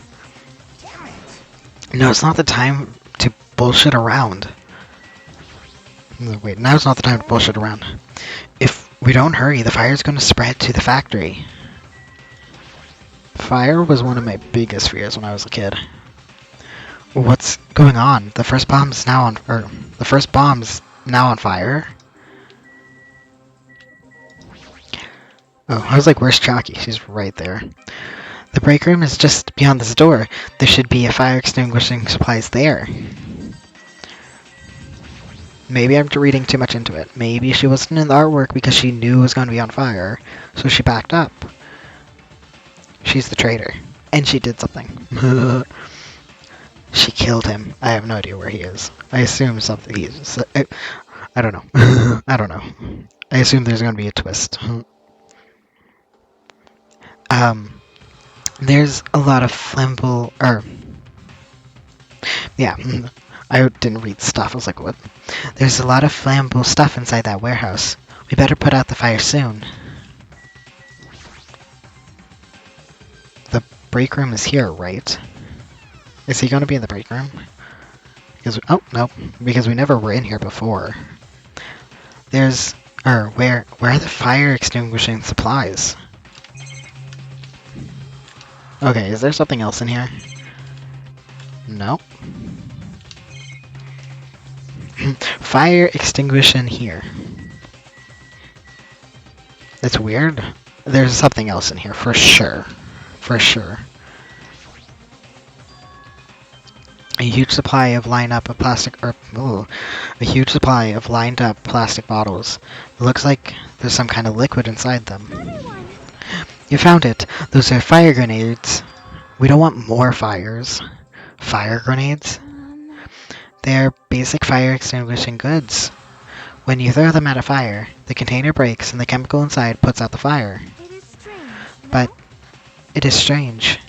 No, it's not the time to bullshit around. No, wait, now's not the time to bullshit around. If we don't hurry, the fire's going to spread to the factory. Fire was one of my biggest fears when I was a kid. What's going on? The first bomb's now on fire. Oh, I was like, where's Chalky? She's right there. The break room is just beyond this door. There should be a fire extinguishing supplies there. Maybe I'm reading too much into it. Maybe she wasn't in the artwork because she knew it was going to be on fire, so she backed up. She's the traitor. And she did something. She killed him. I have no idea where he is. I assume something. I don't know. I don't know. I assume there's going to be a twist. Um, there's a lot of flammable, yeah, I didn't read stuff. I was like, what? There's a lot of flammable stuff inside that warehouse. We better put out the fire soon. The break room is here, right? Is he going to be in the break room? Because, oh, no, because we never were in here before. There's, where are the fire extinguishing supplies? Okay, is there something else in here? No. Fire extinguishing here. It's weird. There's something else in here, for sure. For sure. A huge supply of lined up of plastic, a huge supply of lined up plastic bottles. It looks like there's some kind of liquid inside them. You found it. Those are fire grenades. We don't want more fires. Fire grenades? They're basic fire extinguishing goods. When you throw them at a fire, the container breaks and the chemical inside puts out the fire. It is strange. But it is strange.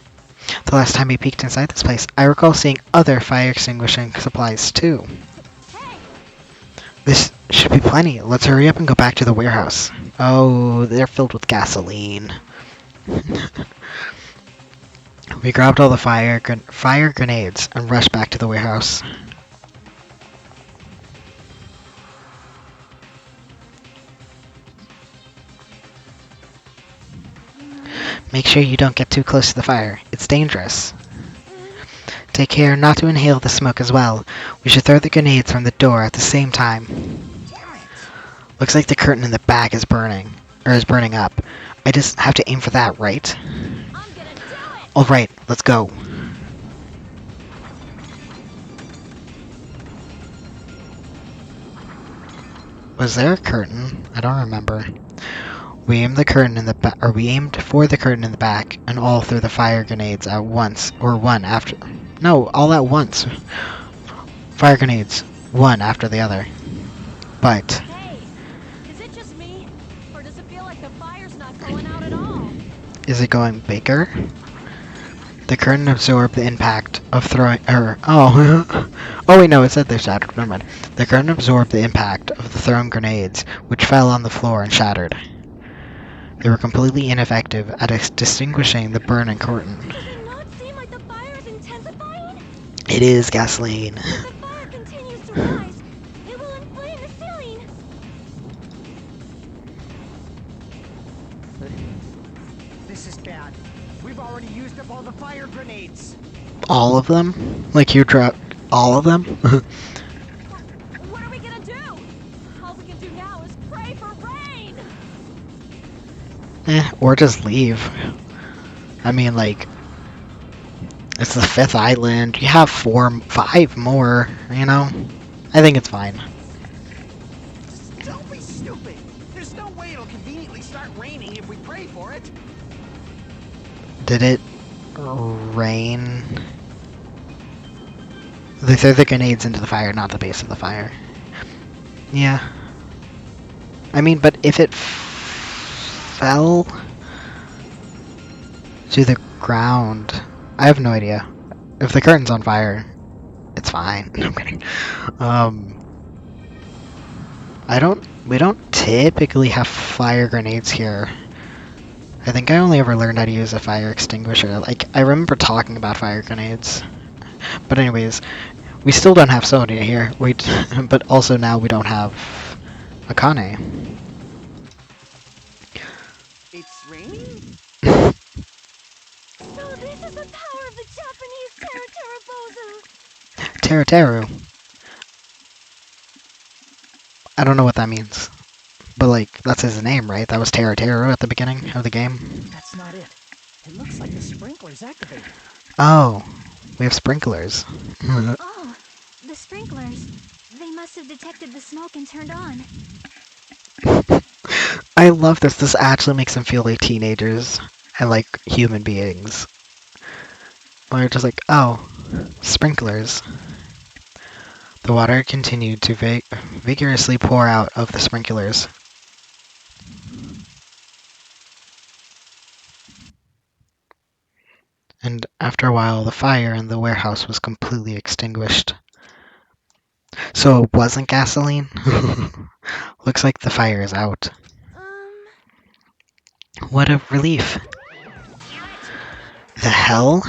The last time we peeked inside this place, I recall seeing other fire extinguishing supplies too. Hey, This should be plenty. Let's hurry up and go back to the warehouse. Oh, they're filled with gasoline. We grabbed all the fire grenades and rushed back to the warehouse. Make sure you don't get too close to the fire. It's dangerous. Take care not to inhale the smoke as well. We should throw the grenades from the door at the same time. Looks like the curtain in the back is burning up. I just have to aim for that, right? I'm gonna do it. Alright, let's go. Was there a curtain? I don't remember. We aimed the curtain in the back, or we aimed for the curtain in the back, and all threw the fire grenades at once, or one after. No, all at once. Fire grenades, one after the other. But Hey, is it just me, or does it feel like the fire's not going out at all? is it going bigger? The curtain absorbed the impact of throwing. Oh wait, no, it said they shattered. Never mind. The curtain absorbed the impact of the thrown grenades, which fell on the floor and shattered. They were completely ineffective at distinguishing the burning curtain. Does it not seem like the fire is intensifying? It is gasoline. If the fire continues to rise, it will inflame the ceiling. This is bad. We've already used up all the fire grenades. All of them? Like you dropped all of them? What are we gonna do? All we can do now is pray for rain. Or just leave. I mean, like, it's the 5th island. You have 5 more, you know? I think it's fine. Just don't be stupid. There's no way it'll conveniently start raining if we pray for it. Did it rain? They threw the grenades into the fire, not the base of the fire. Yeah. I mean, but if it fell to the ground, I have no idea. If the curtain's on fire, it's fine. I'm kidding. We don't typically have fire grenades here. I think I only ever learned how to use a fire extinguisher. Like, I remember talking about fire grenades. But anyways, we still don't have Sonia here. But also now we don't have Akane. It's raining? So this is the power of the Japanese Teru. Teru. I don't know what that means. But, like, that's his name, right? That was Teru at the beginning of the game. That's not it. It looks like the sprinkler's activated. Oh, we have sprinklers. Oh, the sprinklers. They must must have detected the smoke and turned on. I love this. This actually makes them feel like teenagers and like human beings. They're just like, oh, sprinklers. The water continued to vigorously pour out of the sprinklers. And after a while, the fire in the warehouse was completely extinguished. So it wasn't gasoline? Looks like the fire is out. What a relief. The hell?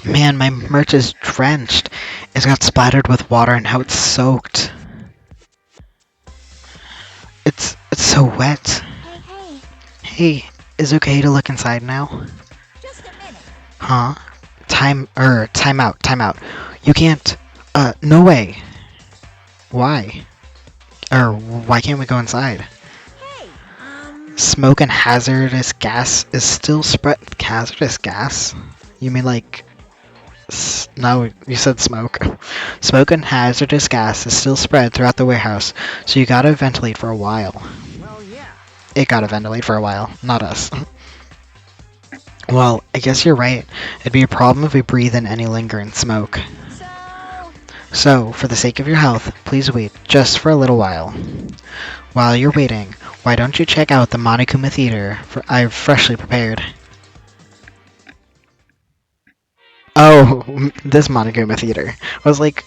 Man, my merch is drenched. It's got splattered with water and now it's soaked. It's so wet. Hey, Hey, is it okay to look inside now? just a minute. Huh? Time out. You can't, no way. Why? Why can't we go inside? Hey, Smoke and hazardous gas is still spread. Hazardous gas? You mean like... No, you said smoke. Smoke and hazardous gas is still spread throughout the warehouse, so you gotta ventilate for a while. Well, yeah. It gotta ventilate for a while, not us. Well, I guess you're right. It'd be a problem if we breathe in any lingering smoke. So, for the sake of your health, please wait just for a little while. While you're waiting, why don't you check out the Monokuma Theater I've freshly prepared. Oh, this Monokuma Theater. I was like,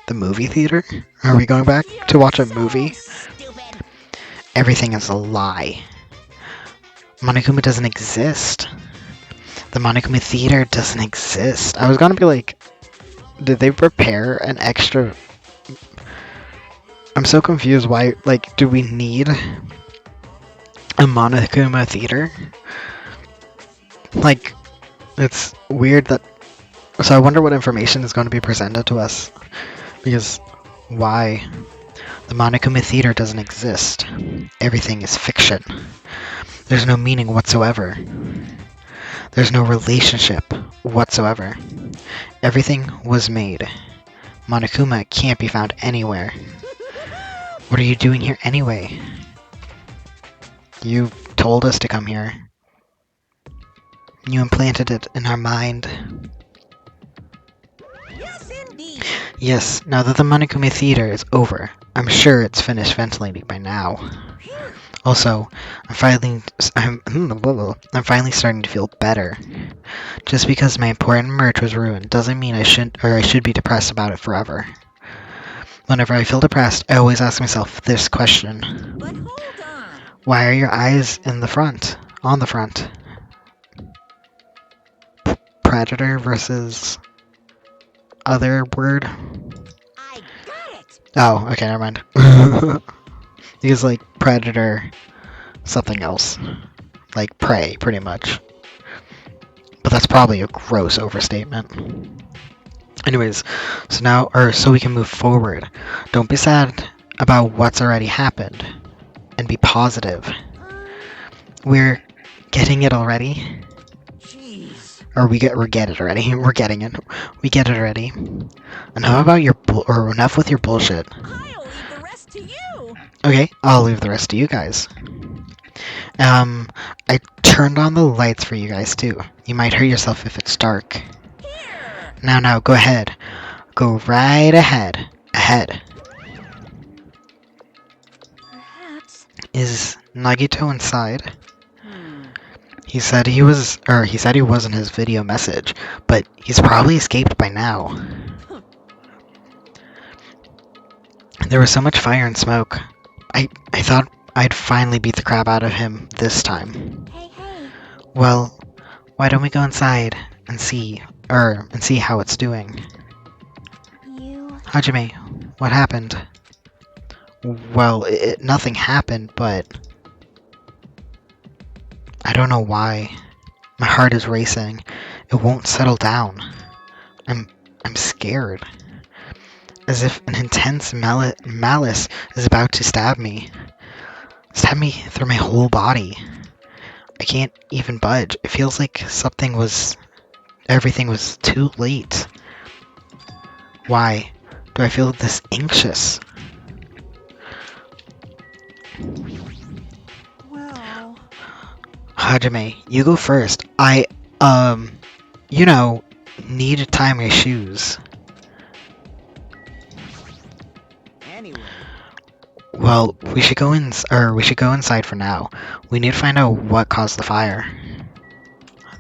the movie theater? Are we going back to watch a movie? Stupid. Everything is a lie. Monokuma doesn't exist. The Monokuma Theater doesn't exist. I was gonna be like, did they prepare an extra... I'm so confused why, like, do we need a Monokuma Theater? Like, it's weird that... So I wonder what information is going to be presented to us. Because, why? The Monokuma Theater doesn't exist. Everything is fiction. There's no meaning whatsoever. There's no relationship whatsoever. Everything was made. Monokuma can't be found anywhere. What are you doing here anyway? You told us to come here. You implanted it in our mind. Yes, indeed. Yes, now that the Monokuma Theater is over, I'm sure it's finished ventilating by now. Also, I'm finally starting to feel better. Just because my important merch was ruined doesn't mean I should be depressed about it forever. Whenever I feel depressed, I always ask myself this question. But hold on. Why are your eyes in the front? On the front? Predator versus other word? I got it. Oh, okay, never mind. He's like predator, something else. Like prey, pretty much. But that's probably a gross overstatement. Anyways, so we can move forward. Don't be sad about what's already happened. And be positive. We're getting it already. Jeez. Or we get it already. We're getting it. We get it already. And how about enough with your bullshit? I'll leave the rest to you. Okay, I'll leave the rest to you guys. I turned on the lights for you guys too. You might hurt yourself if it's dark. Here. Now, go ahead. Go right ahead. Ahead. Perhaps. Is Nagito inside? He said he was in his video message, but he's probably escaped by now. There was so much fire and smoke. I thought I'd finally beat the crap out of him this time. Hey. Well, why don't we go inside and see how it's doing? Hajime, what happened? Well, nothing happened, but I don't know why. My heart is racing. It won't settle down. I'm scared. As if an intense malice is about to stab me. Stab me through my whole body. I can't even budge. It feels like everything was too late. Why do I feel this anxious? Well... Hajime, you go first. You know, need to tie my shoes. Anyway, Well, we should go inside for now. We need to find out what caused the fire.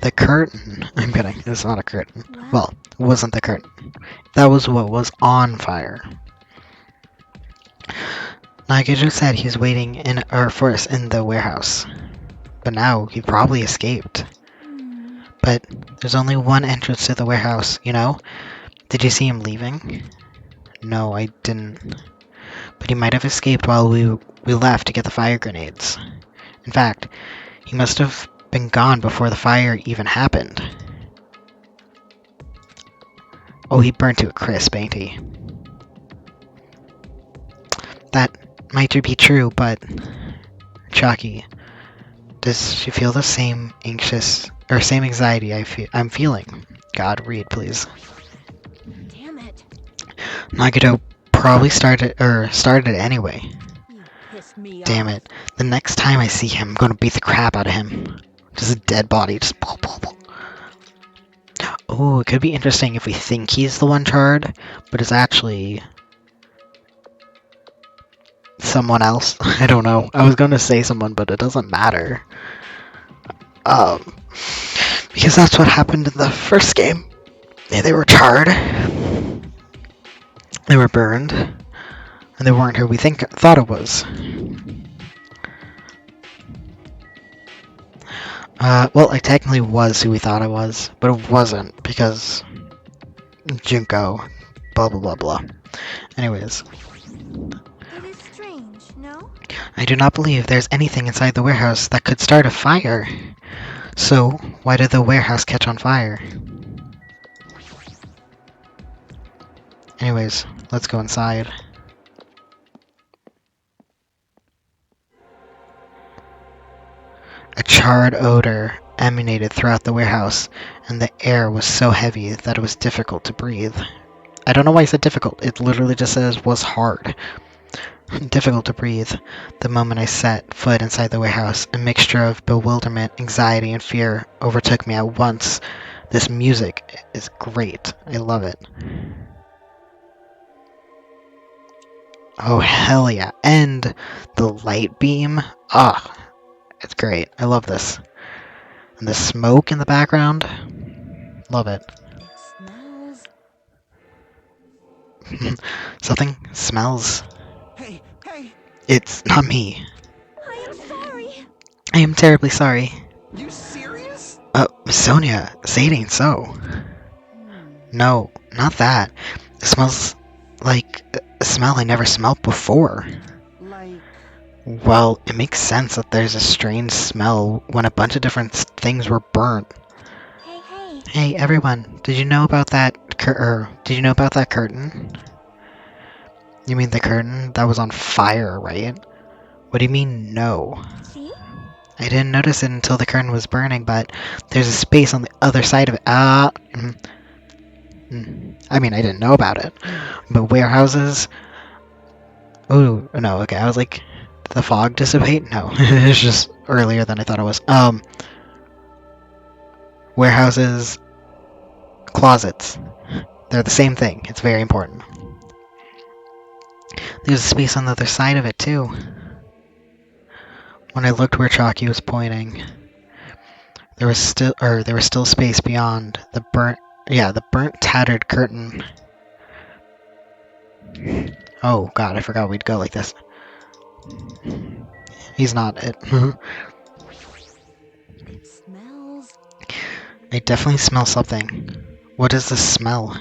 The curtain. I'm kidding. It's not a curtain. What? Well, it wasn't the curtain. That was what was on fire. Nagito said he's waiting for us in the warehouse. But now he probably escaped. Hmm. But there's only one entrance to the warehouse, you know? Did you see him leaving? No, I didn't. But he might have escaped while we left to get the fire grenades. In fact, he must have been gone before the fire even happened. Oh, he burned to a crisp, ain't he? That might be true, but... Chucky, does she feel the same same anxiety I'm feeling? God, read, please. Damn it. Nagito probably started anyway. You pissed me Damn off. it. The next time I see him, I'm gonna beat the crap out of him. Just a dead body, just pull, pull, pull. Oh, it could be interesting if we think he's the one charred, but it's actually someone else. I don't know. I was gonna say someone, but it doesn't matter. Because that's what happened in the first game. Yeah, they were charred. They were burned. And they weren't who we thought it was. Well, I technically was who we thought I was, but it wasn't, because Junko, blah blah blah blah. Anyways, It is strange, no? I do not believe there's anything inside the warehouse that could start a fire. So, why did the warehouse catch on fire? Anyways, let's go inside. A charred odor emanated throughout the warehouse, and the air was so heavy that it was difficult to breathe. I don't know why I said difficult. It literally just says was hard. Difficult to breathe. The moment I set foot inside the warehouse, a mixture of bewilderment, anxiety, and fear overtook me at once. This music is great. I love it. Oh, hell yeah. And the light beam. Ah, it's great. I love this. And the smoke in the background. Love it. It smells. Something smells. hey, hey! It's not me. I am sorry. I am terribly sorry. You serious? Sonia, say it ain't so. No, not that. It smells like a smell I never smelled before. Like... Well, it makes sense that there's a strange smell when a bunch of different things were burnt. Hey, hey. Hey, everyone, did you know about that curtain? You mean the curtain that was on fire, right? What do you mean, no? See? I didn't notice it until the curtain was burning, but there's a space on the other side of it. I mean, I didn't know about it. But warehouses... Oh, no, okay, I was like, did the fog dissipate? No, it's just earlier than I thought it was. Warehouses, closets. They're the same thing. It's very important. There's a space on the other side of it, too. When I looked where Chalky was pointing, there was still space beyond the burnt, tattered curtain. Oh god, I forgot we'd go like this. He's not it. It smells. I definitely smell something. What is the smell?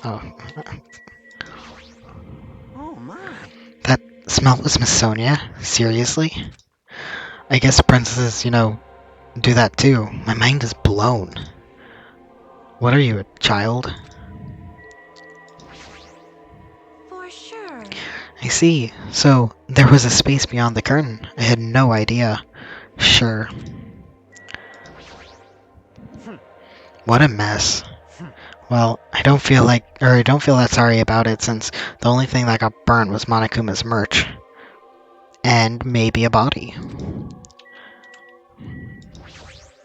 Oh. Oh my. That smell was Miss Sonia? Seriously? I guess princesses, do that too. My mind is blown. What are you, a child? For sure. I see. So, there was a space beyond the curtain. I had no idea. Sure. What a mess. Well, I don't feel that sorry about it since the only thing that got burned was Monokuma's merch. And maybe a body.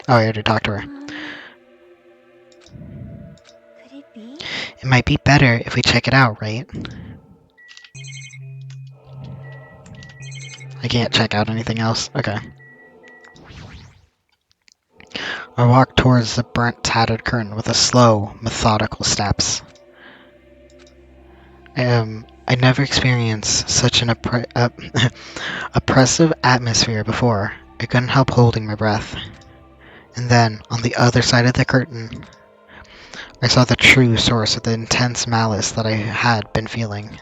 Oh, I already talked to her. Could it be? It might be better if we check it out, right? I can't check out anything else. Okay. I walked towards the burnt, tattered curtain with a slow, methodical steps. I never experienced such an oppressive atmosphere before. I couldn't help holding my breath. And then, on the other side of the curtain, I saw the true source of the intense malice that I had been feeling.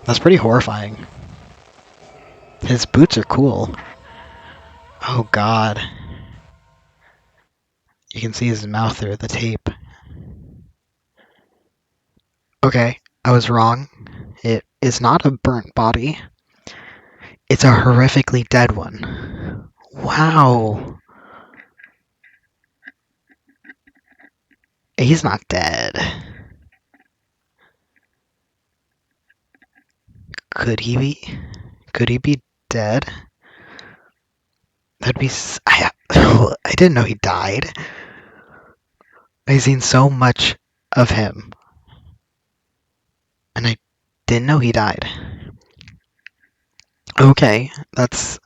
That's pretty horrifying. His boots are cool. Oh god. You can see his mouth through the tape. Okay, I was wrong. It is not a burnt body. It's a horrifically dead one. Wow. He's not dead. Could he be? Could he be dead? That'd be. I didn't know he died. I've seen so much of him. And I didn't know he died. Okay, that's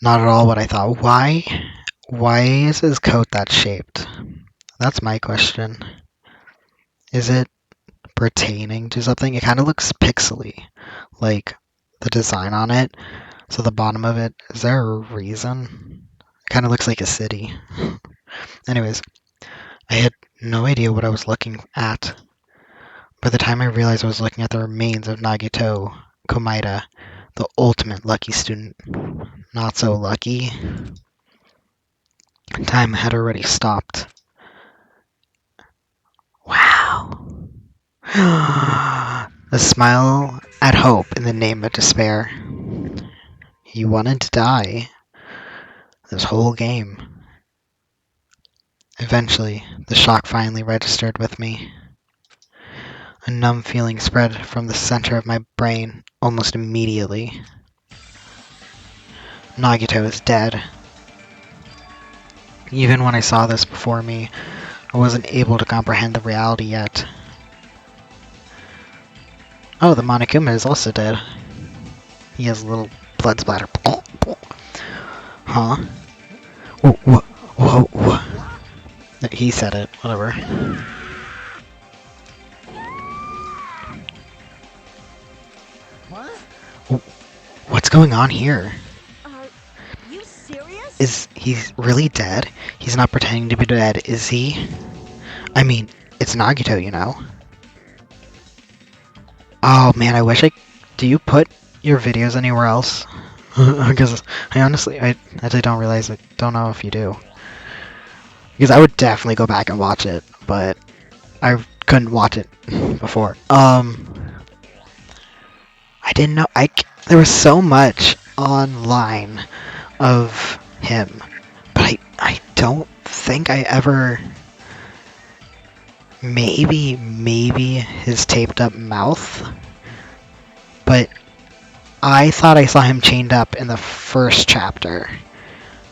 not at all what I thought. Why is his coat that shaped? That's my question. Is it pertaining to something? It kind of looks pixely, like the design on it. So the bottom of it, is there a reason? It kind of looks like a city. Anyways, I had no idea what I was looking at. By the time I realized I was looking at the remains of Nagito Komaeda, the ultimate lucky student. Not so lucky. Time had already stopped. Wow. A smile at hope in the name of despair. You wanted to die. This whole game. Eventually, the shock finally registered with me. A numb feeling spread from the center of my brain almost immediately. Nagito is dead. Even when I saw this before me, I wasn't able to comprehend the reality yet. Oh, the Monokuma is also dead. He has a little blood splatter. Huh? Whoa, whoa, whoa. He said it, whatever. What? What's going on here? Are you serious? Is he really dead? He's not pretending to be dead, is he? I mean, it's Nagito, you know. Oh man, I wish I... Do you put your videos anywhere else? Because I honestly, I don't realize, I don't know if you do. Because I would definitely go back and watch it, but I couldn't watch it before. I didn't know, there was so much online of him, but I don't think I ever... Maybe his taped up mouth, but I thought I saw him chained up in the first chapter.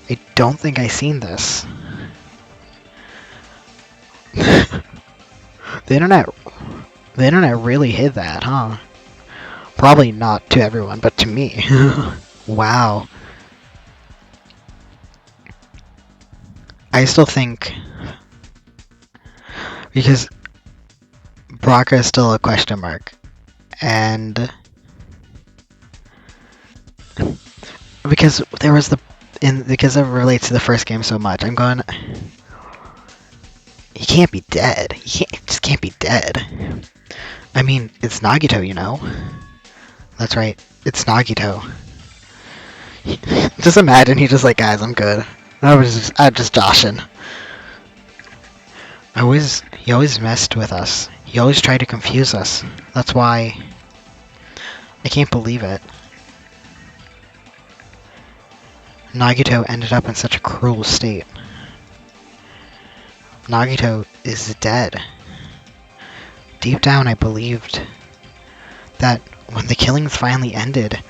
I don't think I seen this. The internet really hid that, huh? Probably not to everyone, but to me. Wow. I still think, because Braca is still a question mark, and because there was because it relates to the first game so much, I'm going, he can't be dead. He just can't be dead. I mean, it's Nagito, you know. That's right, it's Nagito. Just imagine he just like, guys, I'm good. I was just joshing. He always messed with us. He always tried to confuse us. That's why I can't believe it. Nagito ended up in such a cruel state. Nagito is dead. Deep down, I believed that when the killings finally ended,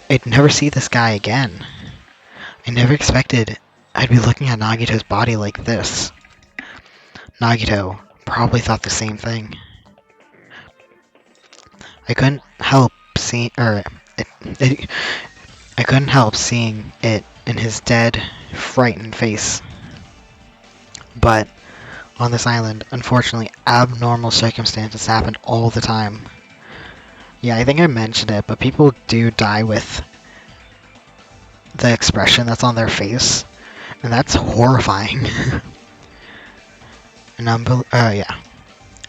I'd never see this guy again. I never expected I'd be looking at Nagito's body like this. Nagito probably thought the same thing. I couldn't help seeing, I couldn't help seeing it in his dead, frightened face. But on this island, unfortunately, abnormal circumstances happened all the time. Yeah, I think I mentioned it, but people do die with the expression that's on their face, and that's horrifying. Yeah.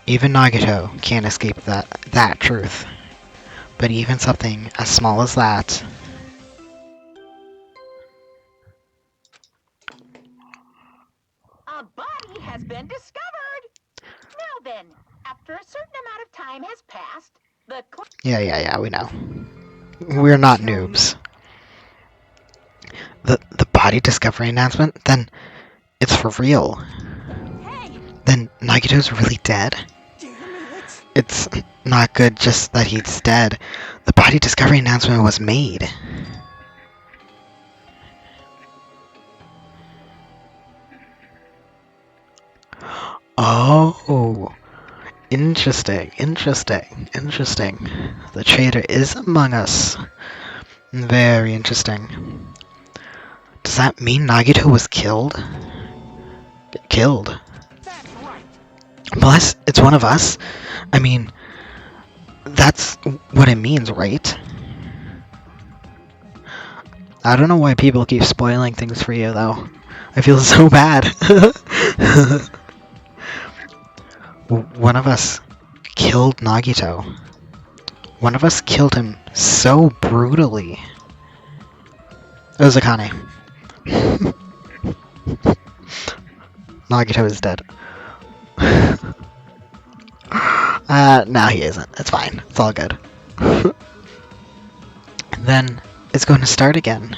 Even Nagito can't escape that truth. But even something as small as that. A body has been discovered. Now then, after a certain amount of time has passed, the Yeah, we know. We're not noobs. The body discovery announcement? Then it's for real. Hey! Then Nagito's really dead? Damn it! It's not good just that he's dead. The body discovery announcement was made. Oh, interesting. The traitor is among us. Very interesting. Does that mean Nagito was killed? Killed? That's right. Plus, it's one of us? I mean, that's what it means, right? I don't know why people keep spoiling things for you, though. I feel so bad. One of us killed Nagito. One of us killed him so brutally. It was Akane. Nagito is dead. No, he isn't. It's fine. It's all good. Then it's going to start again.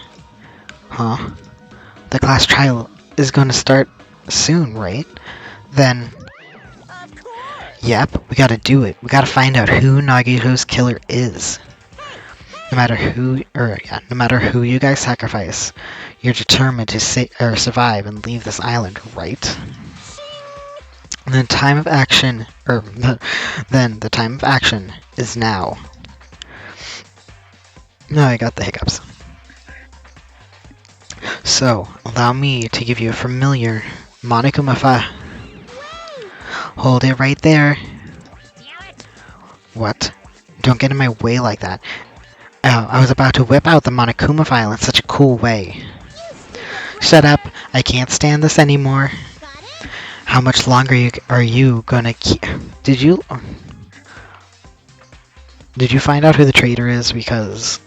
Huh? The class trial is going to start soon, right? Then, Of course! yep, we gotta do it. We gotta find out who Nagito's killer is. No matter who you guys sacrifice, you're determined to survive and leave this island, right? And the time of action, then the time of action is now. No, I got the hiccups. So, allow me to give you a familiar Monokuma Theater. Hold it right there. Damn it! What? Don't get in my way like that. I was about to whip out the Monokuma file in such a cool way. Shut up. I can't stand this anymore. Got it? How much longer are you gonna keep... Did you find out who the traitor is because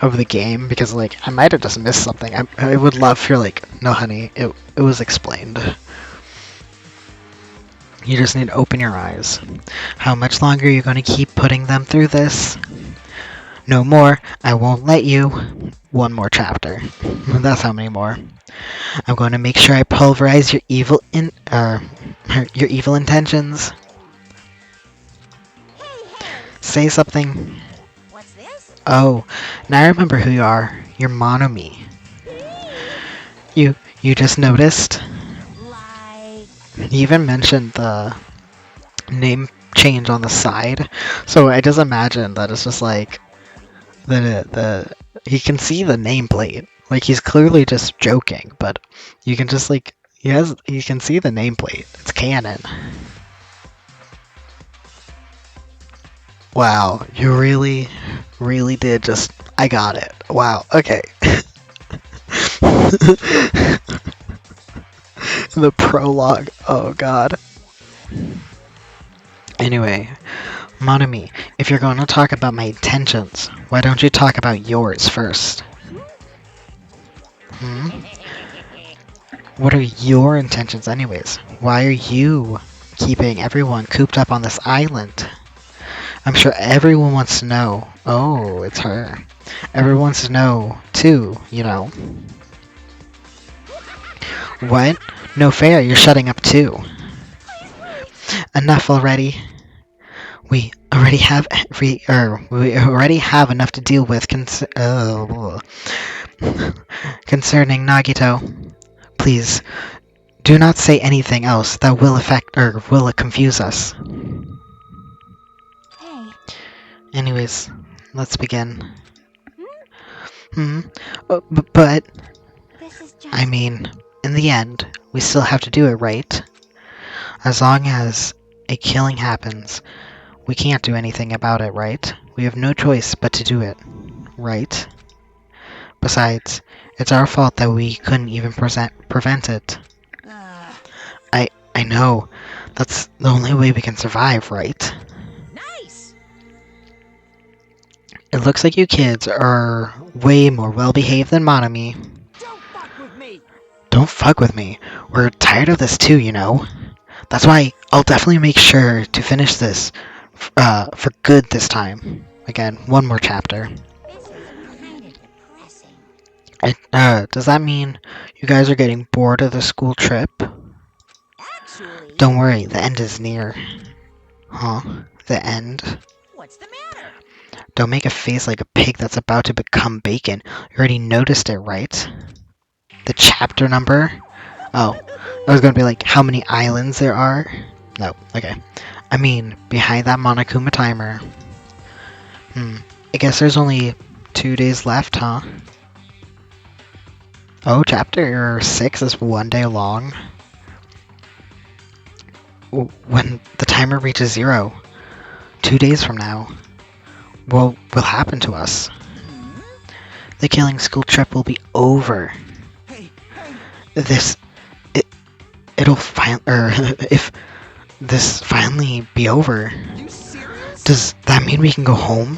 of the game? Because, like, I might have just missed something. I would love for, like, no honey, it was explained. You just need to open your eyes. How much longer are you gonna keep putting them through this? No more. I won't let you. One more chapter. That's how many more. I'm going to make sure I pulverize your evil intentions. Hey! Say something. What's this? Oh, now I remember who you are. You're Monomi. You just noticed? Like... You even mentioned the name change on the side. So I just imagine that it's just like he can see the nameplate. Like, he's clearly just joking, but you can just, like, you can see the nameplate. It's canon. Wow, you really, really did just... I got it. Wow, okay. The prologue. Oh, God. Anyway, Monomi, if you're going to talk about my intentions, why don't you talk about yours first? Hmm? What are your intentions anyways? Why are you keeping everyone cooped up on this island? I'm sure everyone wants to know. Oh, it's her. Everyone wants to know, too, you know. What? No fair, you're shutting up too. Enough already. We already have enough to deal with concerning Nagito. Please, do not say anything else that will affect or will confuse us. Hey. Anyways, let's begin. But This is just... I mean, in the end, we still have to do it, right? As long as a killing happens, we can't do anything about it, right? We have no choice but to do it, right? Besides, it's our fault that we couldn't even prevent it. I know. That's the only way we can survive, right? Nice! It looks like you kids are way more well-behaved than Monami. Don't fuck with me! Don't fuck with me. We're tired of this too, you know? That's why I'll definitely make sure to finish this for good this time. Again, one more chapter. This is kind of depressing. Does that mean you guys are getting bored of the school trip? Actually... Don't worry, the end is near. Huh? The end? What's the matter? Don't make a face like a pig that's about to become bacon. You already noticed it, right? The chapter number? Oh, I was gonna be like, how many islands there are? No, okay. I mean, behind that Monokuma timer. I guess there's only 2 days left, huh? Oh, chapter 6 is 1 day long. When the timer reaches 0, 2 days from now, what will happen to us? The killing school trip will be over. If this finally be over, does that mean we can go home?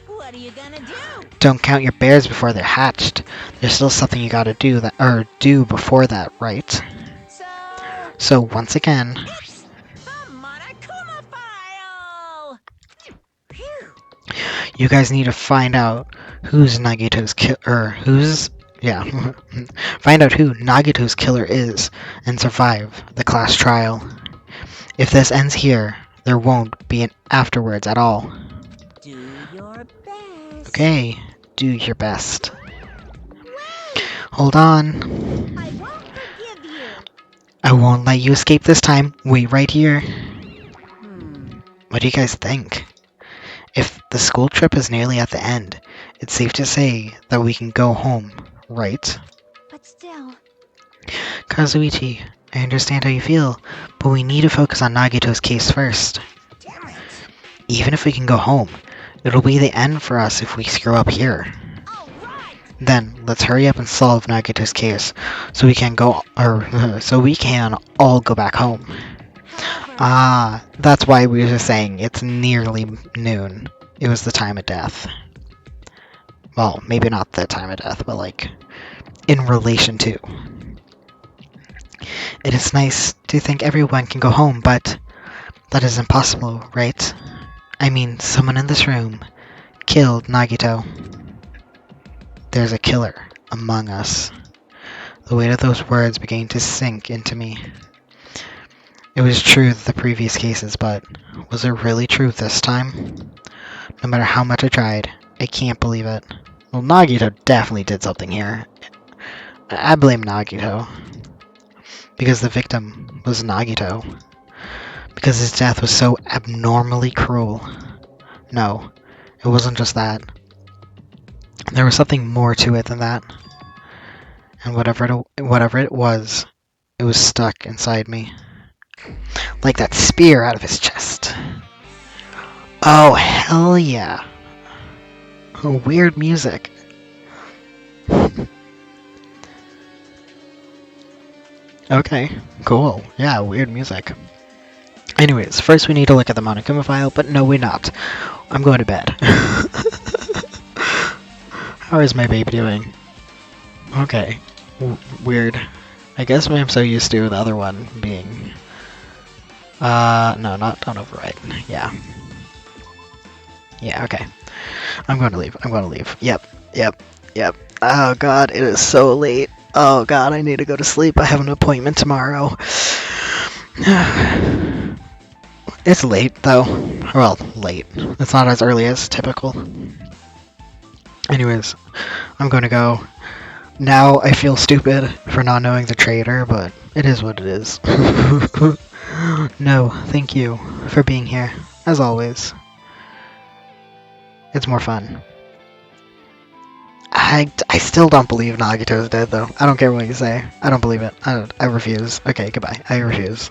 What are you gonna do? Don't count your bears before they're hatched. There's still something you gotta do before that, right? So once again, It's the Monokuma file! Phew. you guys need to find out who's Nagito's find out who Nagito's killer is and survive the class trial. If this ends here, there won't be an afterwards at all. Do your best. Okay, do your best. Hold on. I won't forgive you. I won't let you escape this time. Wait right here. What do you guys think? If the school trip is nearly at the end, it's safe to say that we can go home, right? But still... Kazuichi, I understand how you feel, but we need to focus on Nagito's case first. Damn it. Even if we can go home, it'll be the end for us if we screw up here. All right. Then, let's hurry up and solve Nagito's case, so we can all go back home. Ah, that's why we were saying it's nearly noon. It was the time of death. Well, maybe not the time of death, but like, in relation to. It is nice to think everyone can go home, but that is impossible, right? I mean, someone in this room killed Nagito. There's a killer among us. The weight of those words began to sink into me. It was true the previous cases, but was it really true this time? No matter how much I tried, I can't believe it. Well, Nagito definitely did something here. I blame Nagito. Because the victim was Nagito. Because his death was so abnormally cruel. No, it wasn't just that. There was something more to it than that. And whatever it was stuck inside me. Like that spear out of his chest. Oh, hell yeah. Oh, weird music. Okay, cool. Yeah, weird music. Anyways, first we need to look at the Monokuma file, but no, we're not. I'm going to bed. How is my baby doing? Okay. Weird. I guess I'm so used to the other one being No, not don't overwrite. Yeah. Yeah, okay. I'm going to leave. I'm going to leave. Yep. Yep. Yep. Oh god, it is so late. Oh god, I need to go to sleep. I have an appointment tomorrow. It's late, though. Well, late. It's not as early as typical. Anyways, I'm going to go. Now I feel stupid for not knowing the trader, but it is what it is. No, thank you for being here, as always. It's more fun. I still don't believe Nagito's dead, though. I don't care what you say. I don't believe it. I refuse. Okay, goodbye. I refuse.